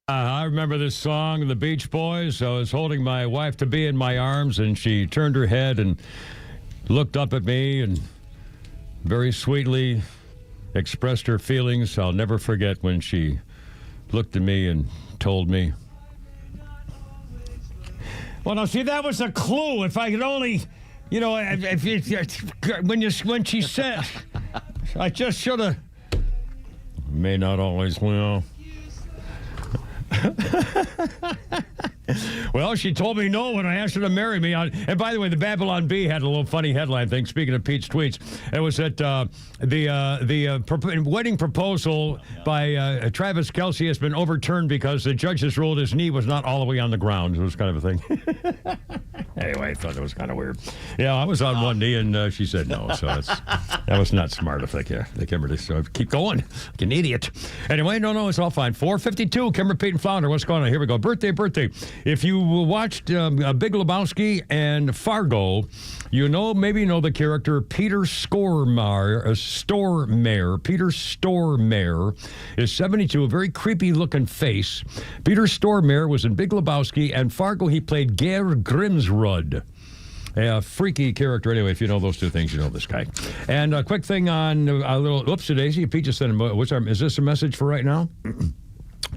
I remember this song, The Beach Boys. I was holding my wife-to-be in my arms, and she turned her head and looked up at me and very sweetly expressed her feelings. I'll never forget when she looked at me and told me. Well, now, see, that was a clue. If I could only, when she said, I just should have. May not always, Well, she told me no when I asked her to marry me. And by the way, the Babylon Bee had a little funny headline thing. Speaking of Pete's tweets, it was that the wedding proposal by Travis Kelce has been overturned because the judges ruled his knee was not all the way on the ground. It was kind of a thing. Anyway, I thought it was kind of weird. Yeah, I was on one knee, and she said no. So that was not smart of the Kimberly. So keep going, like an idiot. Anyway, no, it's all fine. 4:52, Kimberly, Pete, and Flounder. What's going on? Here we go. Birthday. If you watched Big Lebowski and Fargo, maybe know the character Peter Stormare. Peter Stormare is 72, a very creepy-looking face. Peter Stormare was in Big Lebowski and Fargo. He played Ger Grimsrud. A freaky character. Anyway, if you know those two things, you know this guy. And a quick thing on a little, whoopsie-daisy. Pete just said, is this a message for right now?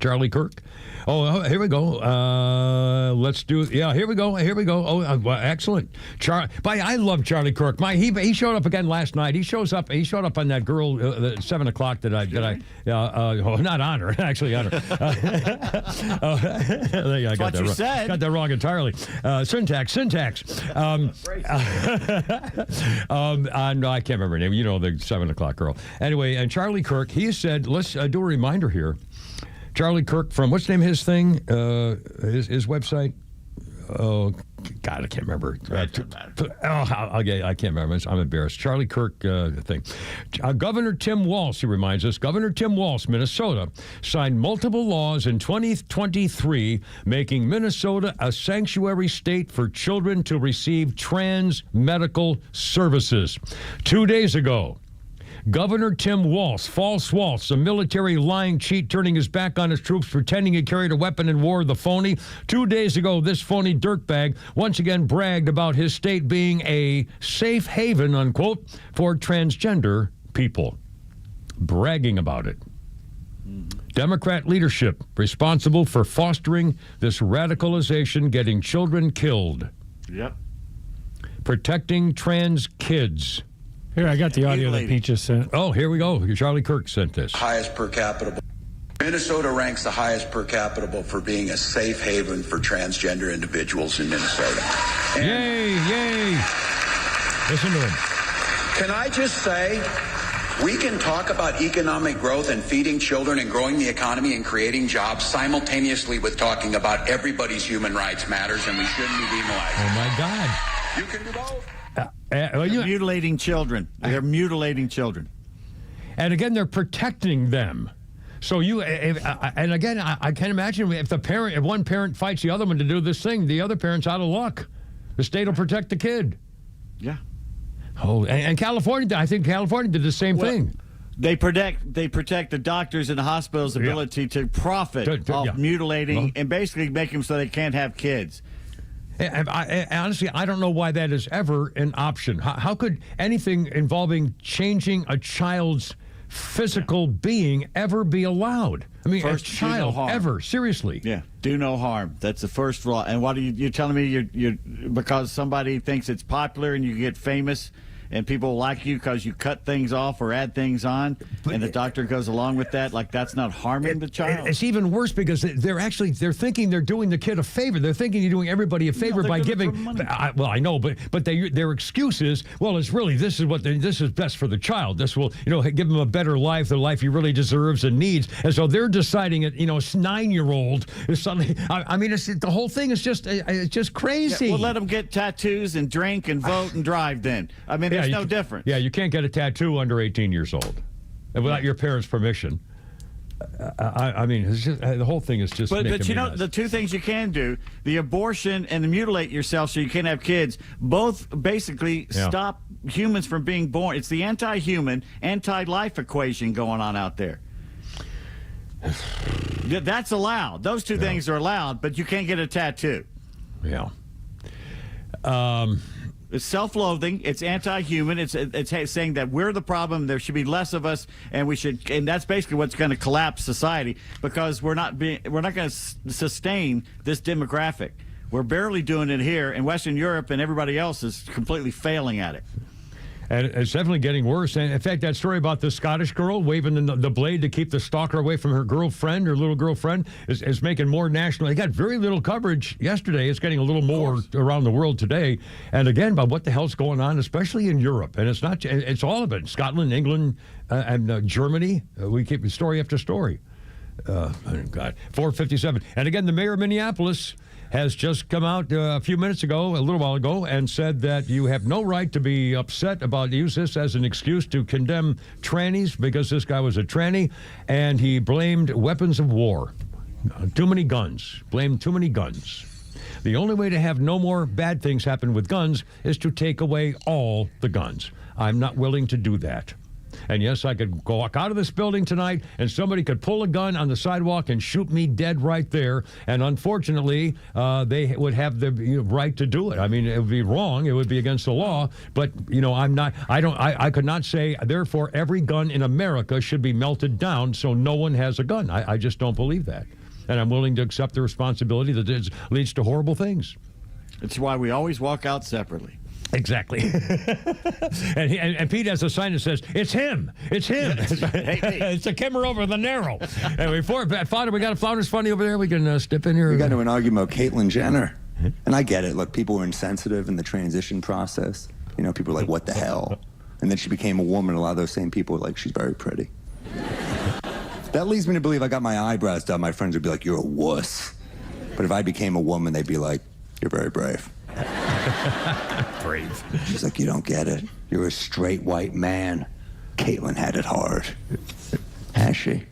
Charlie Kirk. Oh, here we go. Let's do. Yeah, here we go. Oh, well, excellent. I love Charlie Kirk. He showed up again last night. He showed up on that girl at 7 o'clock not on her, actually on her. I got that wrong. Said. Got that wrong entirely. Syntax. No, I can't remember her name. You know, the 7 o'clock girl. Anyway, and Charlie Kirk, he said, let's do a reminder here. Charlie Kirk from, what's the name of his thing? His website? Oh, God, I can't remember. I can't remember. I'm embarrassed. Charlie Kirk thing. Governor Tim Walz, he reminds us, Governor Tim Walz, Minnesota, signed multiple laws in 2023 making Minnesota a sanctuary state for children to receive trans medical services. 2 days ago, Governor Tim Walz, false Walz, a military lying cheat turning his back on his troops, pretending he carried a weapon in war, the phony. 2 days ago, this phony dirtbag once again bragged about his state being a safe haven, unquote, for transgender people. Bragging about it. Democrat leadership responsible for fostering this radicalization, getting children killed. Yep. Protecting trans kids. Here, I got the audio that Pete just sent. Oh, here we go. Charlie Kirk sent this. Highest per capita. Minnesota ranks the highest per capita for being a safe haven for transgender individuals in Minnesota. Yay. Listen to him. Can I just say, we can talk about economic growth and feeding children and growing the economy and creating jobs simultaneously with talking about everybody's human rights matters, and we shouldn't be demonized. Oh, my God. You can do both. Mutilating children. They're mutilating children. And again, they're protecting them. So and again, I can't imagine if one parent fights the other one to do this thing, the other parent's out of luck. The state will protect the kid. Yeah. Oh, and California, I think California did the same thing. They protect the doctors and the hospital's ability to profit off mutilating and basically make them so they can't have kids. Honestly, I don't know why that is ever an option. How could anything involving changing a child's physical being ever be allowed? I mean, first, a child ever, seriously. Yeah, do no harm. That's the first law. And what are you're telling me you're because somebody thinks it's popular and you get famous and people like you because you cut things off or add things on, and the doctor goes along with that, like that's not harming the child? It's even worse because they're thinking they're doing the kid a favor. They're thinking you're doing everybody a favor by giving. Well, I know, but their excuse is, well, it's really this is best for the child. This will give him a better life, the life he really deserves and needs. And so they're deciding it. A 9-year-old is suddenly. I mean, the whole thing is just crazy. Yeah, well, let them get tattoos and drink and vote and drive. Then I mean. There's no difference. Yeah, you can't get a tattoo under 18 years old without your parents' permission. I mean, it's just, the whole thing is just. But the two things you can do: the abortion and the mutilate yourself so you can't have kids. Both basically stop humans from being born. It's the anti-human, anti-life equation going on out there. That's allowed. Those two things are allowed, but you can't get a tattoo. Yeah. It's self-loathing. It's anti-human. It's saying that we're the problem. There should be less of us, and that's basically what's going to collapse society because we're not going to sustain this demographic. We're barely doing it here, and Western Europe and everybody else is completely failing at it. And it's definitely getting worse. And in fact, that story about the Scottish girl waving the blade to keep the stalker away from her little girlfriend, is making more national. It got very little coverage yesterday. It's getting a little more around the world today. And again, about what the hell's going on, especially in Europe. And it's all of it. Scotland, England, and Germany. We keep story after story. God. 4:57. And again, the mayor of Minneapolis has just come out a little while ago, and said that you have no right to be upset about use this as an excuse to condemn trannies because this guy was a tranny, and he blamed weapons of war. Too many guns. Blamed too many guns. The only way to have no more bad things happen with guns is to take away all the guns. I'm not willing to do that. And yes, I could walk out of this building tonight and somebody could pull a gun on the sidewalk and shoot me dead right there. And unfortunately, they would have the right to do it. I mean, it would be wrong. It would be against the law. But, I could not say, therefore, every gun in America should be melted down so no one has a gun. I just don't believe that. And I'm willing to accept the responsibility that it leads to horrible things. It's why we always walk out separately. Exactly. and Pete has a sign that says, "It's him. It's him." It's a Kimmer over the narrow. And before Flounder, we got a Flounder's Funny over there. We can step in here. We got into an argument about Caitlyn Jenner. And I get it. Look, people were insensitive in the transition process. People were like, what the hell? And then she became a woman. A lot of those same people were like, she's very pretty. That leads me to believe I got my eyebrows done. My friends would be like, you're a wuss. But if I became a woman, they'd be like, you're very brave. Brave. She's like, you don't get it. You're a straight white man. Caitlyn had it hard. Has she?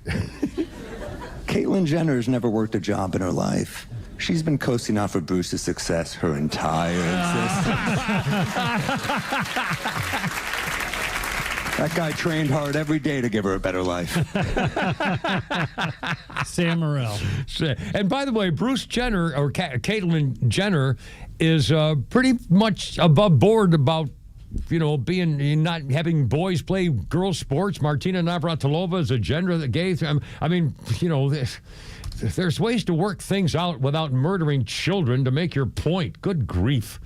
Caitlyn Jenner's never worked a job in her life. She's been coasting off of Bruce's success her entire existence. That guy trained hard every day to give her a better life. Sam Morril. And by the way, Bruce Jenner, or Caitlyn Jenner, is pretty much above board about being not having boys play girls' sports. Martina Navratilova is a gender gay. I mean, there's ways to work things out without murdering children to make your point. Good grief.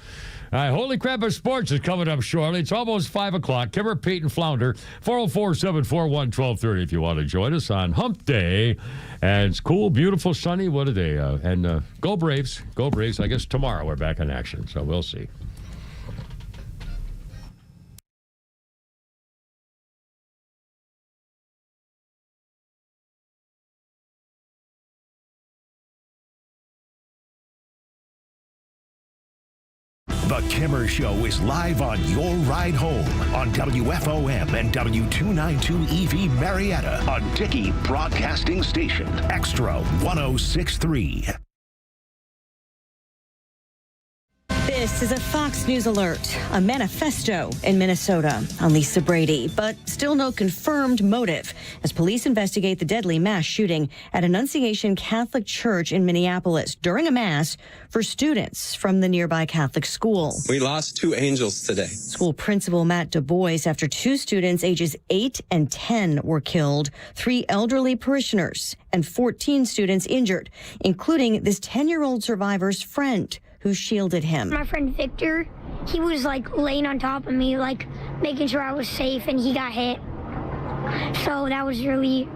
Holy Crap of Sports is coming up shortly. It's almost 5 o'clock. Kimmer, Pete, and Flounder, 404-741-1230 if you want to join us on Hump Day. And it's cool, beautiful, sunny. What a day. And go Braves. Go Braves. I guess tomorrow we're back in action, so we'll see. The Kimmer Show is live on your ride home on WFOM and W292 EV Marietta on Dickey Broadcasting Station, XTRA 106.3. This is a Fox News alert. A manifesto in Minnesota on Lisa Brady, but still no confirmed motive as police investigate the deadly mass shooting at Annunciation Catholic Church in Minneapolis during a mass for students from the nearby Catholic school. We lost 2 angels today. School principal Matt Du Bois after 2 students ages 8 and 10 were killed, 3 elderly parishioners, and 14 students injured, including this 10-year-old survivor's friend who shielded him. My friend Victor, he was laying on top of me, making sure I was safe, and he got hit. So that was really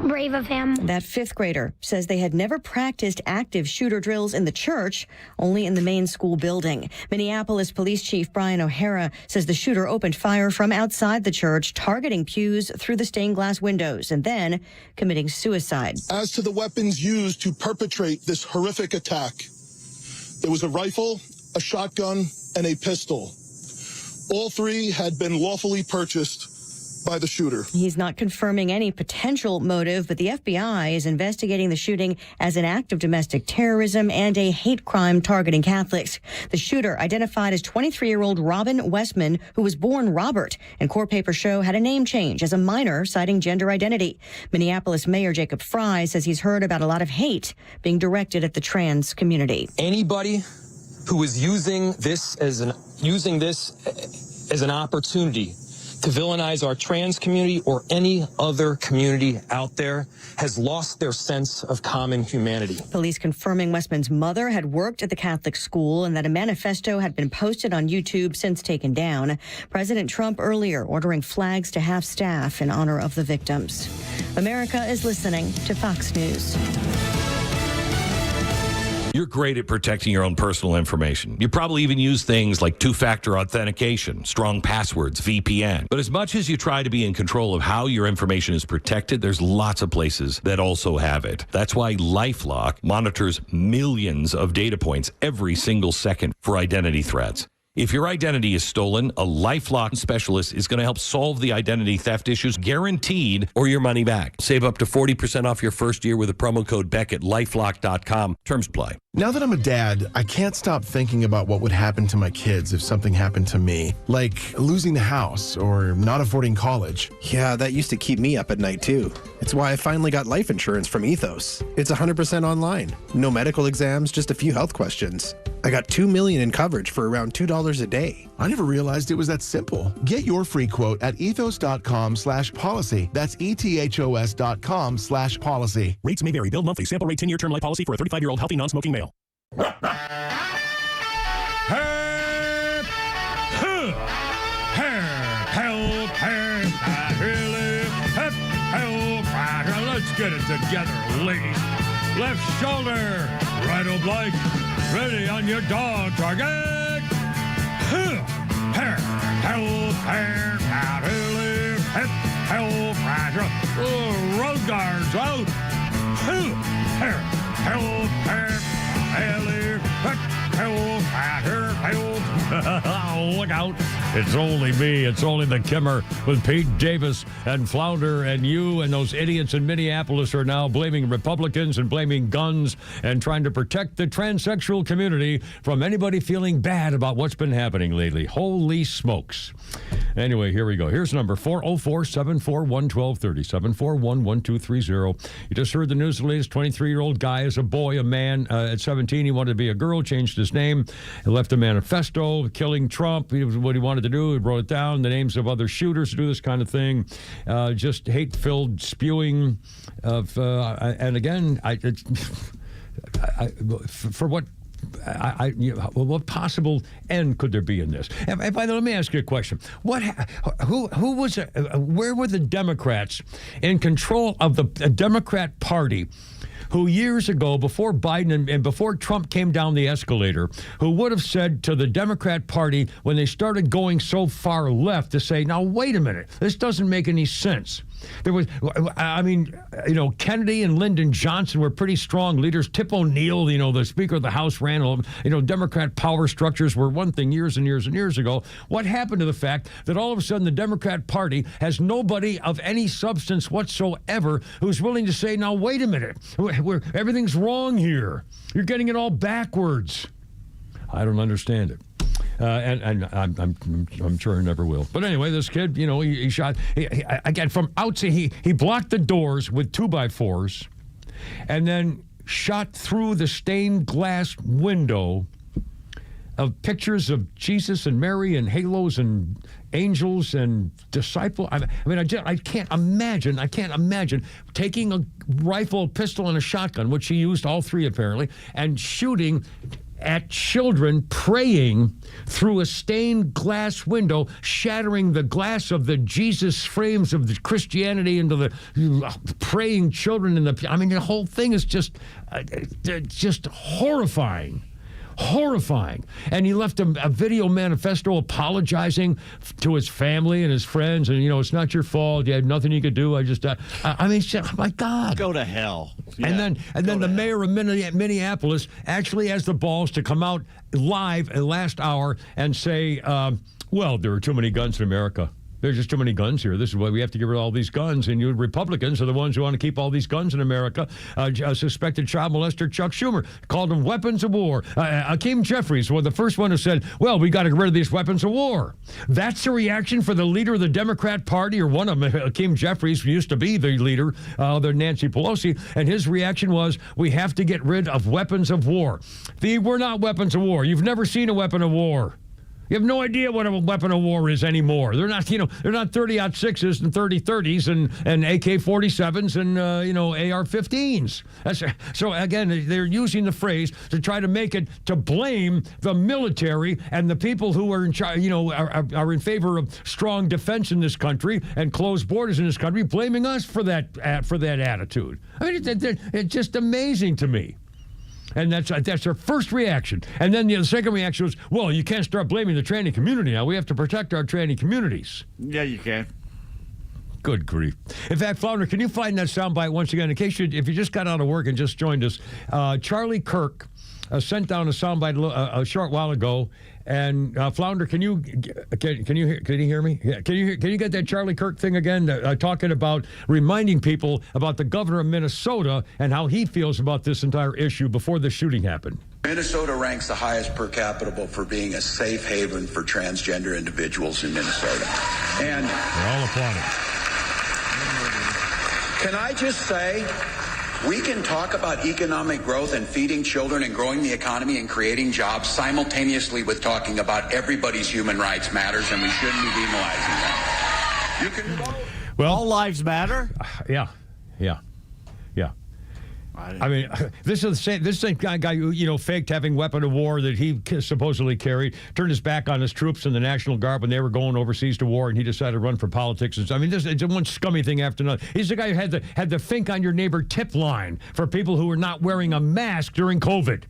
brave of him. That 5th grader says they had never practiced active shooter drills in the church, only in the main school building. Minneapolis Police Chief Brian O'Hara says the shooter opened fire from outside the church, targeting pews through the stained glass windows, and then committing suicide. As to the weapons used to perpetrate this horrific attack, there was a rifle, a shotgun, and a pistol. All 3 had been lawfully purchased by the shooter. He's not confirming any potential motive, but the FBI is investigating the shooting as an act of domestic terrorism and a hate crime targeting Catholics. The shooter, identified as 23-year-old Robin Westman, who was born Robert, and court papers show had a name change as a minor, citing gender identity. Minneapolis Mayor Jacob Fry says he's heard about a lot of hate being directed at the trans community. Anybody who is using this as an opportunity to villainize our trans community or any other community out there has lost their sense of common humanity. Police confirming Westman's mother had worked at the Catholic school and that a manifesto had been posted on YouTube since taken down. President Trump earlier ordering flags to half staff in honor of the victims. America is listening to Fox News. You're great at protecting your own personal information. You probably even use things like two-factor authentication, strong passwords, VPN. But as much as you try to be in control of how your information is protected, there's lots of places that also have it. That's why LifeLock monitors millions of data points every single second for identity threats. If your identity is stolen, a LifeLock specialist is going to help solve the identity theft issues, guaranteed, or your money back. Save up to 40% off your first year with the promo code Beck at LifeLock.com. Terms apply. Now that I'm a dad, I can't stop thinking about what would happen to my kids if something happened to me, like losing the house or not affording college. Yeah, that used to keep me up at night too. It's why I finally got life insurance from Ethos. It's 100% online. No medical exams, just a few health questions. I got $2 million in coverage for around $2 a day. I never realized it was that simple. Get your free quote at ethos.com/policy. That's ethos.com/policy. Rates may vary. Bill monthly. Sample rate 10-year term life policy for a 35-year-old healthy non-smoking male. Let's get it together, ladies. Left shoulder, right oblique, ready on your dog target. Road guards out. Look out. It's only me. It's only the Kimmer with Pete Davis and Flounder, and you and those idiots in Minneapolis are now blaming Republicans and blaming guns and trying to protect the transsexual community from anybody feeling bad about what's been happening lately. Holy smokes. Anyway, here we go. Here's number 404-741-1230, 741-1230. You just heard the news. The latest 23-year-old guy is a boy, a man. At 17, he wanted to be a girl, changed his name, and left a manifesto killing Trump. What he wanted to do, he wrote it down, the names of other shooters who do this kind of thing. Just hate-filled spewing of, and again, for what what possible end could there be in this? And by the way, let me ask you a question. Who was, where were the Democrats in control of the Democrat Party who years ago, before Biden and before Trump came down the escalator, who would have said to the Democrat Party when they started going so far left to say, now, wait a minute, this doesn't make any sense. There was, I mean, Kennedy and Lyndon Johnson were pretty strong leaders. Tip O'Neill, the Speaker of the House ran, Democrat power structures were one thing years and years and years ago. What happened to the fact that all of a sudden the Democrat Party has nobody of any substance whatsoever who's willing to say, now, wait a minute, everything's wrong here. You're getting it all backwards. I don't understand it. And I'm sure he never will. But anyway, this kid, he shot, again, from outside, he blocked the doors with 2x4s and then shot through the stained glass window of pictures of Jesus and Mary and halos and angels and disciples. I can't imagine taking a rifle, a pistol, and a shotgun, which he used all three apparently, and shooting at children praying through a stained glass window, shattering the glass of the Jesus frames of the Christianity into the praying children in the whole thing is just horrifying. Horrifying. And he left a video manifesto apologizing to his family and his friends, and it's not your fault, you had nothing you could do, oh my God, go to hell. Yeah, and then the mayor of Minneapolis actually has the balls to come out live last hour and say, well, there are too many guns in America. There's just too many guns here. This is why we have to get rid of all these guns. And you Republicans are the ones who want to keep all these guns in America. Suspected child molester Chuck Schumer called them weapons of war. Hakeem Jeffries was the first one who said, well, we got to get rid of these weapons of war. That's the reaction for the leader of the Democrat Party, or one of them, Hakeem Jeffries, who used to be the leader, the Nancy Pelosi. And his reaction was, we have to get rid of weapons of war. They were not weapons of war. You've never seen a weapon of war. You have no idea what a weapon of war is anymore. They're not, they're not 30-06s and 30-30s and AK-47s and, AR-15s. So again, they're using the phrase to try to make it, to blame the military and the people who are in charge, are in favor of strong defense in this country and closed borders in this country, blaming us for that attitude. I mean, it's just amazing to me. And that's their first reaction. And then the second reaction was, well, you can't start blaming the tranny community now. We have to protect our tranny communities. Yeah, you can. Good grief. In fact, Flounder, can you find that soundbite once again? If you just got out of work and just joined us, Charlie Kirk sent down a soundbite a short while ago. And Flounder, can you hear me? Yeah. Can you get that Charlie Kirk thing again? Talking about reminding people about the governor of Minnesota and how he feels about this entire issue before the shooting happened. Minnesota ranks the highest per capita for being a safe haven for transgender individuals in Minnesota. And they're all applauding. Can I just say, we can talk about economic growth and feeding children and growing the economy and creating jobs simultaneously with talking about everybody's human rights matters, and we shouldn't be demonizing that. You can vote. Well, all lives matter. Yeah. I mean, this is the same guy who, faked having weapon of war that he supposedly carried, turned his back on his troops and the National Guard when they were going overseas to war, and he decided to run for politics. I mean, it's one scummy thing after another. He's the guy who had the think on your neighbor tip line for people who were not wearing a mask during COVID.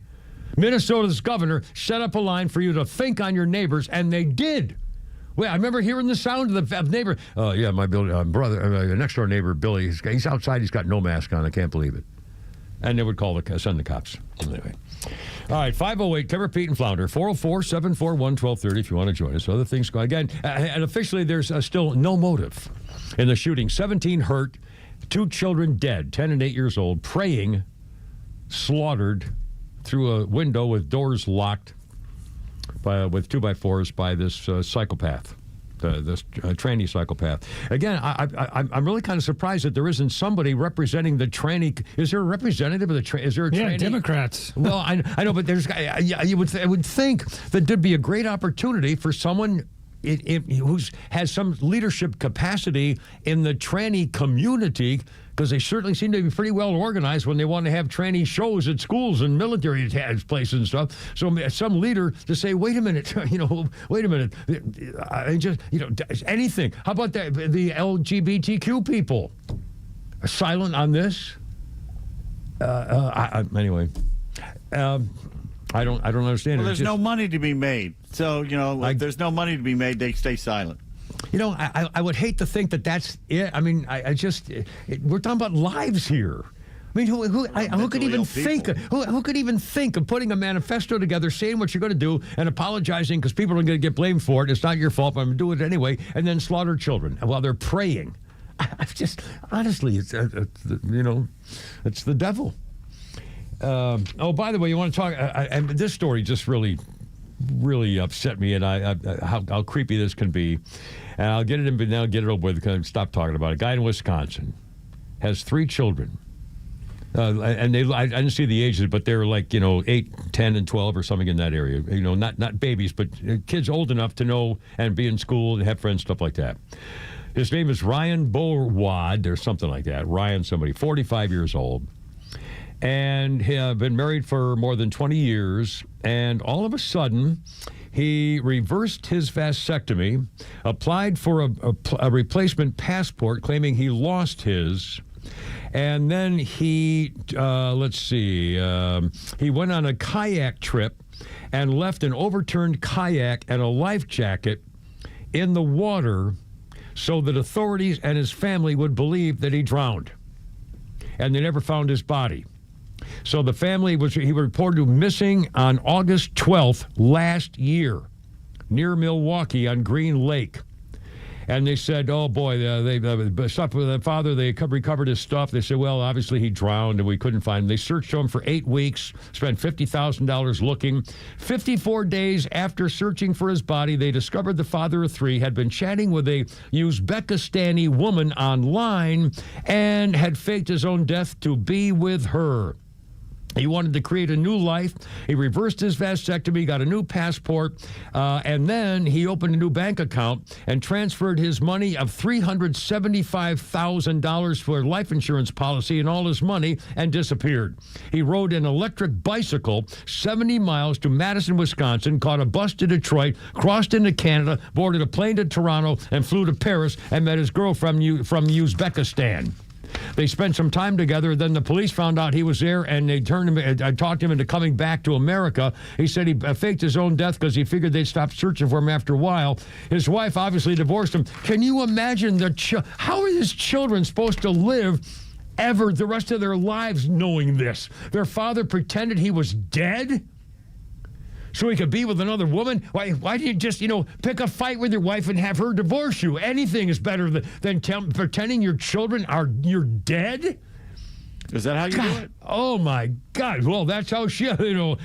Minnesota's governor set up a line for you to think on your neighbors, and they did. Well, I remember hearing the sound of the neighbor. Oh, yeah, my brother, next door neighbor, Billy, he's outside. He's got no mask on. I can't believe it. And they would send the cops. Anyway. All right, 508, Cover Pete and Flounder, 404-741-1230 if you want to join us. Other things go again. And officially, there's still no motive in the shooting. 17 hurt, 2 children dead, 10 and 8 years old, praying, slaughtered through a window with doors locked with 2x4s by this psychopath. This tranny psychopath. Again, I'm really kind of surprised that there isn't somebody representing the tranny. Is there a rerepresentative of the tranny? Is there a tranny? Yeah, Democrats. Well, I know, but there's. I would think that there'd be a great opportunity for someone who has some leadership capacity in the tranny community, because they certainly seem to be pretty well organized when they want to have tranny shows at schools and military places and stuff. So some leader to say, wait a minute, anything. How about the LGBTQ people? Silent on this? Anyway. I don't understand. Well, there's no money to be made. So, if there's no money to be made, they stay silent. I would hate to think that that's it. I mean, we're talking about lives here. I mean, who could even think? Who could even think of putting a manifesto together, saying what you're going to do, and apologizing because people are going to get blamed for it? It's not your fault, but I'm going to do it anyway, and then slaughter children while they're praying. Honestly, it's the devil. By the way, you want to talk? And this story just really upset me, and how creepy this can be. And I'll get it in, but now get it over with. Stop talking about it. A guy in Wisconsin has 3 children, and I didn't see the ages, but they were like 8, 10, and 12 or something in that area. Not babies, but kids old enough to know and be in school and have friends, stuff like that. His name is Ryan Bowad or something like that. Ryan, 45 years old. And he had been married for more than 20 years, and all of a sudden, he reversed his vasectomy, applied for a replacement passport, claiming he lost his, and then he, he went on a kayak trip and left an overturned kayak and a life jacket in the water so that authorities and his family would believe that he drowned. And they never found his body. So the family he was reported missing on August 12th last year near Milwaukee on Green Lake. And they said, oh boy, they stopped with the father. They recovered his stuff. They said, well, obviously he drowned and we couldn't find him. They searched for him for 8 weeks, spent $50,000 looking. 54 days after searching for his body, they discovered the father of 3 had been chatting with a Uzbekistani woman online and had faked his own death to be with her. He wanted to create a new life. He reversed his vasectomy, got a new passport, and then he opened a new bank account and transferred his money of $375,000 for a life insurance policy and all his money and disappeared. He rode an electric bicycle 70 miles to Madison, Wisconsin, caught a bus to Detroit, crossed into Canada, boarded a plane to Toronto, and flew to Paris and met his girlfriend from Uzbekistan. They spent some time together. Then the police found out he was there, and they talked him into coming back to America. He said he faked his own death because he figured they'd stop searching for him after a while. His wife obviously divorced him. Can you imagine how are his children supposed to live ever the rest of their lives knowing this. Their father pretended he was dead so he could be with another woman. Why didn't you just, pick a fight with your wife and have her divorce you? Anything is better than pretending your children you're dead. Is that how you do it? Oh my God! Well, that's how she, when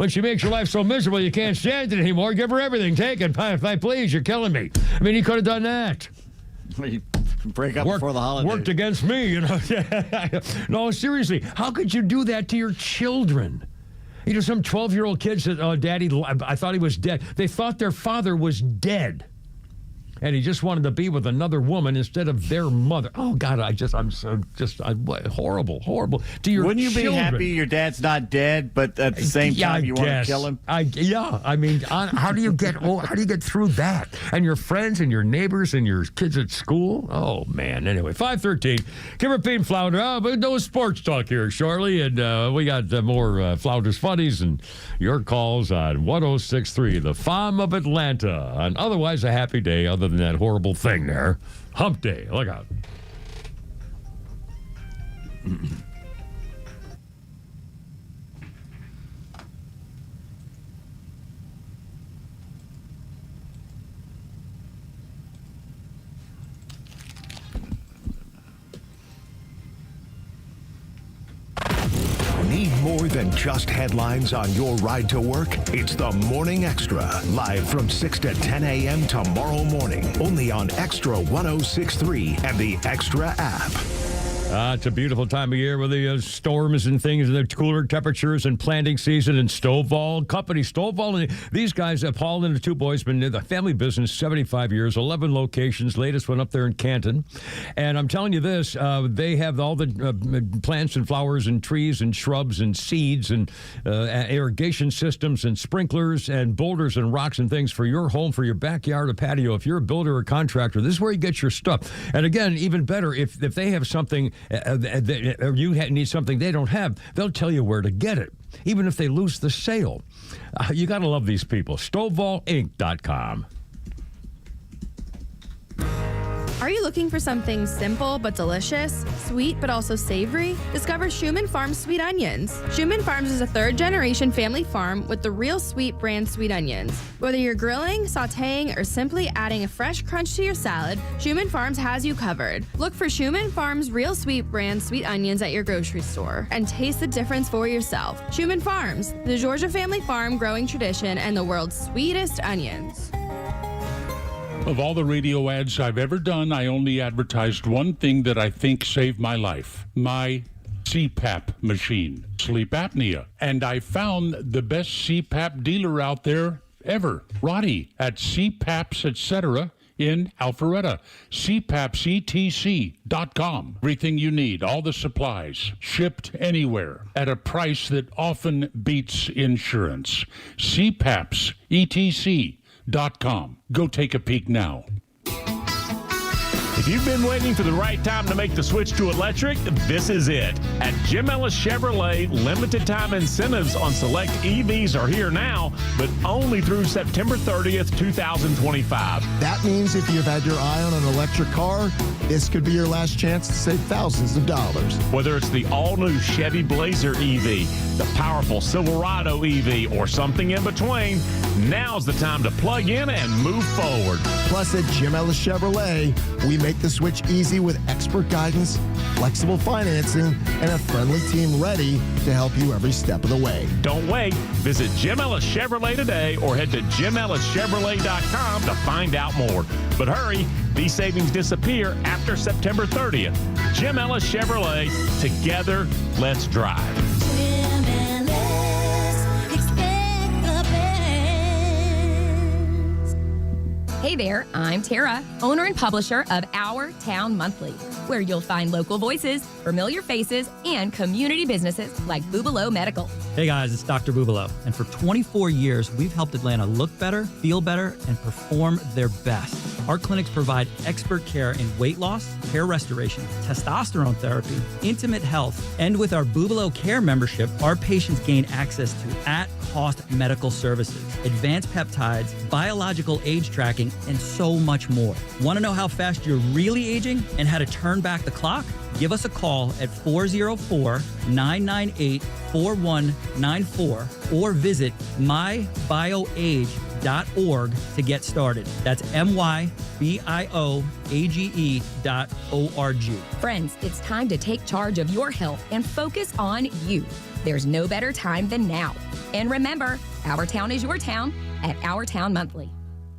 she makes your life so miserable you can't stand it anymore. Give her everything. Take it, please. You're killing me. I mean, he could have done that. Break up before the holidays. Worked against me, No, seriously, how could you do that to your children? Some 12-year-old kid said, "Oh, Daddy, I thought he was dead." They thought their father was dead. And he just wanted to be with another woman instead of their mother. Oh God, horrible to your Wouldn't you children. be happy your dad's not dead, but at the same time you want to kill him? I mean, how do you get through that? And your friends and your neighbors and your kids at school? Oh man. Anyway, 5:13. Kimmer Pete Flounder. But no sports talk here shortly, and we got more Flounder's Funnies and your calls on 106.3, the Farm of Atlanta. And otherwise a happy day, other than that horrible thing there. Hump Day. Look out. Need more than just headlines on your ride to work? It's the Morning Extra, live from 6 to 10 a.m. tomorrow morning, only on XTRA 106.3 and the XTRA app. It's a beautiful time of year with the storms and things, and the cooler temperatures and planting season. And Stovall Company, Stovall, and these guys, Paul and the two boys, been in the family business 75 years, 11 locations. Latest one up there in Canton. And I'm telling you this, they have all the plants and flowers and trees and shrubs and seeds and irrigation systems and sprinklers and boulders and rocks and things for your home, for your backyard or patio. If you're a builder or contractor, this is where you get your stuff. And again, even better, if they have something or you need something they don't have, they'll tell you where to get it, even if they lose the sale. You got to love these people. StovallInc.com. Are you looking for something simple but delicious, sweet but also savory? Discover Schumann Farms Sweet Onions. Schumann Farms is a third-generation family farm with the Real Sweet brand sweet onions. Whether you're grilling, sautéing, or simply adding a fresh crunch to your salad, Schumann Farms has you covered. Look for Schumann Farms Real Sweet brand sweet onions at your grocery store and taste the difference for yourself. Schumann Farms, the Georgia family farm growing tradition and the world's sweetest onions. Of all the radio ads I've ever done, I only advertised one thing that I think saved my life. My CPAP machine, sleep apnea. And I found the best CPAP dealer out there ever, Roddy, at CPAPs, etc. in Alpharetta. CPAPsETC.com. Everything you need, all the supplies, shipped anywhere at a price that often beats insurance. CPAPsETC.com. Go take a peek now. If you've been waiting for the right time to make the switch to electric, this is it. At Jim Ellis Chevrolet, limited time incentives on select EVs are here now, but only through September 30th, 2025. That means if you've had your eye on an electric car, this could be your last chance to save thousands of dollars. Whether it's the all-new Chevy Blazer EV, the powerful Silverado EV, or something in between, now's the time to plug in and move forward. Plus at Jim Ellis Chevrolet, we make the switch easy with expert guidance, flexible financing, and a friendly team ready to help you every step of the way. Don't wait. Visit Jim Ellis Chevrolet today or head to JimEllisChevrolet.com to find out more. But hurry, these savings disappear after September 30th. Jim Ellis Chevrolet, together, let's drive. Hey there, I'm Tara, owner and publisher of Our Town Monthly, where you'll find local voices, familiar faces, and community businesses like Bubalo Medical. Hey guys, it's Dr. Bubalo, and for 24 years, we've helped Atlanta look better, feel better, and perform their best. Our clinics provide expert care in weight loss, hair restoration, testosterone therapy, intimate health, and with our Bubalo Care membership, our patients gain access to cost medical services, advanced peptides, biological age tracking, and so much more. Want to know how fast you're really aging and how to turn back the clock? Give us a call at 404-998-4194 or visit mybioage.org to get started. That's mybioage.org. Friends, it's time to take charge of your health and focus on you. There's no better time than now. And remember, Our Town is your town at Our Town Monthly.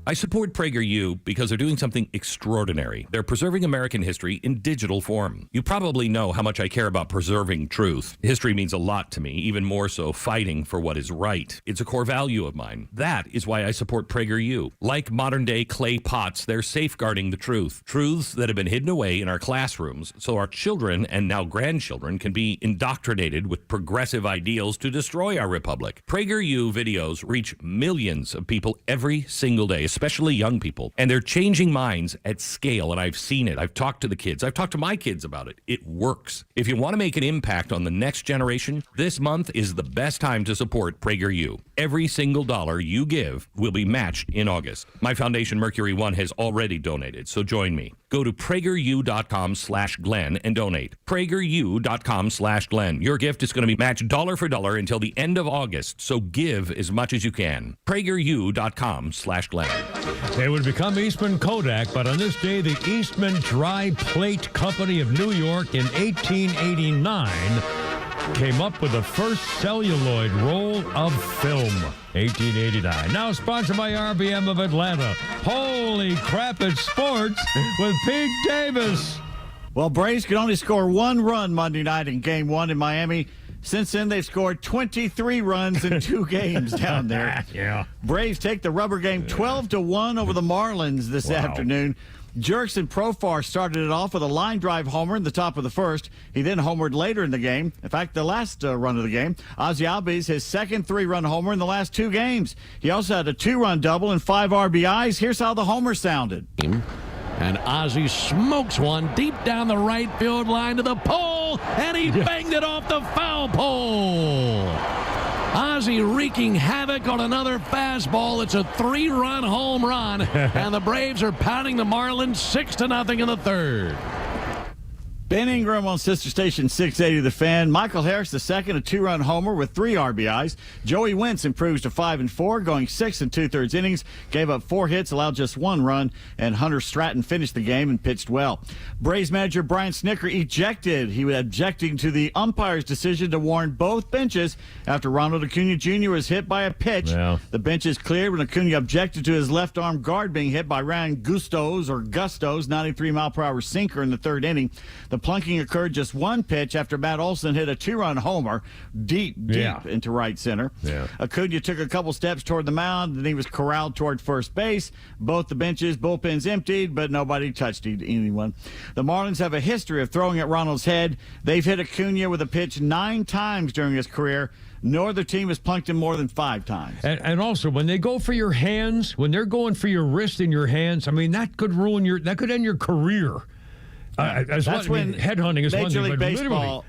I support PragerU because they're doing something extraordinary. They're preserving American history in digital form. You probably know how much I care about preserving truth. History means a lot to me, even more so fighting for what is right. It's a core value of mine. That is why I support PragerU. Like modern-day clay pots, they're safeguarding the truth. Truths that have been hidden away in our classrooms so our children and now grandchildren can be indoctrinated with progressive ideals to destroy our republic. PragerU videos reach millions of people every single day, especially young people, and they're changing minds at scale, and I've seen it. I've talked to the kids. I've talked to my kids about it. It works. If you want to make an impact on the next generation, this month is the best time to support PragerU. Every single dollar you give will be matched in August. My foundation, Mercury One, has already donated, so join me. Go to PragerU.com/Glenn and donate. PragerU.com/Glenn. Your gift is going to be matched dollar for dollar until the end of August, so give as much as you can. PragerU.com/Glenn. It would become Eastman Kodak, but on this day, the Eastman Dry Plate Company of New York in 1889 came up with the first celluloid roll of film. 1889. Now sponsored by RBM of Atlanta. Holy crap, it's sports with Pete Davis. Well, Braves could only score one run Monday night in Game 1 in Miami. Since then, they've scored 23 runs in 2 games down there. Yeah. Braves take the rubber game 12-1 over the Marlins this afternoon. Jurickson Profar started it off with a line drive homer in the top of the first. He then homered later in the game. In fact, the last run of the game, Ozzie Albies, his second 3-run homer in the last 2 games. He also had a 2-run double and 5 RBIs. Here's how the homer sounded. And Ozzie smokes one deep down the right field line to the pole, and he banged it off the foul pole. Ozzie wreaking havoc on another fastball. It's a 3-run home run, and the Braves are pounding the Marlins 6-0 in the third. Ben Ingram on Sister Station 680 The Fan. Michael Harris the second, a 2-run homer with 3 RBIs. Joey Wentz improves to 5-4, going 6 2/3 innings. Gave up 4 hits, allowed just 1 run, and Hunter Stratton finished the game and pitched well. Braves manager Brian Snitker ejected. He was objecting to the umpire's decision to warn both benches after Ronald Acuna Jr. was hit by a pitch. Yeah. The benches cleared when Acuna objected to his left arm guard being hit by Ryan Gusto's 93-mile-per-hour sinker in the third inning. The plunking occurred just 1 pitch after Matt Olson hit a 2-run homer deep into right center. Yeah. Acuna took a couple steps toward the mound, and he was corralled toward first base. Both the bullpens emptied, but nobody touched anyone. The Marlins have a history of throwing at Ronald's head. They've hit Acuna with a pitch 9 times during his career. No other team has plunked him more than 5 times. And also, when they go for your hands, when they're going for your wrist and your hands, I mean, that could end your career. That's when headhunting is Major one League thing, Baseball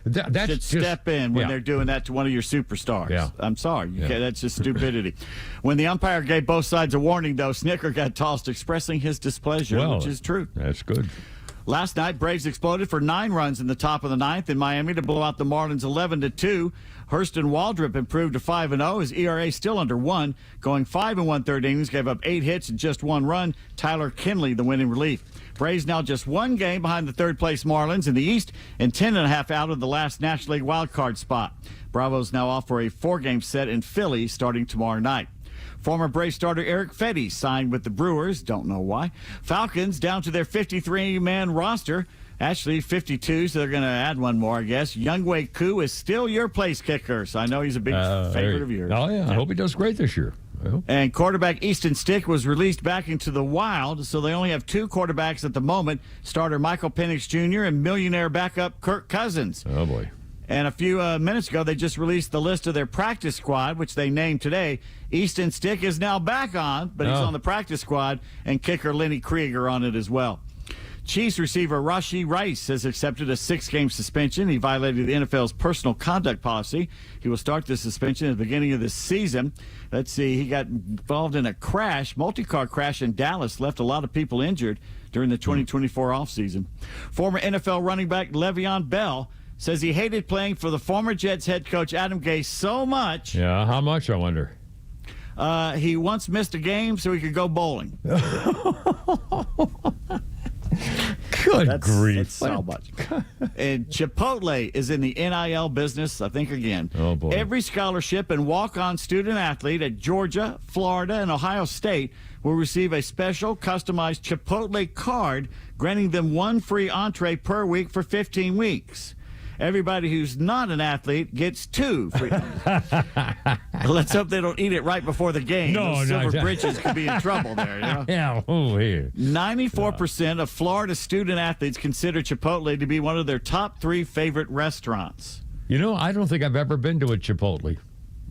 should step in when they're doing that to one of your superstars. Yeah. I'm sorry. That's just stupidity. When the umpire gave both sides a warning, though, Snitker got tossed expressing his displeasure, which is true. That's good. Last night, Braves exploded for 9 runs in the top of the 9th in Miami to blow out the Marlins 11-2. Hurston Waldrop improved to 5-0. His ERA still under 1, going 5 1/3 innings, gave up 8 hits and just 1 run. Tyler Kinley, the winning relief. Braves now just 1 game behind the third-place Marlins in the East and 10.5 out of the last National League wildcard spot. Bravos now off for a 4-game set in Philly starting tomorrow night. Former Braves starter Eric Fetty signed with the Brewers. Don't know why. Falcons down to their 53-man roster. Actually, 52, so they're going to add 1 more, I guess. Younghoe Koo is still your place kicker, so I know he's a big favorite of yours. Oh, yeah. I hope he does great this year. And quarterback Easton Stick was released back into the wild, so they only have 2 quarterbacks at the moment. Starter Michael Penix Jr. and millionaire backup Kirk Cousins. Oh, boy. And a few minutes ago, they just released the list of their practice squad, which they named today. Easton Stick is now back on, but he's on the practice squad, and kicker Lenny Krieger on it as well. Chiefs receiver Rashee Rice has accepted a 6-game suspension. He violated the NFL's personal conduct policy. He will start the suspension at the beginning of the season. Let's see, he got involved in a multi-car crash in Dallas, left a lot of people injured during the 2024 offseason. Former NFL running back Le'Veon Bell says he hated playing for the former Jets head coach Adam Gase so much. Yeah, how much, I wonder? He once missed a game so he could go bowling. Good grief. That's so much. And Chipotle is in the NIL business, I think, again. Oh, boy. Every scholarship and walk-on student athlete at Georgia, Florida, and Ohio State will receive a special customized Chipotle card, granting them 1 free entree per week for 15 weeks. Everybody who's not an athlete gets 2 free. Let's hope they don't eat it right before the game. Those Silver Bridges could be in trouble there. You know? Yeah. Oh, here. 94% of Florida student athletes consider Chipotle to be one of their top 3 favorite restaurants. You know, I don't think I've ever been to a Chipotle.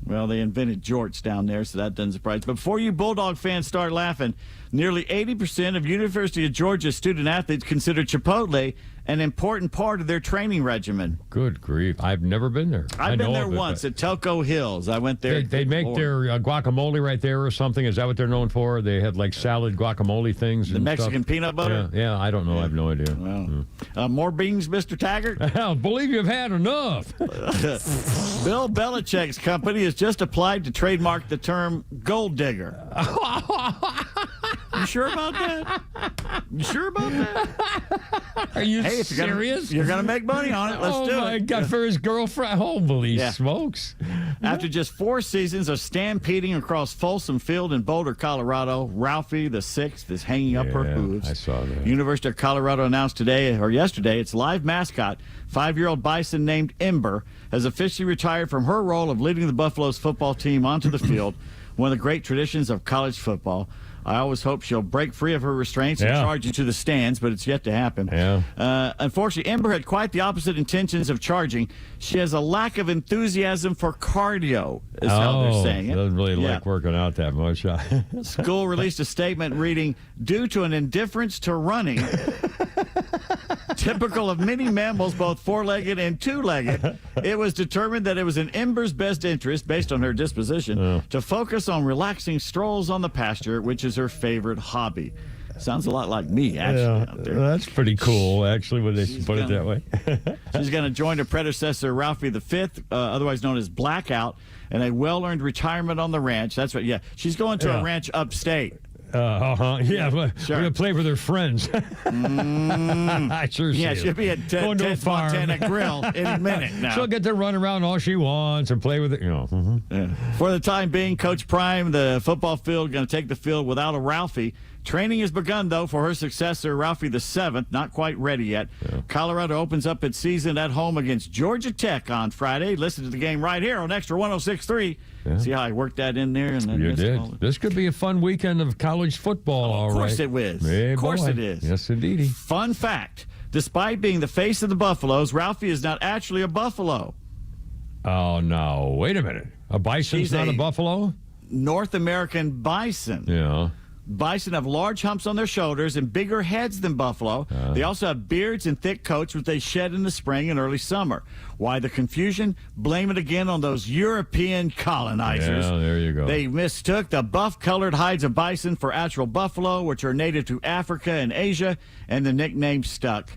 Well, they invented jorts down there, so that doesn't surprise. But before you Bulldog fans start laughing, nearly 80% of University of Georgia student athletes consider Chipotle an important part of their training regimen. Good grief. I've never been there. I've been there once at Telco Hills. I went there. They make their guacamole right there or something. Is that what they're known for? They had like salad guacamole things. The and Mexican stuff. peanut butter? Yeah, I don't know. I have no idea. Well, more beans, Mr. Taggart? I believe you've had enough. Bill Belichick's company has just applied to trademark the term gold digger. You sure about that? You sure about that? Are you hey, serious? You're going to make money on it. Let's do it. Oh, my God, for his girlfriend. Holy smokes. After just 4 seasons of stampeding across Folsom Field in Boulder, Colorado, Ralphie the 6th is hanging up her hooves. I saw that. University of Colorado announced yesterday, its live mascot, 5-year-old bison named Ember, has officially retired from her role of leading the Buffalo's football team onto the field, one of the great traditions of college football. I always hope she'll break free of her restraints and charge you to the stands, but it's yet to happen. Unfortunately, Ember had quite the opposite intentions of charging. She has a lack of enthusiasm for cardio, is how they're saying it. Doesn't really like working out that much. School released a statement reading, due to an indifference to running, typical of many mammals, both four-legged and two-legged, it was determined that it was in Ember's best interest, based on her disposition, to focus on relaxing strolls on the pasture, which is her favorite hobby. Sounds a lot like me, actually, out there. That's pretty cool, actually, when they put it that way. She's going to join her predecessor, Ralphie the 5th, otherwise known as Blackout, and a well-earned retirement on the ranch. That's what, she's going to a ranch upstate. Yeah, we're going to play with her friends. I sure see. Yeah, she'll be at Ted's Montana Grill any minute now. She'll get to run around all she wants and play with it. For the time being, Coach Prime, the football field, going to take the field without a Ralphie. Training has begun, though, for her successor, Ralphie the 7th. Not quite ready yet. Colorado opens up its season at home against Georgia Tech on Friday. Listen to the game right here on XTRA 106.3. See how I worked that in there? And you did. This could be a fun weekend of college football, all right. Of course it is. Hey, of course boy. it is. Yes, indeedy. Fun fact. Despite being the face of the Buffaloes, Ralphie is not actually a Buffalo. Oh, no. Wait a minute. A bison's not a buffalo? North American bison. Yeah. Bison have large humps on their shoulders and bigger heads than buffalo. They also have beards and thick coats, which they shed in the spring and early summer. Why the confusion? Blame it again on those European colonizers. Yeah, there you go. They mistook the buff-colored hides of bison for actual buffalo, which are native to Africa and Asia, and the nickname stuck.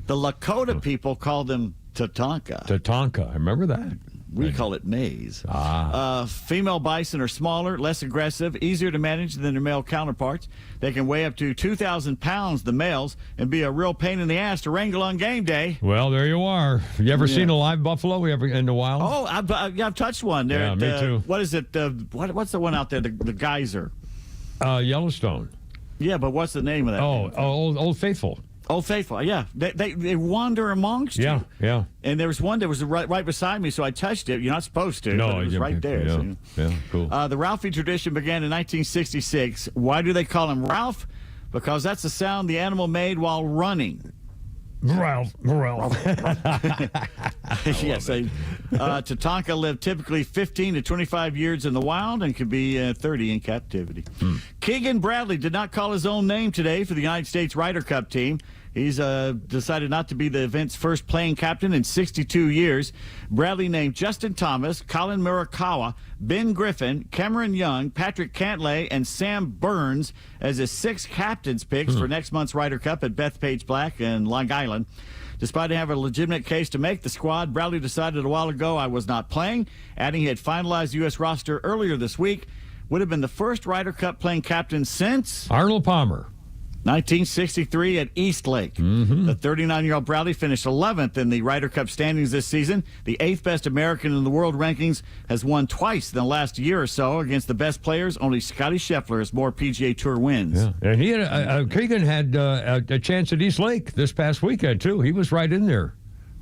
The Lakota people call them Tatanka. Tatanka, I remember that. We call it maize. Female bison are smaller, less aggressive, easier to manage than their male counterparts. They can weigh up to 2,000 pounds, the males, and be a real pain in the ass to wrangle on game day. Well, there you are. Have you ever seen a live buffalo in the wild? Oh, I've touched one. There yeah, me too. What is it? What's the one out there? The geyser. Yellowstone. Yeah, but what's the name of that? Old Faithful. Old Faithful, yeah. They wander amongst you. Yeah. And there was one that was right beside me, so I touched it. You're not supposed to, but it was right there. Yeah, cool. The Ralphie tradition began in 1966. Why do they call him Ralph? Because that's the sound the animal made while running. Ralph. Yes. Tatanka live typically 15 to 25 years in the wild and could be 30 in captivity. Keegan Bradley did not call his own name today for the United States Ryder Cup team. He's decided not to be the event's first playing captain in 62 years. Bradley named Justin Thomas, Colin Murakawa, Ben Griffin, Cameron Young, Patrick Cantlay, and Sam Burns as his 6 captains picks for next month's Ryder Cup at Bethpage Black in Long Island. Despite having a legitimate case to make the squad, Bradley decided a while ago I was not playing, adding he had finalized the U.S. roster earlier this week. Would have been the first Ryder Cup playing captain since Arnold Palmer. 1963 at East Lake. The 39-year-old Bradley finished 11th in the Ryder Cup standings this season. The 8th best American in the world rankings, has won twice in the last year or so against the best players. Only Scotty Scheffler has more PGA Tour wins. Yeah. And he had Keegan had a chance at East Lake this past weekend, too. He was right in there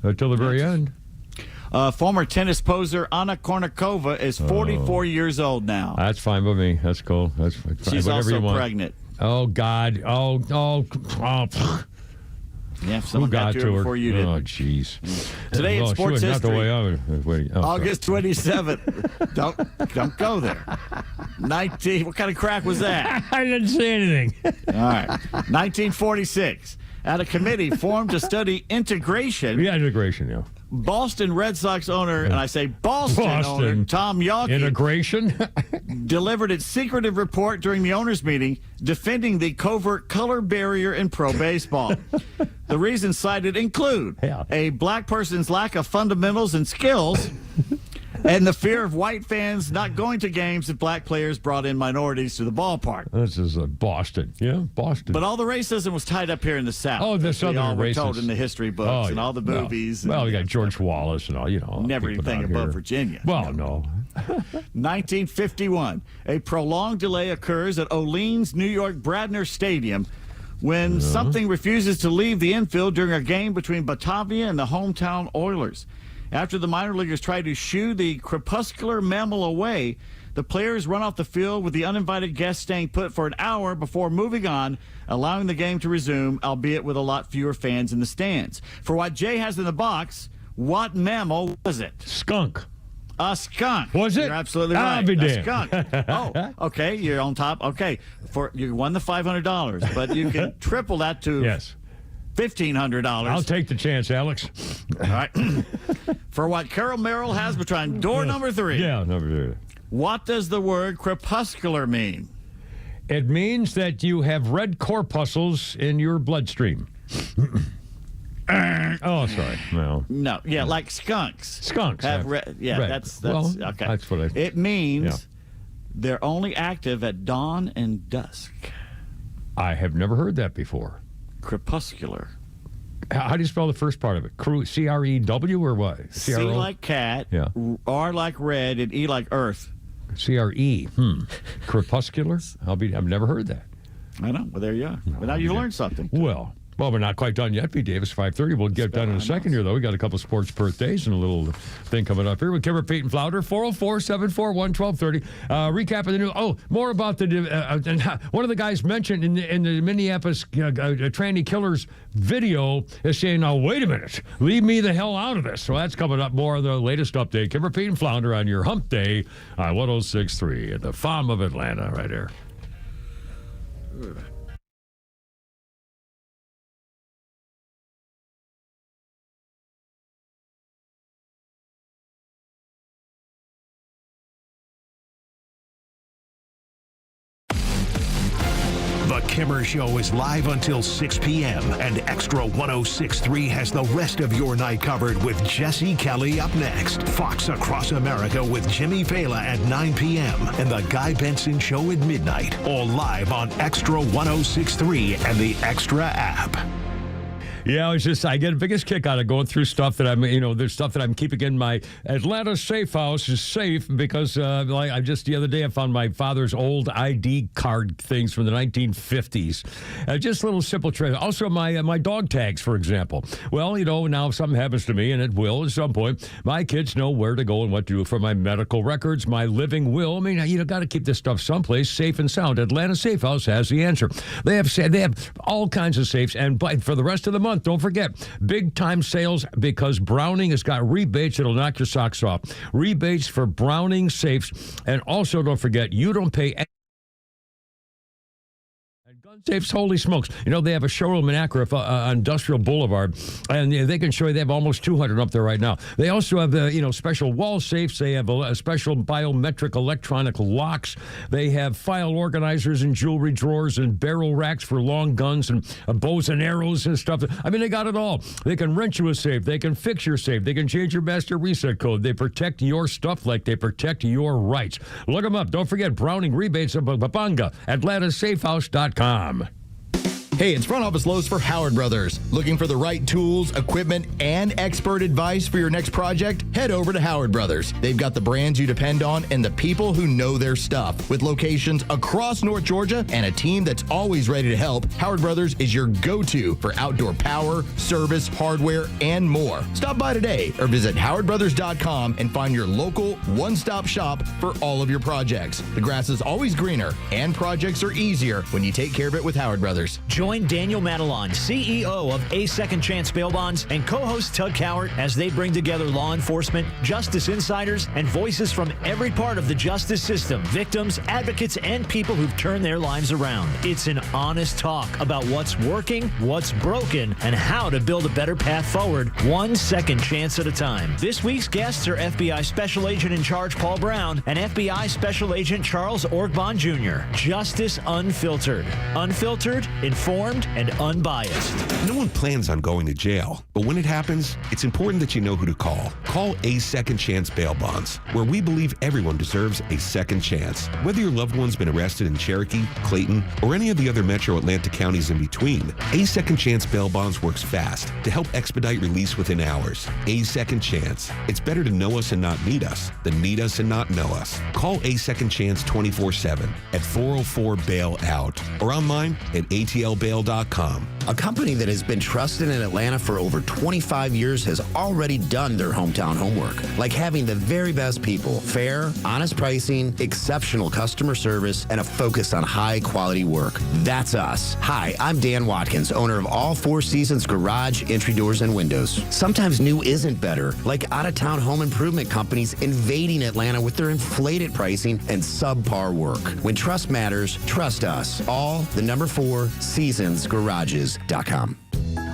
until the very end. Former tennis poser Anna Kournikova is 44 years old now. That's fine with me. That's cool. That's fine. She's Whatever also you want. pregnant. Oh, God. Oh. Yeah, someone got to her before you did. Oh, jeez. Today in sports not history, the way I was waiting. Oh, August 27th. Don't go there. 19. What kind of crack was that? I didn't say anything. All right. 1946. At a committee formed to study integration. Yeah, integration, yeah. Boston Red Sox owner, and I say Boston owner, Tom Yawkey. Integration? delivered its secretive report during the owners' meeting defending the covert color barrier in pro baseball. The reasons cited include a black person's lack of fundamentals and skills, and the fear of white fans not going to games if black players brought in minorities to the ballpark. This is Boston. Yeah, Boston. But all the racism was tied up here in the South. Oh, the Southern racism. We're told in the history books and all the movies. Well, we got George Wallace and all, Never anything above Virginia. Well, no. 1951. A prolonged delay occurs at Olean's New York Bradner Stadium when something refuses to leave the infield during a game between Batavia and the hometown Oilers. After the minor leaguers try to shoo the crepuscular mammal away, the players run off the field with the uninvited guests staying put for an hour before moving on, allowing the game to resume, albeit with a lot fewer fans in the stands. For what Jay has in the box, what mammal was it? Skunk. A skunk. Was it? You're absolutely I'll right. be A damned. skunk. Oh, okay. You're on top. Okay. You won the $500, but you can triple that to $1,500. I'll take the chance, Alex. All right. For what Carol Merrill has between door number 3. Yeah, number 3. What does the word crepuscular mean? It means that you have red corpuscles in your bloodstream. Oh, sorry. No. No. Yeah, like skunks. Skunks have red. Yeah, red. that's well, okay. That's what It means they're only active at dawn and dusk. I have never heard that before. Crepuscular. How do you spell the first part of it? C-R-E-W or what? C like cat, R like red, and E like earth. C-R-E. Crepuscular? I've never heard that. I know. Well, there you are. But now you learned something. Well, we're not quite done yet, B. Davis, 5:30. We'll get done in a second here, though. We got a couple sports birthdays and a little thing coming up here with Kimber, Pete, and Flounder. 404-741-1230. Recap of the new. More about the. One of the guys mentioned in the Minneapolis tranny killers video is saying, "Now wait a minute, leave me the hell out of this." So that's coming up. More of the latest update. Kimber, Pete, and Flounder on your Hump Day on 106.3 at the Farm of Atlanta, right there. The Kimmer Show is live until 6 p.m. and Extra 106.3 has the rest of your night covered with Jesse Kelly up next. Fox Across America with Jimmy Fela at 9 p.m. and The Guy Benson Show at midnight. All live on Extra 106.3 and the Extra app. Yeah, I get the biggest kick out of going through stuff that there's stuff that I'm keeping in my Atlanta safe house is safe because, I just the other day I found my father's old ID card things from the 1950s. Just little simple tricks. Also, my dog tags, for example. Well, now if something happens to me, and it will at some point, my kids know where to go and what to do for my medical records, my living will. I mean, got to keep this stuff someplace safe and sound. Atlanta Safe House has the answer. They have all kinds of safes, and for the rest of the month, don't forget, big time sales because Browning has got rebates that'll knock your socks off. Rebates for Browning safes. And also don't forget, you don't pay any. Safes, holy smokes. You know, they have a showroom in Akron on Industrial Boulevard, and they can show you they have almost 200 up there right now. They also have, special wall safes. They have a special biometric electronic locks. They have file organizers and jewelry drawers and barrel racks for long guns and bows and arrows and stuff. I mean, they got it all. They can rent you a safe. They can fix your safe. They can change your master reset code. They protect your stuff like they protect your rights. Look them up. Don't forget Browning rebates of Papanga, AtlantaSafeHouse.com. Hey, it's Front Office Lowe's for Howard Brothers. Looking for the right tools, equipment, and expert advice for your next project? Head over to Howard Brothers. They've got the brands you depend on and the people who know their stuff. With locations across North Georgia and a team that's always ready to help, Howard Brothers is your go-to for outdoor power, service, hardware, and more. Stop by today or visit howardbrothers.com and find your local one-stop shop for all of your projects. The grass is always greener and projects are easier when you take care of it with Howard Brothers. Join Daniel Matalon, CEO of A Second Chance Bail Bonds, and co-host Tug Cowart as they bring together law enforcement, justice insiders, and voices from every part of the justice system, victims, advocates, and people who've turned their lives around. It's an honest talk about what's working, what's broken, and how to build a better path forward, one second chance at a time. This week's guests are FBI Special Agent in Charge Paul Brown and FBI Special Agent Charles Orgbon Jr. Justice Unfiltered. Unfiltered, informed, and unbiased. No one plans on going to jail, but when it happens, it's important that you know who to call. Call A Second Chance Bail Bonds, where we believe everyone deserves a second chance. Whether your loved one's been arrested in Cherokee, Clayton, or any of the other metro Atlanta counties in between, A Second Chance Bail Bonds works fast to help expedite release within hours. A Second Chance. It's better to know us and not need us than need us and not know us. Call A Second Chance 24/7 at 404-BAIL-OUT or online at atlbail.com. A company that has been trusted in Atlanta for over 25 years has already done their hometown homework, like having the very best people, fair, honest pricing, exceptional customer service, and a focus on high-quality work. That's us. Hi, I'm Dan Watkins, owner of All Four Seasons Garage, Entry Doors, and Windows. Sometimes new isn't better, like out-of-town home improvement companies invading Atlanta with their inflated pricing and subpar work. When trust matters, trust us. All the number 4 SeasonsGarages.com.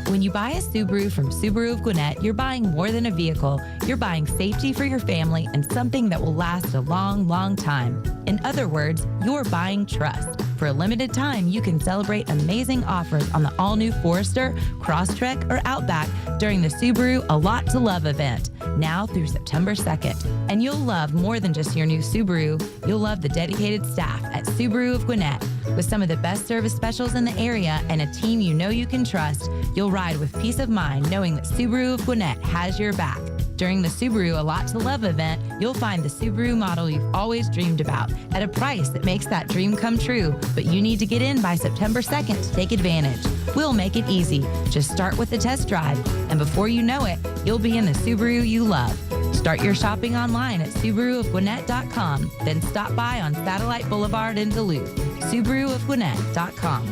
When you buy a Subaru from Subaru of Gwinnett, you're buying more than a vehicle. You're buying safety for your family and something that will last a long, long time. In other words, you're buying trust. For a limited time, you can celebrate amazing offers on the all-new Forester, Crosstrek, or Outback during the Subaru A Lot to Love event, now through September 2nd. And you'll love more than just your new Subaru. You'll love the dedicated staff at Subaru of Gwinnett. With some of the best service specials in the area and a team you know you can trust, you'll ride with peace of mind knowing that Subaru of Gwinnett has your back. During the Subaru A Lot to Love event, you'll find the Subaru model you've always dreamed about at a price that makes that dream come true. But you need to get in by September 2nd to take advantage. We'll make it easy. Just start with the test drive, and before you know it, you'll be in the Subaru you love. Start your shopping online at SubaruofGwinnett.com, then stop by on Satellite Boulevard in Duluth. SubaruofGwinnett.com.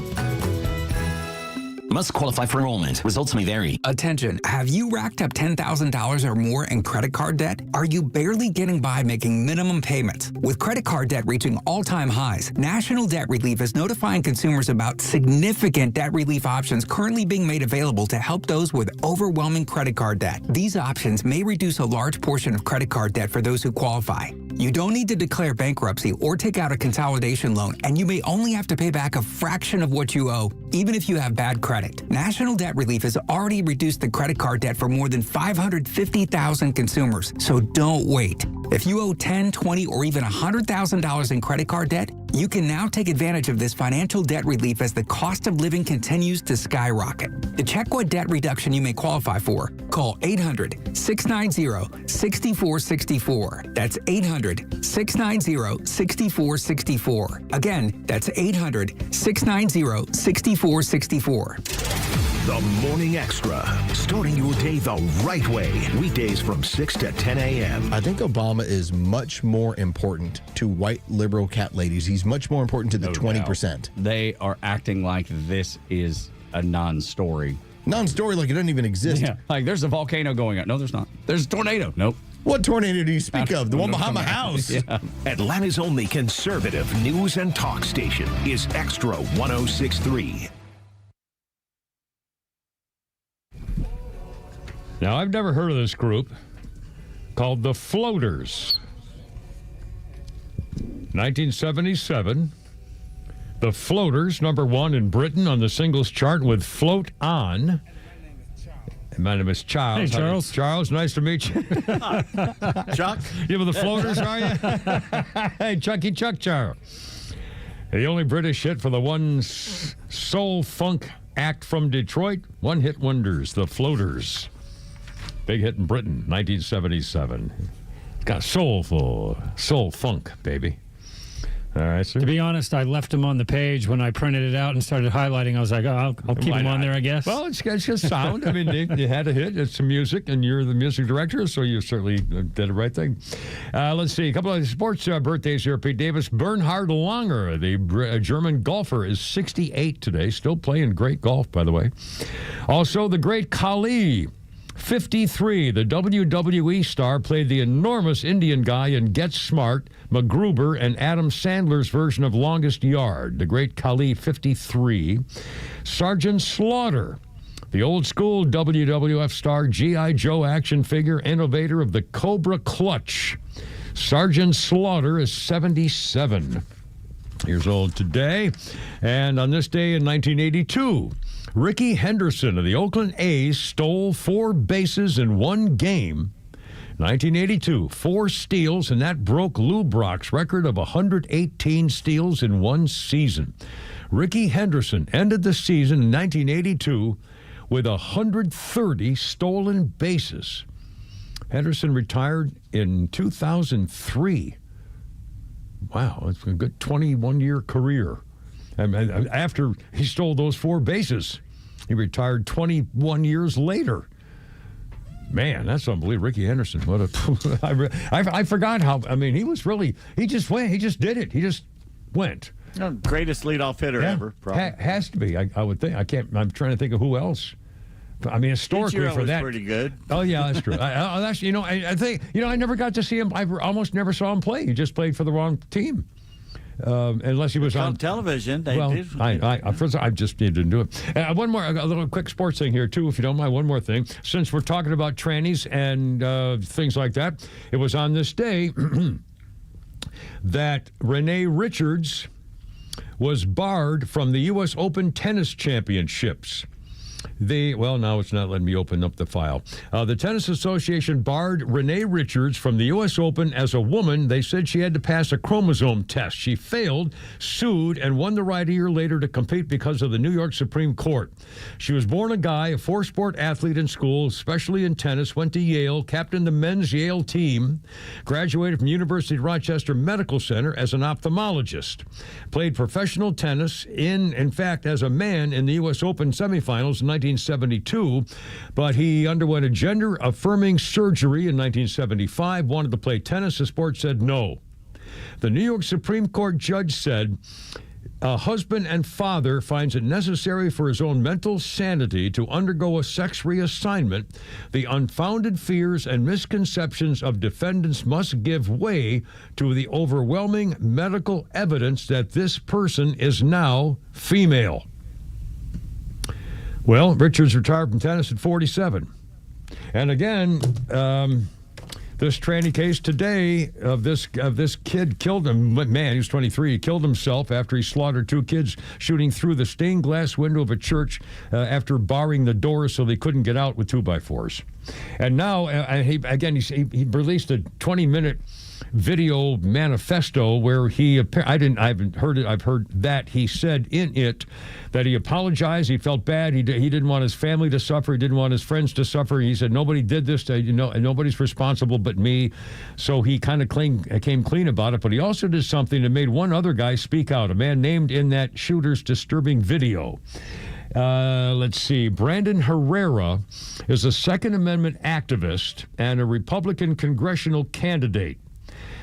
Must qualify for enrollment. Results may vary. Attention. Have you racked up $10,000 or more in credit card debt? Are you barely getting by making minimum payments? With credit card debt reaching all-time highs, National Debt Relief is notifying consumers about significant debt relief options currently being made available to help those with overwhelming credit card debt. These options may reduce a large portion of credit card debt for those who qualify. You don't need to declare bankruptcy or take out a consolidation loan, and you may only have to pay back a fraction of what you owe, even if you have bad credit. National Debt Relief has already reduced the credit card debt for more than 550,000 consumers, so don't wait. If you owe $10,000, $20,000, or even $100,000 in credit card debt, you can now take advantage of this financial debt relief as the cost of living continues to skyrocket. To check what debt reduction you may qualify for, call 800-690-6464. That's 800-690-6464. Again, that's 800-690-6464. The Morning Extra, starting your day the right way. Weekdays from 6 to 10 a.m. I think Obama is much more important to white liberal cat ladies. He's much more important to the 20%. They are acting like this is a non-story. Non-story, like it doesn't even exist. Yeah, like there's a volcano going on. No, there's not. There's a tornado. Nope. What tornado do you speak of? The one behind my house. Yeah. Atlanta's only conservative news and talk station is XTRA 106.3. Now, I've never heard of this group called the Floaters. 1977. The Floaters, number one in Britain on the singles chart with Float On. My name is Charles. Hey, Charles. Charles, nice to meet you. Chuck? You with the Floaters, are you? Hey, Chucky Chuck Charles. The only British hit for the one soul funk act from Detroit. One-hit wonders, the Floaters. Big hit in Britain, 1977. Got soulful, soul funk, baby. All right, sir. To be honest, I left them on the page when I printed it out and started highlighting. I was like, oh, I'll keep them on there, I guess. Well, it's just sound. I mean, they had a hit. It's some music, and you're the music director, so you certainly did the right thing. Let's see. A couple of sports birthdays here. Pete Davis. Bernhard Langer, the German golfer, is 68 today. Still playing great golf, by the way. Also, the great Khali. 53, the WWE star, played the enormous Indian guy in Get Smart, MacGruber, and Adam Sandler's version of Longest Yard. The great Khali, 53. Sergeant Slaughter, the old-school WWF star, G.I. Joe action figure, innovator of the Cobra Clutch. Sergeant Slaughter is 77 years old today. And on this day in 1982, Ricky Henderson of the Oakland A's stole 4 bases in one game. 1982, 4 steals, and that broke Lou Brock's record of 118 steals in one season. Ricky Henderson ended the season in 1982 with 130 stolen bases. Henderson retired in 2003. Wow, it's a good 21-year career. And after he stole those 4 bases, he retired 21 years later. Man, that's unbelievable. Ricky Henderson, what a... I forgot how... I mean, he was really... He just went. He just did it. He just went. Greatest leadoff hitter ever, probably. Has to be, I would think. I'm trying to think of who else. I mean, historically for that... was pretty good. Oh, yeah, that's true. I think... I never got to see him. I almost never saw him play. He just played for the wrong team. Unless he was on television. I just needed to do it. One more, a little quick sports thing here, too, if you don't mind. One more thing. Since we're talking about trannies and things like that, it was on this day that Renee Richards was barred from the U.S. Open Tennis Championships. Now it's not letting me open up the file. The Tennis Association barred Renee Richards from the U.S. Open as a woman. They said she had to pass a chromosome test. She failed, sued, and won the right a year later to compete because of the New York Supreme Court. She was born a guy, a 4-sport athlete in school, especially in tennis, went to Yale, captained the men's Yale team, graduated from University of Rochester Medical Center as an ophthalmologist, played professional tennis, in fact, as a man in the U.S. Open semifinals in 1972, but he underwent a gender-affirming surgery in 1975, wanted to play tennis. The sport said no. The New York Supreme Court judge said a husband and father finds it necessary for his own mental sanity to undergo a sex reassignment. The unfounded fears and misconceptions of defendants must give way to the overwhelming medical evidence that this person is now female. Well, Richards retired from tennis at 47. And again, this tranny case today of this kid killed him. Man, he was 23. He killed himself after he slaughtered 2 kids shooting through the stained glass window of a church after barring the doors so they couldn't get out with 2x4s. And now, he released a 20-minute video manifesto where I haven't heard it. I've heard that he said in it that he apologized. He felt bad. He didn't want his family to suffer. He didn't want his friends to suffer. He said nobody did this. Nobody's responsible but me. So he kind of came clean about it. But he also did something that made one other guy speak out. A man named in that shooter's disturbing video. Let's see. Brandon Herrera is a Second Amendment activist and a Republican congressional candidate.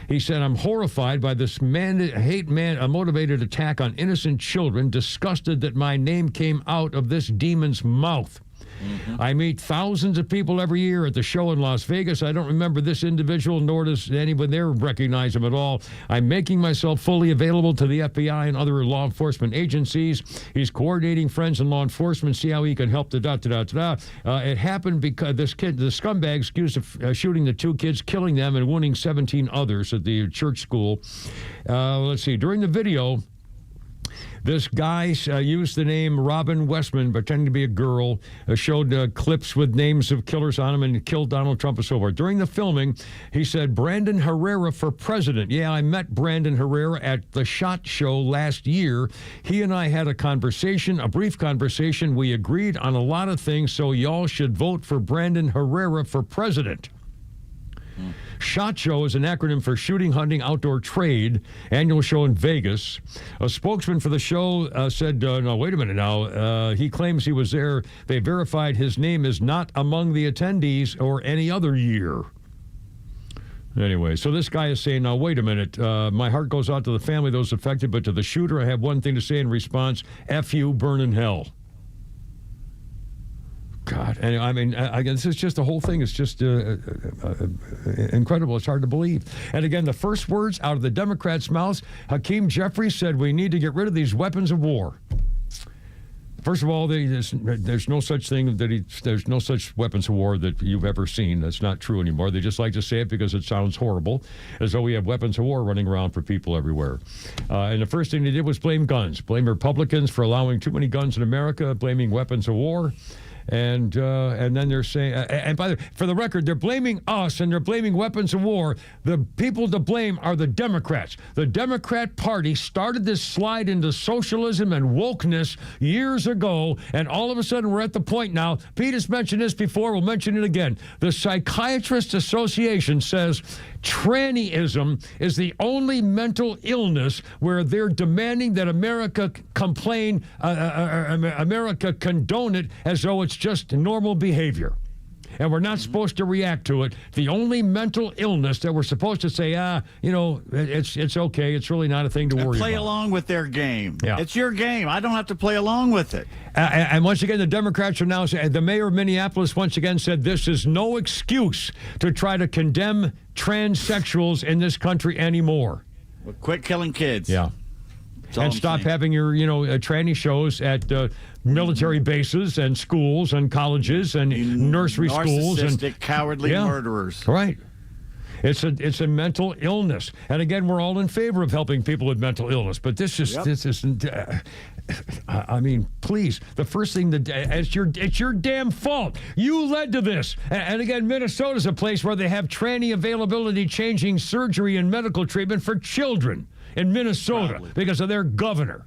He said, I'm horrified by this motivated attack on innocent children, disgusted that my name came out of this demon's mouth. I meet thousands of people every year at the show in Las Vegas. I don't remember this individual, nor does anyone there recognize him at all. I'm making myself fully available to the FBI and other law enforcement agencies. He's coordinating friends in law enforcement, see how he can help the It happened because the scumbag accused of shooting the 2 kids, killing them, and wounding 17 others at the church school. Let's see. During the video, this guy used the name Robin Westman, pretending to be a girl, showed clips with names of killers on him and killed Donald Trump and so forth. During the filming, he said, Brandon Herrera for president. Yeah, I met Brandon Herrera at the SHOT Show last year. He and I had a conversation, a brief conversation. We agreed on a lot of things, so y'all should vote for Brandon Herrera for president. SHOT Show is an acronym for Shooting, Hunting, Outdoor Trade, annual show in Vegas. A spokesman for the show said, no, wait a minute now. He claims he was there. They verified his name is not among the attendees or any other year. Anyway, so this guy is saying, now, wait a minute. My heart goes out to the family, those affected, but to the shooter, I have one thing to say in response. F you, burn in hell. God, and I mean, again, this is just the whole thing is just incredible. It's hard to believe. And again, the first words out of the Democrats' mouths, Hakeem Jeffries said, we need to get rid of these weapons of war. First of all, there's no such thing there's no such weapons of war that you've ever seen. That's not true anymore. They just like to say it because it sounds horrible, as though we have weapons of war running around for people everywhere. And the first thing they did was blame guns, blame Republicans for allowing too many guns in America, blaming weapons of war. And then they're saying, and by the for the record, they're blaming us and they're blaming weapons of war. The people to blame are the Democrats. The Democrat Party started this slide into socialism and wokeness years ago, and all of a sudden we're at the point now. Pete has mentioned this before. We'll mention it again. The Psychiatrist Association says trannyism is the only mental illness where they're demanding that America America condone it as though it's just normal behavior. And we're not supposed to react to it. The only mental illness that we're supposed to say, it's okay. It's really not a thing to worry about. Play along with their game. Yeah. It's your game. I don't have to play along with it. And once again, the Democrats are now saying, the mayor of Minneapolis once again said this is no excuse to try to condemn transsexuals in this country anymore. Well, quit killing kids. Yeah. And stop having your, tranny shows at military bases and schools and colleges and nursery schools and cowardly murderers. Right. It's a mental illness, and again, we're all in favor of helping people with mental illness. But this isn't. I mean, please. The first thing that it's your damn fault. You led to this, and again, Minnesota's a place where they have tranny availability, changing surgery and medical treatment for children in Minnesota because of their governor.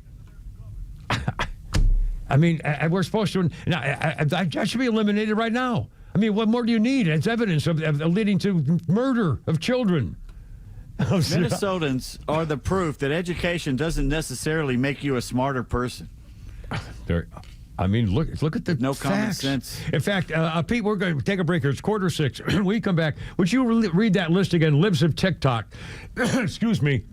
I mean, we're supposed to. That should be eliminated right now. I mean, what more do you need? It's evidence of leading to murder of children. Minnesotans are the proof that education doesn't necessarily make you a smarter person. I mean, look at the no facts. Common sense. In fact, Pete, we're going to take a break here. It's 5:45. When we come back, would you read that list again? Libs of TikTok. Excuse me.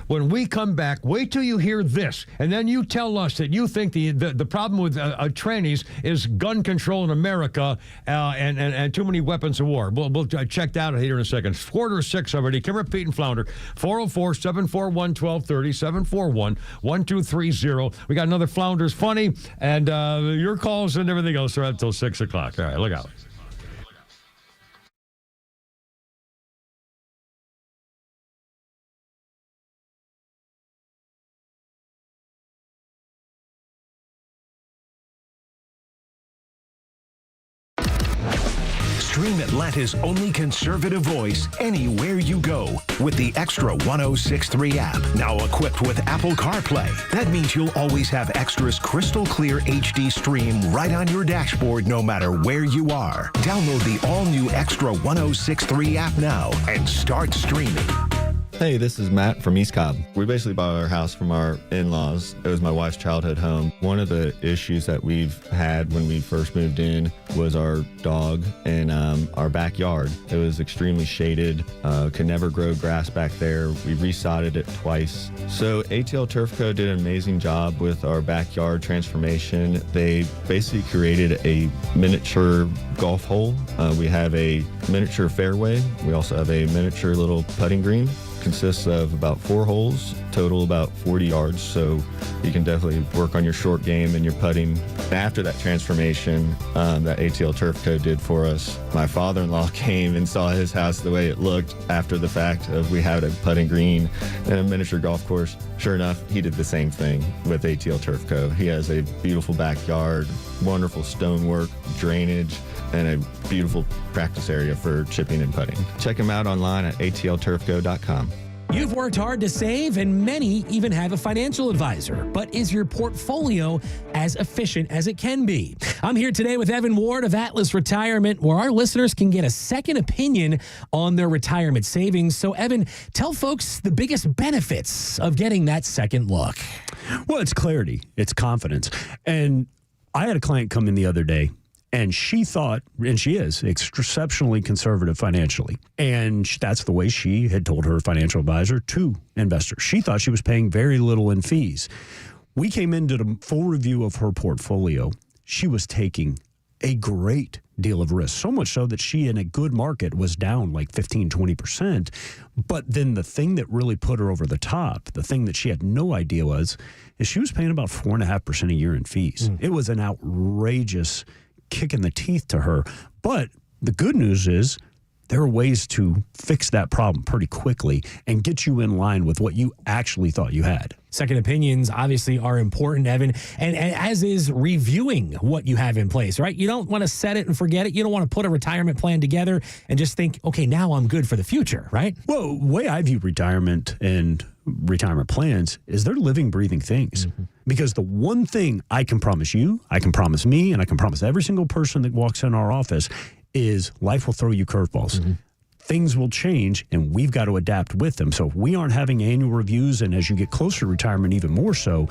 When we come back, wait till you hear this, and then you tell us that you think the problem with trannies is gun control in America and too many weapons of war. We'll check that out here in a second. 5:45 already. Kimmer, Pete, and Flounder. 404-741-1230, 741-1230. We got another Flounder's Funny, and your calls and everything else are until 6 o'clock. All right, look out. Stream Atlanta's only conservative voice anywhere you go with the XTRA 106.3 app. Now equipped with Apple CarPlay. That means you'll always have Extra's crystal clear HD stream right on your dashboard no matter where you are. Download the all-new XTRA 106.3 app now and start streaming. Hey, this is Matt from East Cobb. We basically bought our house from our in-laws. It was my wife's childhood home. One of the issues that we've had when we first moved in was our dog in our backyard. It was extremely shaded, could never grow grass back there. We resodded it twice. So ATL Turf Co. did an amazing job with our backyard transformation. They basically created a miniature golf hole. We have a miniature fairway. We also have a miniature little putting green. Consists of about 4 holes, total about 40 yards, so you can definitely work on your short game and your putting. After that transformation that ATL Turf Co. did for us, my father-in-law came and saw his house the way it looked after the fact of we had a putting green and a miniature golf course. Sure enough, he did the same thing with ATL Turf Co. He has a beautiful backyard, wonderful stonework, drainage, and a beautiful practice area for chipping and putting. Check him out online at atlturfco.com. You've worked hard to save, and many even have a financial advisor. But is your portfolio as efficient as it can be? I'm here today with Evan Ward of Atlas Retirement, where our listeners can get a second opinion on their retirement savings. So, Evan, tell folks the biggest benefits of getting that second look. Well, it's clarity. It's confidence. And I had a client come in the other day, and she thought, and she is, exceptionally conservative financially. And that's the way she had told her financial advisor to investors. She thought she was paying very little in fees. We came into the full review of her portfolio. She was taking a great deal of risk, so much so that she, in a good market, was down like 15, 20%. But then the thing that really put her over the top, the thing that she had no idea is she was paying about 4.5% a year in fees. It was an outrageous kick in the teeth to her. But the good news is there are ways to fix that problem pretty quickly and get you in line with what you actually thought you had. Second opinions obviously are important, Evan, and as is reviewing what you have in place, right? You don't want to set it and forget it. You don't want to put a retirement plan together and just think, okay, now I'm good for the future, right? Well, the way I view retirement and retirement plans is they're living, breathing things. Because the one thing I can promise you, I can promise me, and I can promise every single person that walks in our office is life will throw you curveballs. Things will change, and we've got to adapt with them. So if we aren't having annual reviews, and as you get closer to retirement even more so,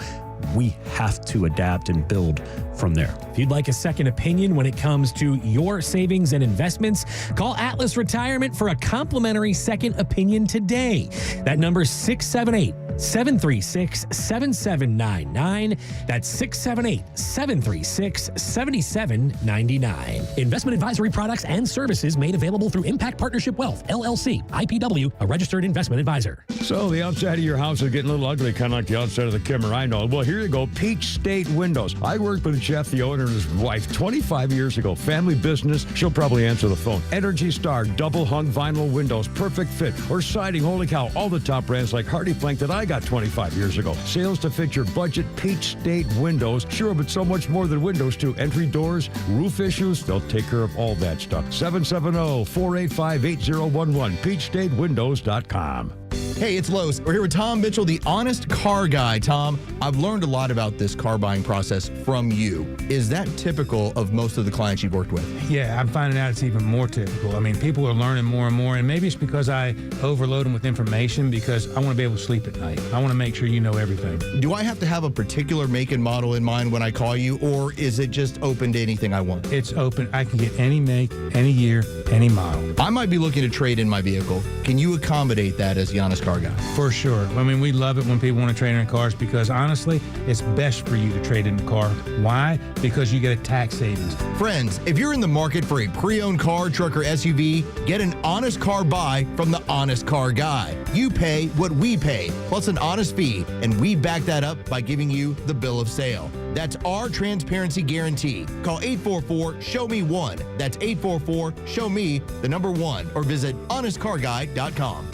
we have to adapt and build from there. If you'd like a second opinion when it comes to your savings and investments, call Atlas Retirement for a complimentary second opinion today. That number is 678-736-7799. That's 678-736-7799. Investment advisory products and services made available through Impact Partnership Wealth, LLC, IPW, a registered investment advisor. So the outside of your house is getting a little ugly, kind of like the outside of the camera, I know. Well, here you go, Peach State Windows. I worked with Jeff, the owner, and his wife 25 years ago. Family business. She'll probably answer the phone. Energy Star, double hung vinyl windows, perfect fit. Or siding, holy cow, all the top brands like Hardy Plank that I got 25 years ago. Sales to fit your budget, Peach State Windows. Sure, but so much more than windows too. Entry doors, roof issues, they'll take care of all that stuff. 770-485-8011, peachstatewindows.com. Hey, it's Los. We're here with Tom Mitchell, the honest car guy. Tom, I've learned a lot about this car buying process from you. Is that typical of most of the clients you've worked with? Yeah, I'm finding out it's even more typical. I mean, people are learning more and more, and maybe it's because I overload them with information because I want to be able to sleep at night. I want to make sure you know everything. Do I have to have a particular make and model in mind when I call you, or is it just open to anything I want? It's open. I can get any make, any year, any model. I might be looking to trade in my vehicle. Can you accommodate that as the honest car guy? For sure. I mean, we love it when people want to trade in cars because honestly, it's best for you to trade in a car. Why? Because you get a tax savings. Friends, if you're in the market for a pre-owned car, truck, or SUV, get an honest car buy from the honest car guy. You pay what we pay, plus an honest fee, and we back that up by giving you the bill of sale. That's our transparency guarantee. Call 844-SHOW-ME-1. That's 844-SHOW-ME, the number 1, or visit honestcarguy.com.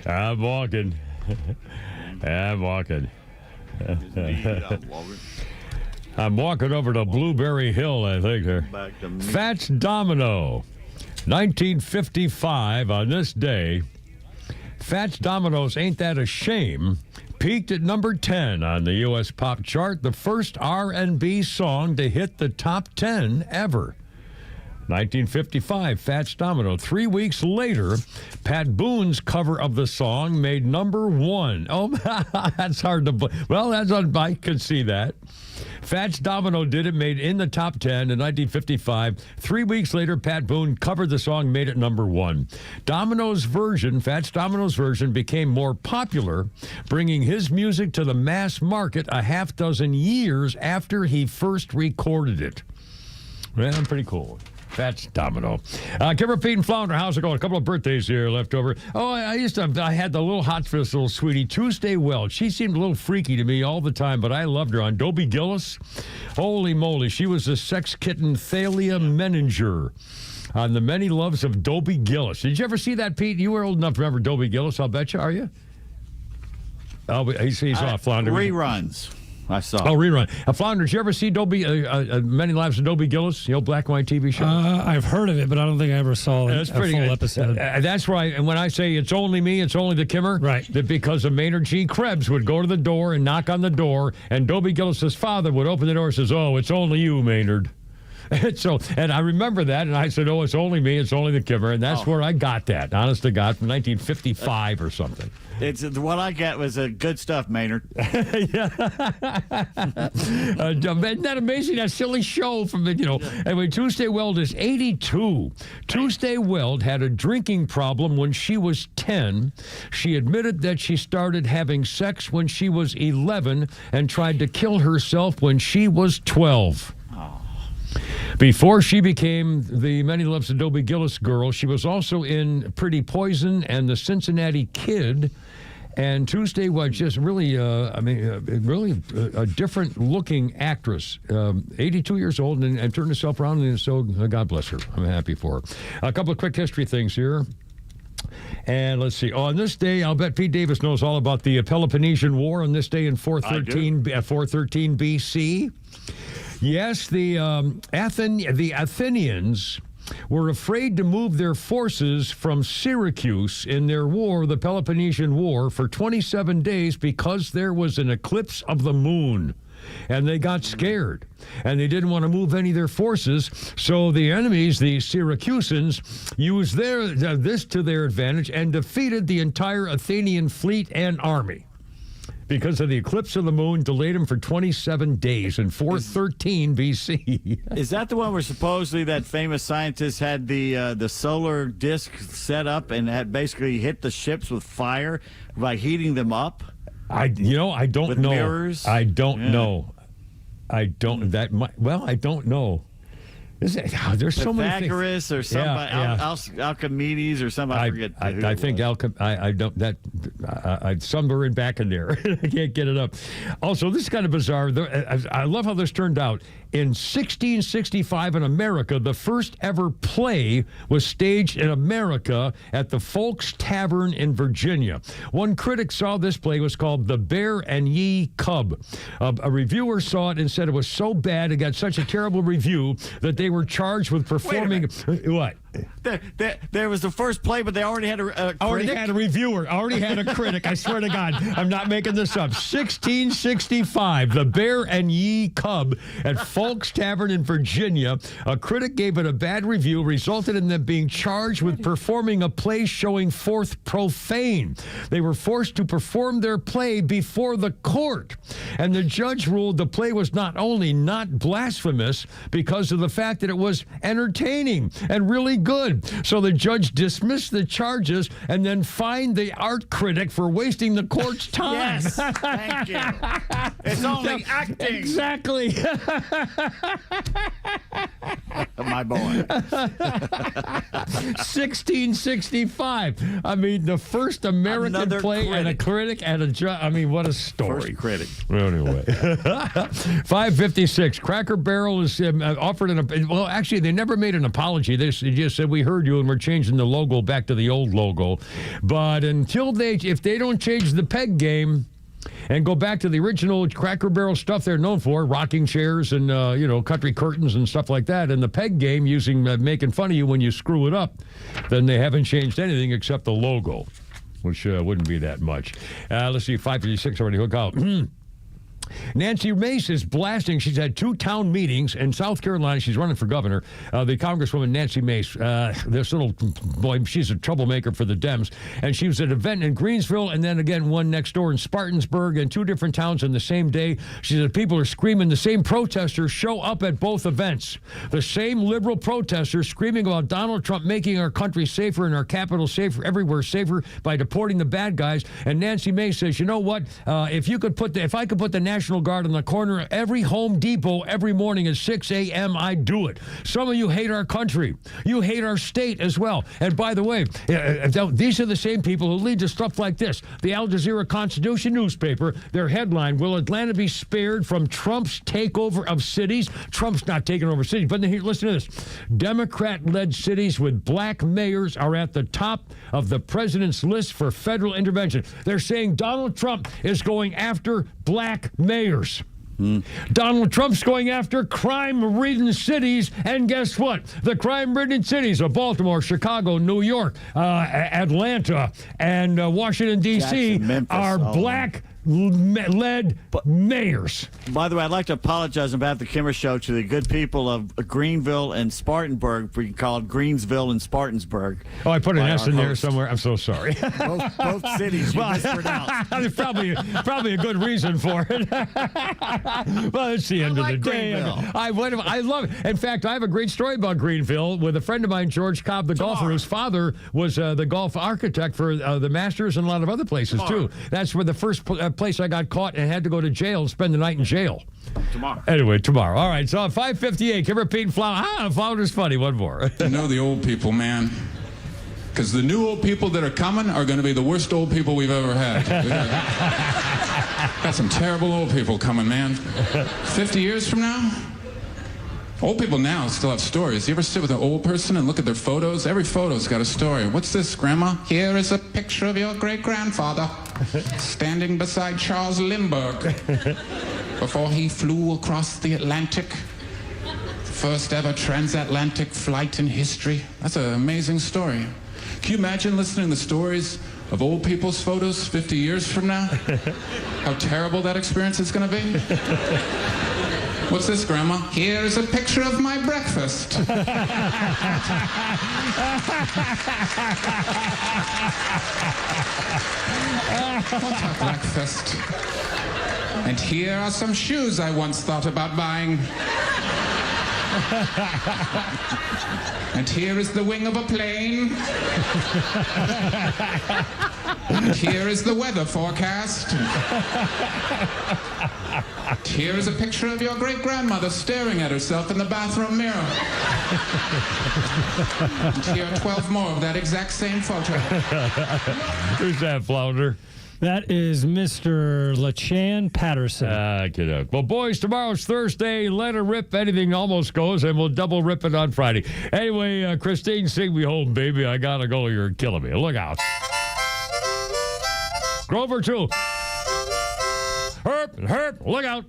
I'm walking. I'm walking. I'm walking over to Blueberry Hill, I think. Fats Domino, 1955 on this day. Fats Domino's Ain't That a Shame peaked at number 10 on the U.S. pop chart, the first R&B song to hit the top 10 ever. 1955, Fats Domino. 3 weeks later, Pat Boone's cover of the song made number 1. Oh, that's hard to believe. Well, I could see that. Fats Domino did it, made in the top 10 in 1955. 3 weeks later, Pat Boone covered the song, made it number 1. Fats Domino's version, became more popular, bringing his music to the mass market a half dozen years after he first recorded it. Well, pretty cool. Fats Domino. Kimber, Pete, and Flounder, how's it going? A couple of birthdays here left over. Oh, I had the little hot for this little sweetie, Tuesday Weld. She seemed a little freaky to me all the time, but I loved her. On Dobie Gillis, holy moly, she was the sex kitten Thalia Menninger on The Many Loves of Dobie Gillis. Did you ever see that, Pete? You were old enough to remember Dobie Gillis, I'll bet you, are you? Oh, he's off, Flounder. Reruns. I saw. Oh, rerun. Flounder, did you ever see Many Lives of Dobie Gillis, the old black and white TV show? I've heard of it, but I don't think I ever saw a full episode. That's right. And when I say it's only me, it's only the Kimmer, right? That because of Maynard G. Krebs would go to the door and knock on the door, and Dobie Gillis' father would open the door and says, "Oh, it's only you, Maynard." And I remember that, and I said, "Oh, it's only me, it's only the Kimmer," and that's where I got that. Honest to God, from 1955 or something. It's what I got was good stuff, Maynard. Isn't that amazing? That silly show from Anyway, Tuesday Weld is 82. Tuesday Weld had a drinking problem when she was 10. She admitted that she started having sex when she was 11 and tried to kill herself when she was 12. Before she became the Many Loves of Dobie Gillis girl, she was also in Pretty Poison and The Cincinnati Kid. And Tuesday was just really, really a different-looking actress. 82 years old and turned herself around, and so God bless her. I'm happy for her. A couple of quick history things here. And let's see. On this day, I'll bet Pete Davis knows all about the Peloponnesian War on this day in 413 BC. Yes, the Athenians were afraid to move their forces from Syracuse in their war, the Peloponnesian War, for 27 days because there was an eclipse of the moon. And they got scared, and they didn't want to move any of their forces. So the enemies, the Syracusans, used this to their advantage and defeated the entire Athenian fleet and army. Because of the eclipse of the moon, delayed them for 27 days in 413 B.C. Is that the one where supposedly that famous scientist had the solar disk set up and had basically hit the ships with fire by heating them up? I don't with know. Mirrors? I don't know. I don't know. There's so many things. Pythagoras or somebody, Alchimedes or somebody. I forget. I think I somewhere in back in there. I can't get it up. Also, this is kind of bizarre. I love how this turned out. In 1665 in America, the first ever play was staged in America at the Folks Tavern in Virginia. One critic saw this play was called The Bear and Ye Cub. A reviewer saw it and said it was so bad, it got such a terrible review that they were charged with performing. What? There was the first play, but they already had a critic. Already had a reviewer. Already had a critic. I swear to God, I'm not making this up. 1665, The Bear and Ye Cub at Folks Tavern in Virginia. A critic gave it a bad review, resulted in them being charged with performing a play showing forth profane. They were forced to perform their play before the court, and the judge ruled the play was not only not blasphemous because of the fact that it was entertaining and really good. So the judge dismissed the charges and then fined the art critic for wasting the court's time. Yes, thank you. It's only acting. Exactly. My boy. 1665. I mean, the first American play and a critic and a judge. I mean, what a story. First critic. Anyway. 556. Cracker Barrel is offered well, actually, they never made an apology. They just said, we heard you and we're changing the logo back to the old logo. But if they don't change the peg game and go back to the original Cracker Barrel stuff they're known for, rocking chairs and, country curtains and stuff like that, and the peg game making fun of you when you screw it up, then they haven't changed anything except the logo, which wouldn't be that much. Let's see, 556 already hook out. Nancy Mace is blasting. She's had 2 town meetings in South Carolina. She's running for governor. The Congresswoman Nancy Mace, this little boy, she's a troublemaker for the Dems. And she was at an event in Greensville and then again one next door in Spartansburg and 2 different towns on the same day. She said people are screaming. The same protesters show up at both events. The same liberal protesters screaming about Donald Trump making our country safer and our capital safer, everywhere safer by deporting the bad guys. And Nancy Mace says, you know what? If I could put the National Guard on the corner of every Home Depot every morning at 6 a.m., I'd do it. Some of you hate our country. You hate our state as well. And by the way, these are the same people who lead to stuff like this. The Al Jazeera Constitution newspaper, their headline, will Atlanta be spared from Trump's takeover of cities? Trump's not taking over cities. But here, listen to this. Democrat-led cities with black mayors are at the top of the president's list for federal intervention. They're saying Donald Trump is going after black mayors. Donald Trump's going after crime-ridden cities, and guess what? The crime-ridden cities of Baltimore, Chicago, New York, Atlanta, and Washington, D.C. are black-led mayors. By the way, I'd like to apologize about the Kimmer Show to the good people of Greenville and Spartanburg, for you called Greensville and Spartansburg. Oh, I put an S in there somewhere. I'm so sorry. Both cities you mispronounced. There's probably a good reason for it. Well, it's the end of the day. I love it. In fact, I have a great story about Greenville with a friend of mine, George Cobb, the golfer, whose father was the golf architect for the Masters and a lot of other places, too. That's where the first place I got caught and had to go to jail and spend the night in jail. Tomorrow. Anyway, tomorrow. All right, so 5:58. Kimmer, Pete, and Flounder. Flounder's funny. One more. You know the old people, man. Because the new old people that are coming are going to be the worst old people we've ever had. Got some terrible old people coming, man. 50 years from now, old people now still have stories. You ever sit with an old person and look at their photos? Every photo's got a story. What's this, Grandma? Here is a picture of your great-grandfather standing beside Charles Lindbergh before he flew across the Atlantic. First ever transatlantic flight in history. That's an amazing story. Can you imagine listening to the stories of old people's photos 50 years from now? How terrible that experience is going to be? What's this, Grandma? Here is a picture of my breakfast. What's a breakfast? And here are some shoes I once thought about buying. And here is the wing of a plane. And here is the weather forecast. And here is a picture of your great-grandmother staring at herself in the bathroom mirror. And here are 12 more of that exact same photo. Who's that, Flounder? That is Mr. LaChan Patterson. Get out. Well, boys, tomorrow's Thursday. Let her rip. Anything almost goes, and we'll double rip it on Friday. Anyway, Christine, sing me home, baby. I gotta go. You're killing me. Look out. Grover, too. Herp, look out.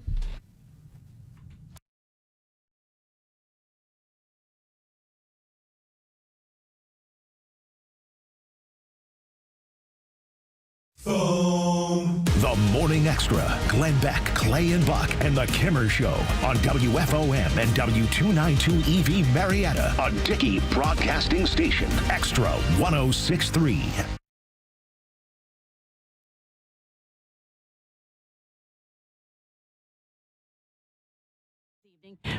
The Morning Extra. Glenn Beck, Clay and Buck, and The Kimmer Show on WFOM and W292 EV Marietta, a Dickey Broadcasting Station. Extra 106.3.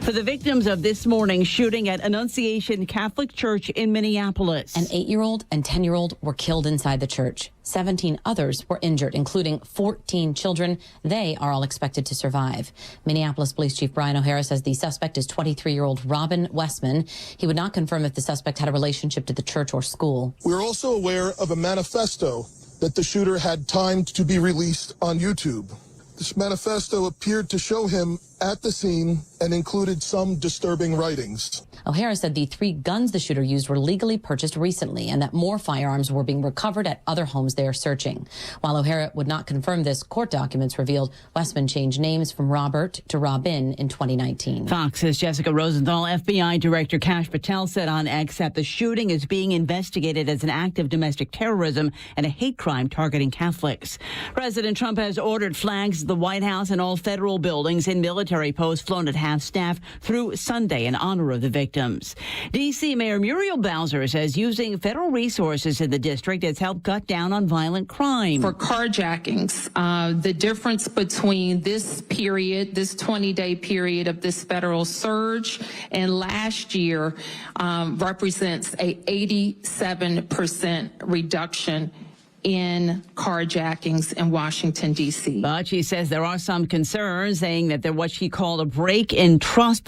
For the victims of this morning's shooting at Annunciation Catholic Church in Minneapolis. An 8-year-old and 10-year-old were killed inside the church. 17 others were injured, including 14 children. They are all expected to survive. Minneapolis Police Chief Brian O'Hara says the suspect is 23-year-old Robin Westman. He would not confirm if the suspect had a relationship to the church or school. We're also aware of a manifesto that the shooter had timed to be released on YouTube. This manifesto appeared to show him at the scene and included some disturbing writings. O'Hara said the 3 guns the shooter used were legally purchased recently and that more firearms were being recovered at other homes they are searching. While O'Hara would not confirm this, court documents revealed Westman changed names from Robert to Robin in 2019. Fox's Jessica Rosenthal. FBI Director Kash Patel said on X that the shooting is being investigated as an act of domestic terrorism and a hate crime targeting Catholics. President Trump has ordered flags at the White House and all federal buildings and military posts flown at half-staff through Sunday in honor of the victims. D.C. Mayor Muriel Bowser says using federal resources in the district has helped cut down on violent crime. For carjackings, the difference between this period, this 20-day period of this federal surge and last year represents a 87% reduction in carjackings in Washington, D.C. But she says there are some concerns, saying that they're what she called a break in trust